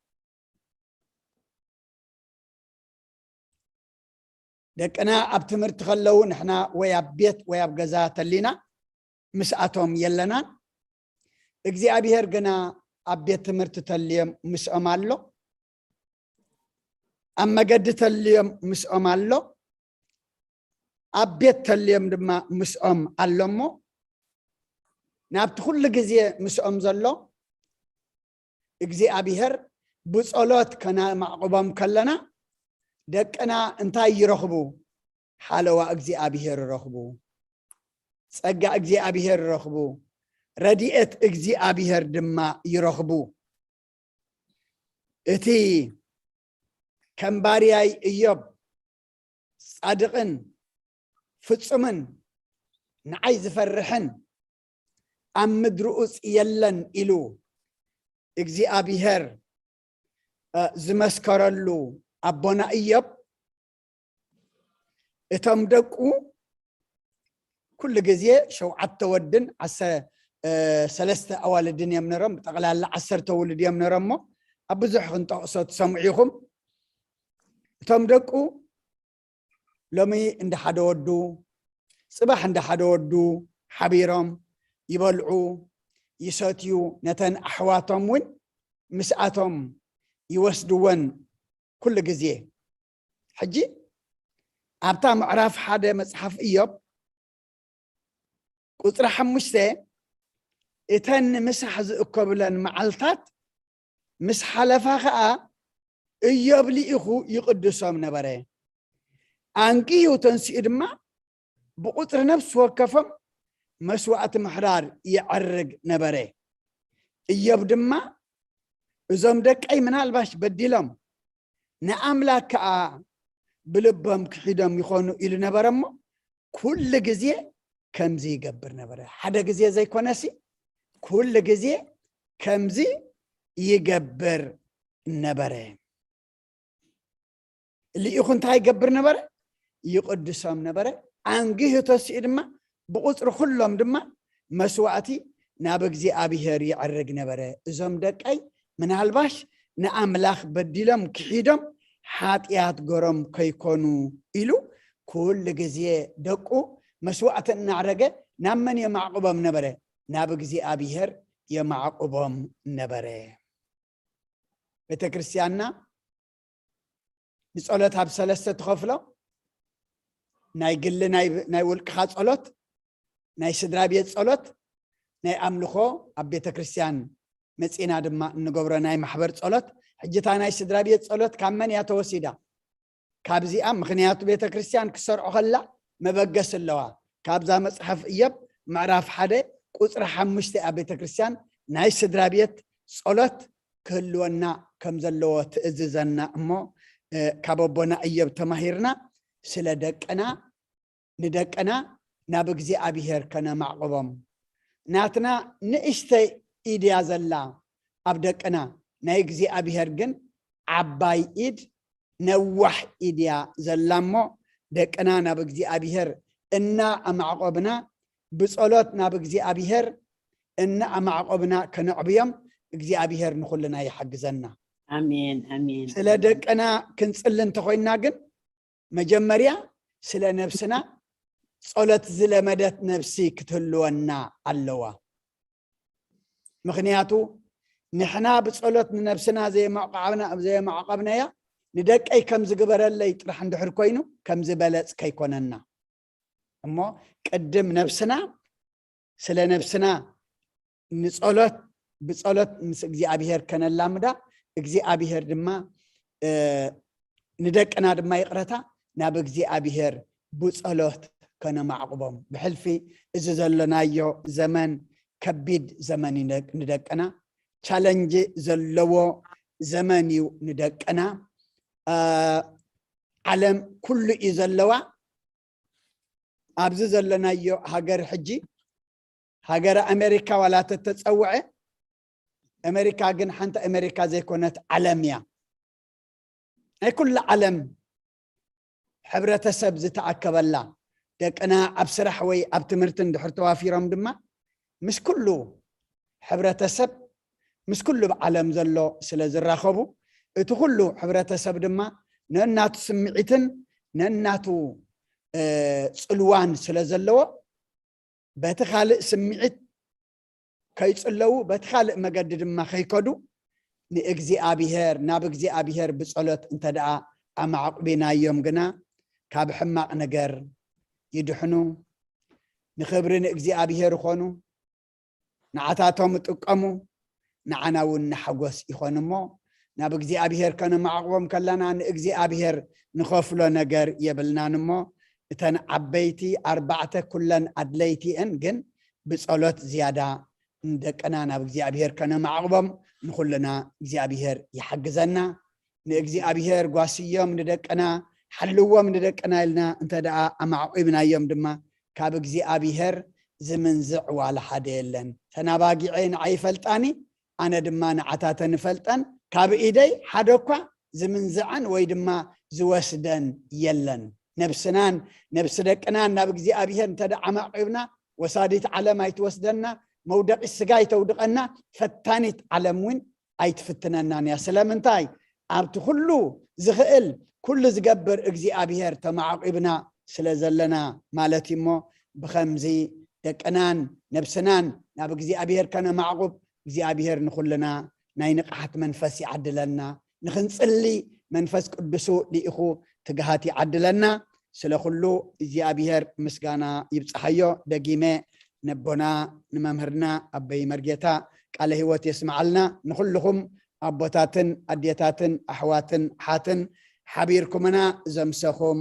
دقنا أبتمر تخلو نحنا وياب بيت وياب جزات لنا مسأتهم يلنان اجزي أبيهر جنا أبيت تمر تتليم مسأم الله أما قد تليم مسأم الله أبيت تليم دما مسأم الله نابت كل جزء مسأم زلو اجزي أبيهر بصلات كنا معقبام كلنا دقنا انتاي يرخبو حالوا اجزي أبيهر رخبو سقا اجزي أبيهر رخبو رديئت اجزي أبيهر دما يرخبو اتي كمبارياي ايوب صادقن فصمن نعايز فرحن ام مدرؤس يلن إلو اجزي أبيهر زمسكرلو أبونا إيوب اتم دقو كل جزية شو عدت ودن عسى سلسة أول الدنيا من رم تقلال عسر تولد الدنيا من رمه أبزح انت أقصد سمعيهم اتم دقو لمي عند حدا ودو صباح عند حدا ودو حبيرم يبلعو يساتيو نتن أحواتهم وين مسأتهم يوسدون كل جزية حجي أبتا معرف حدا مصحف إيوب قطر حمشته اتن مسح زقبلن معلتات مسح لفاخا إيوب لي إخو يقدسهم نبره أنكي وتنسيد ما بقطر نفس وكفم مسوعة محرار يعرق نبره إيوب دما إذا دك أي من هالباش بديلهم نأملاك بلبهم كحيدهم يخونوا إلى نبرم كل جزية كمزي يقبر نبره حدا جزية زي كونسي كل جزية كمزي يقبر نبره اللي يخون تاي يقبر نبره يقدسهم نبره عنجه تسيد ما بقصر كلهم دما مسوعتي نابجزي أبيهر يعرق نبره إذا دك أي من هالباش نأملاخ بديلهم كحيدهم حاتيات قرم كيكونوا إلو كل جزية دقو مسوعة نعرقة نامن يمعقبهم نبره نابجزي أبيهر يمعقبهم نبره بتكريستياننا نسألتها بسلسة تخفلو ناي قل ناي ولك خاص صلوت ناي سدرابية صلوت ناي أملخو أبيت كريستيان مصينا دما نغبرو ناي محبر صلوت حجتا ناي سدرا بيت صلوت كامن يا توسيدا كابزيا مخنياتو بيت كريستيان كسرعو خلا مبقس اللوا كابزا مصحف ايب معراف حدا قصر 5 بيت كريستيان ناي سدرا بيت صلوت كلونا كم زلو تأززنا امو كابوبونا ايب تماهيرنا سلا دقنا ندقنا نابغزي ابيهر كنا معقبم ناتنا نئشتي ايديا زلا ابدقنا نايغزي ابيهر جن عباي ايد نوح ايديا زلامو دقنا نابغزي ابيهر انا معقبنا بصلوت نابغزي ابيهر انا معقبنا كنعبيم غزي ابيهر نخلنا يحجزنا امين امين سلا دقنا كنصلن تخوينا جن مجمريا سلا نفسنا صلت زلمدت نفسي كتلونا علوا مخنياتو نحنا بصلت نفسنا زي ما عقبنا يا ندق اي كم زغبر لي طرح اندحر كوينو كم زبلص كيكوننا اما قدم نفسنا سلا نفسنا نصلت بصلت مس እግዚአብሔር ከነላምዳ እግዚአብሔር ድማ ندقنا ድማ يقرታ ናብ እግዚአብሔር بصلت كان معقبهم بحلفي إذا زلنايو زمن كبيد زمن ندقنا تشالنج زلوا زمنيو ندقنا عالم كل إزلوا أبز زلنايو هاجر حجي هاجر أمريكا ولا تتصوع أمريكا جن حنت أمريكا زي كونت عالمية أي كل عالم حبرة سبز تعكب الله دقنا أبسرح وي أبتمرتن دحر توافيرهم دما مش كله حبرة سب مش كله بعالم زلو سلا زراخبو اتو كله حبرة سب دما نناتو سمعتن نناتو صلوان سلا زلو بتخالق سمعت كي صلو بتخالق مجد دما خيكدو نأجزي أبيهر نابجزي أبيهر بصلت انت دعا أما عقبنا يوم جنا كاب حماق نجر يدحنو نخبرن እግዚአብሔር ኾኑ نعتاتهم تقمو نعناون نحوس يخونمو ናብ እግዚአብሔር ከነ ማዕቆም ከለና ንእግዚአብሔር ንኸፍሎ ነገር የብልናንሞ እተን ዓበይቲ 4 ኩለን አድለይቲን ግን ብጸሎት ዝያዳ እንደቀና ናብ እግዚአብሔር ከነ ማዕቆም ንኹልና እግዚአብሔር ይሐግዘና ንእግዚአብሔር ጓስዮም ንደቀና حلوهم ندقنا لنا انت دعا امعقبنا يوم دما كاب እግዚአብሔር زمنزع ولا حد يلن تناباقي عين عيفلطاني انا دما نعتاتن فلطن كاب ايدي حدكوا زمنزعن وي دما زوسدن يلن نفسنان نفس دقنا ناب እግዚአብሔር انت دعا امعقبنا وساديت علم ايتوسدنا مودق السقاي تودقنا فتانيت علمون ايتفتننا يا سلام انتاي ابت كله زخئل كل زقبر እግዚአብሔር تمعقبنا سلازلنا مالتي مو بخمزي دقنان نفسنان ناب እግዚአብሔር كان معقب እግዚአብሔር نخلنا ناي نقحت منفس يعدلنا نخنصلي منفس قدسو لإخو تقهاتي عدلنا سلخلو እግዚአብሔር مسغانا يبصحيو دقيمه نبونا نممهرنا ابي مرجتا قال هوت يسمع لنا نخلهم ابوتاتن اديتاتن احواتن حاتن حبيركمنا زمسخم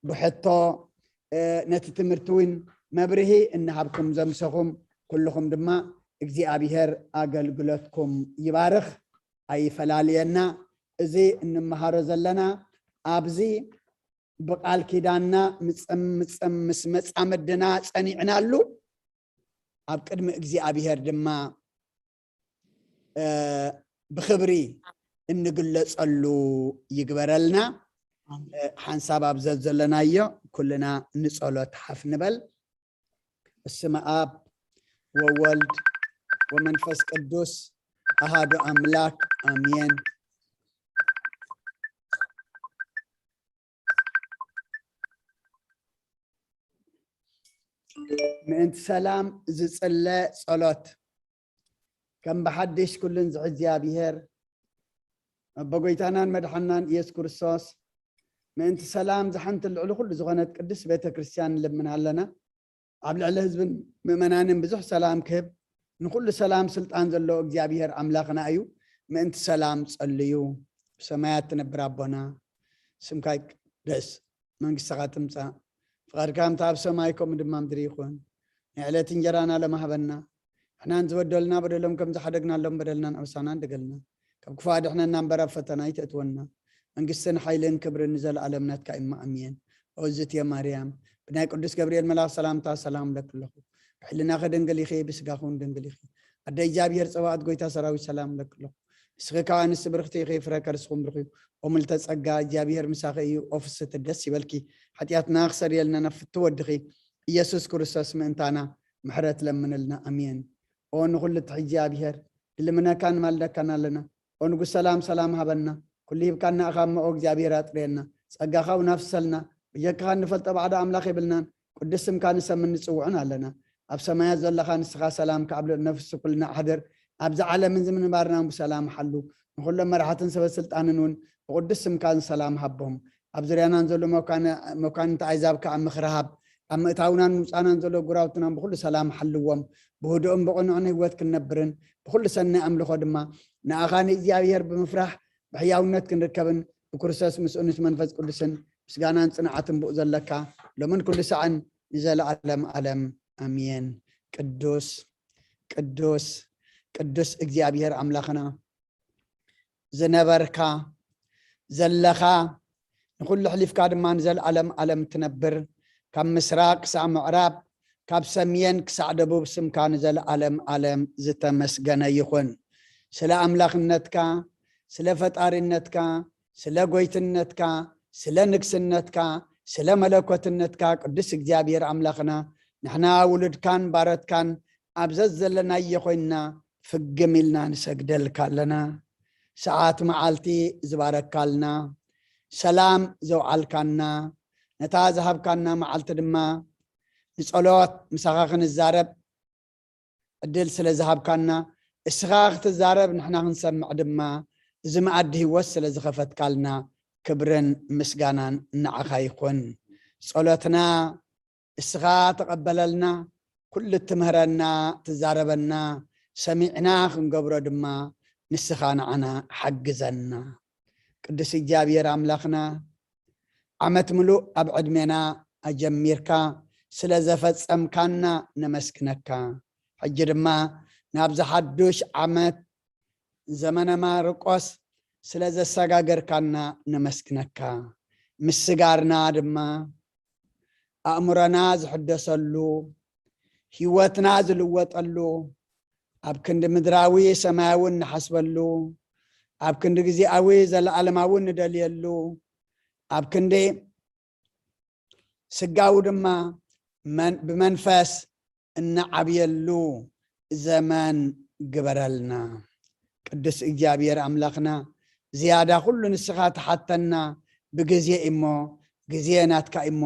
بحطو نتتمرتوين مبرهي انهابكم زمسخم كلكم دما እግዚአብሔር አገልግሎትኩም ይባርክ አይፈላልየና እዚ እንመሃሮ ዘለና አብዚ በቃል ኪዳና ምጽም መጻመድና ጸኒዕናሉ አብ ቅድሚ እግዚአብሔር ድማ بخبري እንግለጸሉ ይግበረልና حنساب አብዘዘለናዮ كلنا نصلت حف نبل اسم اب وولد ومنفس قدوس أحد أملاك آمين من سلام زصلى صلاه كم بحدش كلن زعزيا بهر بقيتانا مدحنان يسوع كريستوس من سلام زحنت العلو كل زغنت قدس بيت كريستيان لمن علنا عبل على حزب مؤمنان بزح سلام كب نقول سلام سلطان زلو እግዚአብሔር አምላክና እዩ ምእንቲ ሰላም ጸልዩ ሰማያት ትነብር አቦና ስምካ ይቅደስ መንግሥትካ ትምጻእ ፍቃድካ ከምቲ ኣብ ሰማይ ከምኡ ድማ ምድሪ ይኹን ንዕለት እንጀራና ለማህበና ሕናን ዝበደልና በደሎም ከም ዝሓደግናሎም በደልናን ኣበሳና እንደገልና ካብ ክፉ ኣድሕነና እምበር ኣብ ፈተና ይተእትወና መንግሥትን ሓይልን ክብርን ዘለዓለም ናትካ ኢማ ኣሜን ኦዝት የማርያም ብናይ ቅዱስ ገብርኤል መልአክ ሰላምታ ሰላም ለክለኹ ብሕልና ከደንገል ይኸ ብስጋኹን ደንገል ይኸ ኣደ እግዚአብሔር ፀባኦት ጎይታ ሰራዊት ሰላም ለክለኹ እስኺ ኣንስቲ ብርክቲ ይኸ ፍረ ከርስኹም ብርኺ ኦምልተ ጸጋ እግዚአብሔር ምሳኺ እዩ ኦፍስት ደስ ይበልኪ ሓጢአትና ክሰርየልና ነፍቲ ወድኺ ኢየሱስ ክርስቶስ ምእንታና ምሕረት ለምንልና ኣሜን ኦ ንኹሉ እግዚአብሔር ድልምነካን ማልደካና ኣለና ኦ ንጉስ ሰላም ሰላም ሃበና ኩሉ ይብካና ኣኻምኦ እግዚአብሔር ኣጥርየና ጸጋኻው ናፍሰልና ብጀካኻ ንፈልጠ ባዕዳ ኣምላኽ ይብልናን ቅዱስ ስምካ ንሰምን ንጽውዕን ኣለና ኣብ ሰማያት ዘለኻ ንስኻ ሰላም ከዓብልዕ ነፍሲ ኩልና ኣሕድር ኣብዚ ዓለምን ዝምንባርና ብሰላም ሓሉ ንኩሎም መራሕትን ሰበ ስልጣንን እውን ብቅዱስ ስምካን ሰላም ሃቦም ኣብ ዙርያናን ዘሎ መኳንንቲ ኣሕዛብ ከዓ ምኽረሃብ ኣብ ምእታውናን ምውፃናን ዘሎ ጉራውትናን ብኩሉ ሰላም ሓልዎም ብህዱእን ብቕኑዕን ህይወት ክንነብርን ብኩሉ ሰናይ ኣምልኾ ድማ ንኣኻ ንእግዚአብሔር ብምፍራሕ ብሕያውነት ክንርከብን ብክርስቶስ ምስኡንስ መንፈስ ቅዱስን ምስጋናን ጽንዓትን ብኡ ዘለካ ሎምን ኩሉ ሰዓን ንዘለዓለም ዓለም ኣሜን ቅዱስ ቅዱስ ቅዱስ እግዚአብሔር አምላክና ዝነበርካ ዘለኻ ንኩሉ ሕሊፍካ ድማ ንዘለዓለም ዓለም ትነብር ካብ ምስራቅ ክሳዕ ምዕራብ ካብ ሰሜን ክሳዕ ደቡብ ስምካ ንዘለዓለም ዓለም ዝተመስገነ ይኹን ስለ ኣምላኽነትካ ስለ ፈጣሪነትካ ስለ ጎይትነትካ ስለ ንግስነትካ ስለ መለኮትነትካ ቅዱስ እግዚአብሔር አምላክና ንሕና ውሉድካን ባረትካን ኣብዘዝ ዘለና ይኾይና ፍግም ኢልና ንሰግደልካ ኣለና ሰዓት መዓልቲ ዝባረካልና ሰላም ዘውዓልካና ነታ ዝሃብካና መዓልቲ ድማ ንጸሎት ምሳኻ ክንዛረብ ዕድል ስለ ዝሃብካና እስኻ ክትዛረብ ንሕና ክንሰምዕ ድማ እዚ መኣዲ ህይወት ስለ ዝኸፈትካልና ክብርን ምስጋናን ንዓኻ ይኹን ጸሎትና እስኻ ተቐበለልና ኩሉ ትምህረና ትዛረበና ሰሚዕና ክንገብሮ ድማ ንስኻ ንዓና ሓግዘና ቅዱስ እግዚአብሔር አምላክና ዓመት ሙሉእ ኣብ ዕድሜና ኣጀሚርካ ስለ ዘፈጸምካና ነመስግነካ ሕጂ ድማ ናብዚ ሓዱሽ ዓመት ዘመነ ማርቆስ ስለ ዘሰጋገርካና ነመስግነካ ምስጋርና ድማ ኣእምሮና ዝሕደሰሉ ህይወትና ዝልወጠሉ ኣብ ክንዲ ምድራዊ ሰማያውን ንሓስበሉ ኣብ ክንዲ ግዚአዊ ዘለዓለማውን ንደልየሉ ኣብ ክንዲ ስጋዊ ድማ ብመንፈስ እናዓብየሉ ዘመን ግበረልና ቅዱስ እግዚአብሔር አምላክና ዝያዳ ኩሉ ንስኻ ተሓተና ብግዜ እሞ ግዜ ናትካ እሞ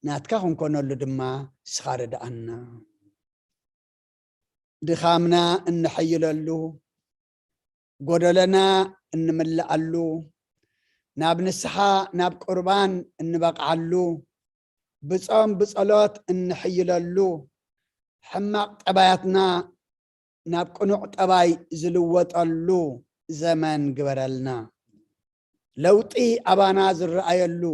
ናትካ ክንኮነሉ ድማ ስኻ ርድኣና ድኻምና እንሐይለሉ ጎደለና እንምላአሉ ናብ ንስሓ ናብ ቁርባን እንበቅዓሉ ብጾም ብጸሎት እንሐይለሉ ሕማቅ ጠባያትና ናብ ቅኑዕ ጠባይ ዝልወጠሉ ዘመን ግበረልና ለውጢ ኣባና ዝረአየሉ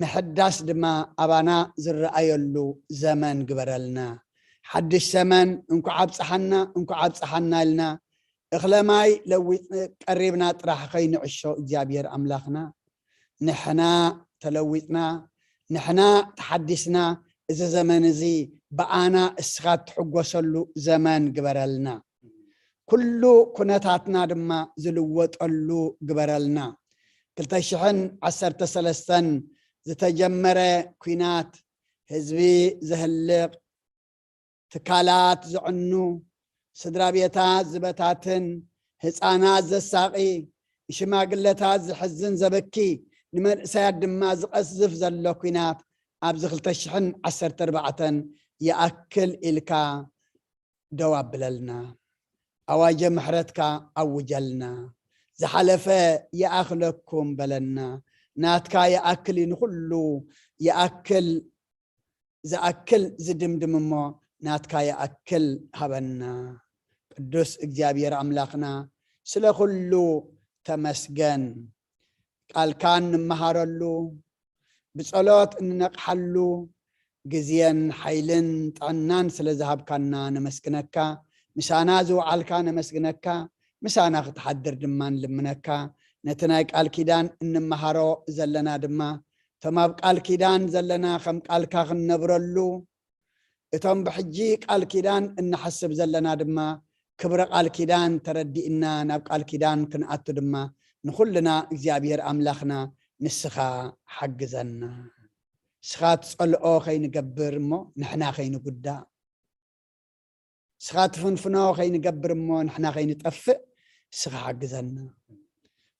ምሕዳስ ድማ ኣባና ዝረአየሉ ዘመን ግበረልና ሓድሽ ዘመን እንኳ ዓብፀሓና ኢልና እኽለማይ ለዊጥ ቀሪብና ጥራሕ ከይንዕሾ እግዚአብሔር አምላክና ንሕና ተለዊጥና ንሕና ተሓዲስና እዚ ዘመን እዚ በኣና እስኻ ትሕጎሰሉ ዘመን ግበረልና ኩሉ ኩነታትና ድማ ዝልወጠሉ ግበረልና 2013 ዝተጀመረ ኩናት ህዝቢ ዝህልቕ ትካላት ዝዕኑ ስድራ ቤታት ዝበታትን ህፃናት ዘሳቂ ሽማግለታት ዝሕዝን ዘበኪ ንመንእሰያት ድማ ዝቐዝፍ ዘሎ ኩናት ኣብዚ 2014 ይኣክል ኢልካ ደው ኣብለልና ኣዋጀ ምሕረትካ ኣውጀልና ዝሓለፈ ይኣኽለኩም በለና ናትካ ይኣክል ንኩሉ ይኣክል ዝኣክል ዝድምድም እሞ ናትካ ይኣክል ሃበና ቅዱስ እግዚአብሔር አምላኽና ስለ ኩሉ ተመስገን ቃልካን እንመሃረሉ ብጸሎት እንነቅሐሉ ጊዜን ኃይልን ጥዕናን ስለ ዝሃብካና ነመስግነካ ምሳና ዝውዓልካ ነመስግነካ ምሳና ክትሓድር ድማ ንልምነካ ነቲ ናይ ቃል ኪዳን እንመሃሮ ዘለና ድማ እቶም ኣብ ቃል ኪዳን ዘለና ከም ቃልካ ክንነብረሉ እቶም ብሕጂ ቃል ኪዳን እንሓስብ ዘለና ድማ ክብረ ቃል ኪዳን ተረዲእና ናብ ቃል ኪዳን ክንኣቱ ድማ ንኩልና እግዚአብሔር አምላኽና ንስኻ ሓግዘና ስኻ ትጸልኦ ከይንገብር እሞ ንሕና ከይንጉዳእ ስኻ ትፍንፍኖ ከይንገብር እሞ ንሕና ከይንጠፍእ ስኻ ሓግዘና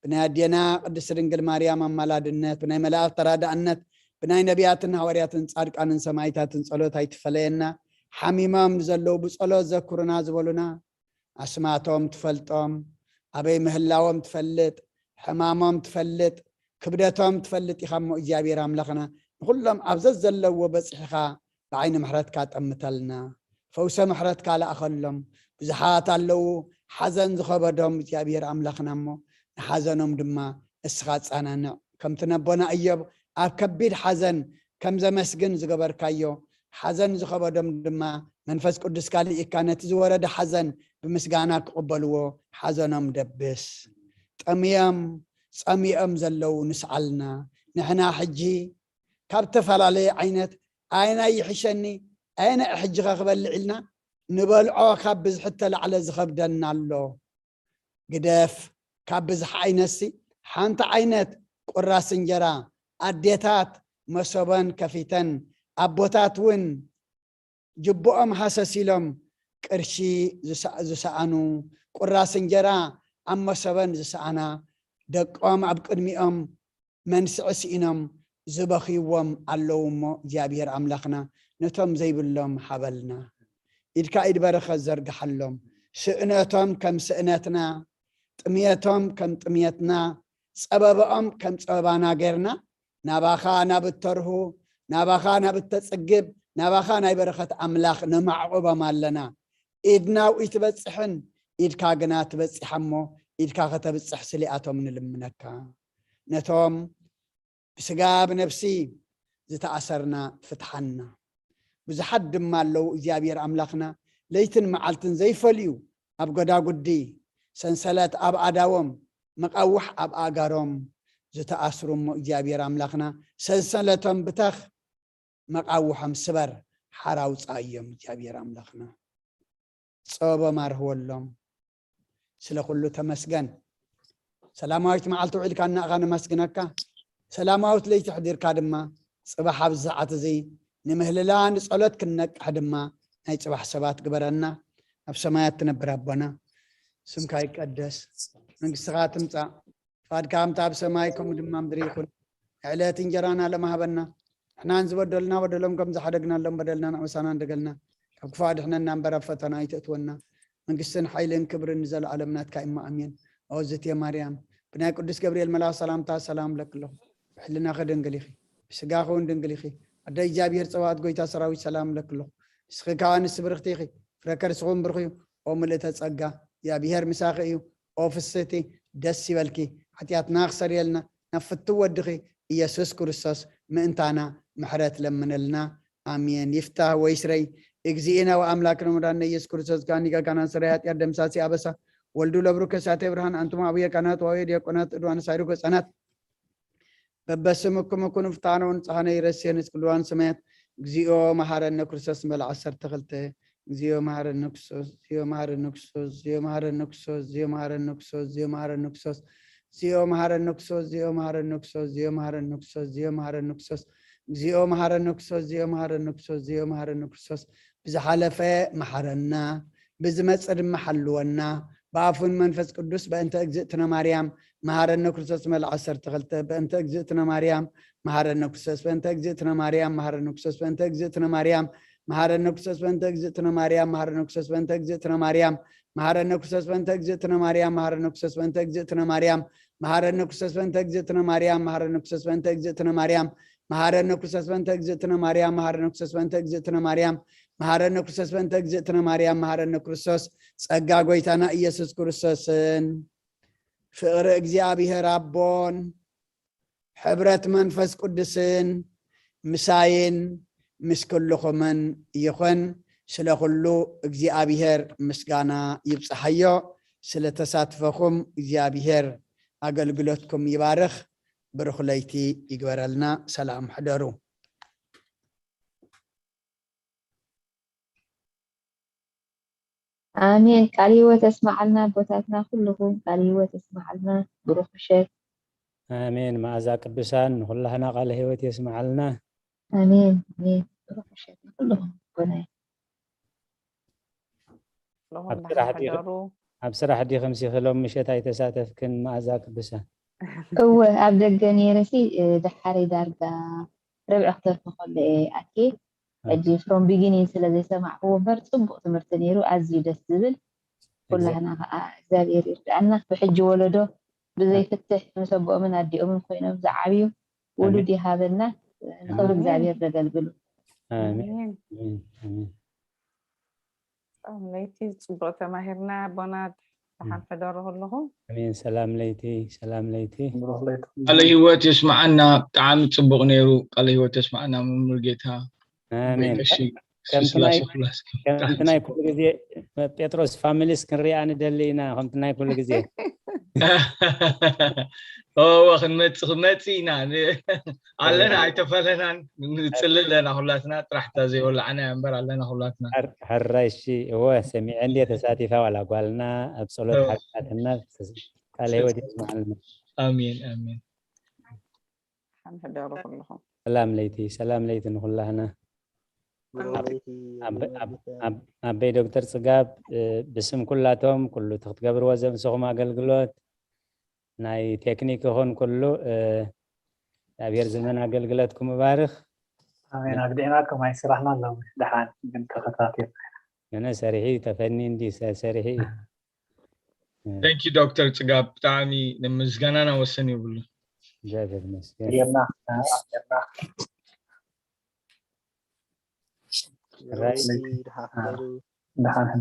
ብናይ ኣዴና ቅድስት ድንግል ማርያም ኣማላድነት ብናይ መላእክት ተራዳእነት ብናይ ነቢያትን ሃዋርያትን ጻድቃንን ሰማዕታትን ጸሎት ኣይትፈለየና ሓሚሞም ንዘለዉ ብጸሎት ዘኩርና ዝበሉና ኣስማቶም ትፈልጦም ኣበይ ምህላዎም ትፈልጥ ሕማሞም ትፈልጥ ክብደቶም ትፈልጥ ኢኻ እሞ እግዚአብሔር ኣምላኽና ንኩሎም ኣብዘ ዘለዎ በፂሕኻ ብዓይኒ ምሕረትካ ጠምተልና ፈውሰ ምሕረትካ ለኣኸሎም ብዙሓት ኣለዉ ሓዘን ዝኸበዶም እግዚአብሔር ኣምላኽና እሞ ንሓዘኖም ድማ እስኻ ጻናንዕ ከምቲ ነቦና እዮብ ኣብ ከቢድ ሓዘን ከም ዘመስግን ዝገበርካዮ ሓዘን ዝኸበዶም ድማ መንፈስ ቅዱስ ካልኢካ ነቲ ዝወረደ ሓዘን ብምስጋና ክቕበልዎ ሓዘኖም ደብስ ጠምዮም ጸሚኦም ዘለው ንስዓልና ንሕና ሕጂ ካብ ተፈላለየ ዓይነት ኣይና ይሕሸኒ ኣይና ሕጂኻ ክበልዕ ኢልና ንበልዖ ካብ ብዝሕ ተላዕለ ዝኸብደና ኣሎ ግደፍ ካብ ብዝሕ ዓይነሲ ሓንቲ ዓይነት ቁራስ እንጀራ ኣዴታት መሶበን ከፊተን ኣቦታት እውን ጅቦኦም ሃሰሲሎም ቅርሺ ዝሰኣኑ ቁራስ እንጀራ ኣብ መሶበን ዝሰኣና ደቆም ኣብ ቅድሚኦም መንስዒ ስኢኖም ዝበኺዎም ኣለዉ እሞ እግዚአብሔር ኣምላኽና ነቶም ዘይብሎም ሓበልና ኢድካ ኢድ በረኸት ዘርግሓሎም ስእነቶም ከም ስእነትና ጥምየቶም ከም ጥምየትና ጸበበኦም ከም ጸበባና ገርና ናባኻ ናብ እተርሁ ናባኻ ናብ እተጽግብ ናባኻ ናይ በረኸት ኣምላኽ ነማዕቆቦም ኣለና ኢድናው ይትበጽሕን ኢድካ ግና ትበጽሕ እሞ ኢድካ ከተብጽሕ ስሊኣቶም ንልምነካ ነቶም ብስጋ ብነፍሲ ዝተኣሰርና ፍትሓና ብዙሓት ድማ ኣለዉ እግዚአብሔር ኣምላኽና ለይትን መዓልትን ዘይፈልዩ ኣብ ጎዳጉዲ ሰንሰለት ኣብ ኣዳዎም መቃውሕ ኣብ ኣጋሮም ዝተኣስሩ እሞ እግዚአብሔር ኣምላኽና ሰንሰለቶም ብተኽ መቃውሖም ስበር ሓራውፃ እዮም እግዚአብሔር ኣምላኽና ጸበቦም ኣርህወሎም ስለ ኩሉ ተመስገን ሰላማዊት መዓልቲ ውዒልካ እናእኻ ነመስግነካ ሰላማዊት ለይቲ ሕዲርካ ድማ ጽባሕ ኣብ ሰዓት እዚ ንምህልላ ንጸሎት ክንነቅሕ ድማ ናይ ጽባሕ ሰባት ግበረና ኣብ ሰማያት ትነብር ኣቦና ስምካ ይቀደስ መንግሥትኻ ትምጻእ ፈቃድካ ከምቲ ኣብ ሰማይ ከምኡ ድማ ምድሪ ይኹን ዕለት እንጀራና ለማሃበና ንሕና ዝበደሉና በደሎም ከም ዝሓደግናሎም በደልና ንዕመሳና እንደገልና ካብ ክፉእ ኣድሕነና እምበር ኣብ ፈተና ኣይተእትወና መንግስትን ሓይልን ክብርን ንዘለዓለም ናትካ ኢማ ኣሜን ኣወዝትየ ማርያም ብናይ ቅዱስ ገብርኤል መልኣክ ሰላምታ ሰላም ለክለኹ ብሕልና ድንግል ኢኺ ብስጋኸ እውን ድንግል ኢኺ ኣደ እግዚአብሔር ፀባኦት ጎይታ ሰራዊት ሰላም ለክለኹ ንስኺ ከዓ ንስ ብርኽቲ ኢኺ ፍረ ከርስኹም ብርኺ እዩ ኦ ምልእተ ጸጋ እግዚአብሔር ምሳኺ እዩ ኦ ፍስሕቲ ደስ ይበልኪ ሓጢኣትና ክሰርየልና ናብ ፍትው ወድኺ ኢየሱስ ክርስቶስ ምእንታና ምሕረት ለምነልና አሜን ይፍታህ ወይስረይ እግዚእና ወአምላክና ወመድኃኒነ ኢየሱስ ክርስቶስ ጋኒጋ ካናን ስራይ ኃጢአት ደምሳሴ አበሳ ወልዱ ለብሩክ ከሳቴ ብርሃን አንቱም አብየ ካህናት ወአብየ ዲያቆናት ዕዱዋን ሳይሩግ ሕፃናት በበስምኩም ኩኑ ፍታነውን ጸሃነ ይረሴን እስክልዋን ሰማያት እግዚኦ መሐረነ ክርስቶስ መልዓ 12 እግዚኦ መሐረነ ክርስቶስ እግዚኦ መሐረነ ክርስቶስ እግዚኦ መሐረነ ክርስቶስ እግዚኦ መሐረነ ክርስቶስ እግዚኦ መሐረነ ክርስቶስ እግዚኦ መሐረነ ክርስቶስ እግዚኦ መሐረነ ክርስቶስ እግዚኦ መሐረነ ክርስቶስ እግዚኦ መሐረነ ክርስቶስ እግዚኦ መሐረነ ክርስቶስ እግዚኦ መሐረነ ክርስቶስ እግዚኦ መሐረነ ክርስቶስ ብዝሓለፈ መሐረና ብዝመጽእ ድማ ሓልወና በአፉን መንፈስ ቅዱስ በእንተ እግዝእትነ ማርያም መሐረነ ክርስቶስ መልዓ 12 በእንተ እግዝእትነ ማርያም መሐረነ ክርስቶስ በእንተ እግዝእትነ ማርያም መሐረነ ክርስቶስ በእንተ እግዝእትነ ማርያም መሐረነ ክርስቶስ በእንተ እግዝእትነ ማርያም መሐረነ ክርስቶስ በእንተ እግዝእትነ ማርያም መሐረነ ክርስቶስ በእንተ እግዝእትነ ማርያም መሐረነ ክርስቶስ በእንተ እግዝእትነ ማርያም መሐረነ ክርስቶስ በእንተ እግዝእትነ ማርያም መሐረነ ክርስቶስ በእንተ እግዝእትነ ማርያም መሐረነ ክርስቶስ በእንተ እግዝእትነ ማርያም መሐረነ ክርስቶስ በእንተ እግዝእትነ ማርያም مهارنا كريستوس بنت اجزتنا مريم مهارنا كريستوس صقا غويتانا ኢየሱስ ክርስቶስን ፍቅሪ እግዚአብሔር አቦን ሕብረት መንፈስ ቅዱስን ምሳይን ምስኩልኹምን ይኹን ስለኹሉ እግዚአብሔር ምስጋና ይብጽሐዮ ስለተሳትፈኹም እግዚአብሔር አገልግሎትኩም ይባርክ ብሩኽ ለይቲ ይግበረልና ሰላም ሕደሩ آمين قاليوة تسمع لنا بوتاتنا كلهم قاليوة تسمع لنا بروح الشيخ آمين مع ذاك بسان كلنا قال هيوت يسمع لنا آمين آمين بروح الشيخ كلهم بناي أبصر حدي 5 كيلو مشيت هاي تساتف كن مع ذاك بسان هو أبدأ جنيرسي دحري دارجا ربع أختار مخل أكيد أجي from beginning سلذي سمع هو برصب تمرتنيرو أزيد السبل كلنا زابير لأنه بحج ولده بزي فتح مسبوع من أدي من خوينا مزعبيو ولدي هذا الناس نخبر زابير رجال آمين آمين ليتي صبرت ماهرنا بنات رح فداره لهم آمين سلام ليتي سلام ليتي قال هيوت يسمعنا طعام تصبغ نيرو قال هيوت يسمعنا من مرقتها آمين كم تناي كل جزء بيتروس فاميليس كنري أنا دلينا هم تناي كل جزء هو خدمتينا علنا عيتفلنا نتسلل لنا خلاتنا راح تزي ولا أنا أمبر علينا خلاتنا هالرشي هو سمع عندي تساتيفا ولا قالنا أبسولوت حقاتنا قال هو تسمع لنا آمين آمين سلام ليتي سلام ليتي نقول لنا أبي دكتور صقاب باسم كلاتهم كله تختبر وزن سوق أقلقلوت ناي تكنيك هون كله أبير زمن أقلقلاتكم مبارك آمين أقديناكم هاي سرحنا الله دحان بنت خطاتي أنا سريحي تفنين دي سريحي Thank you دكتور صقاب تاني نمزجنا وسني بقول جاهز بس يلا Right. دحان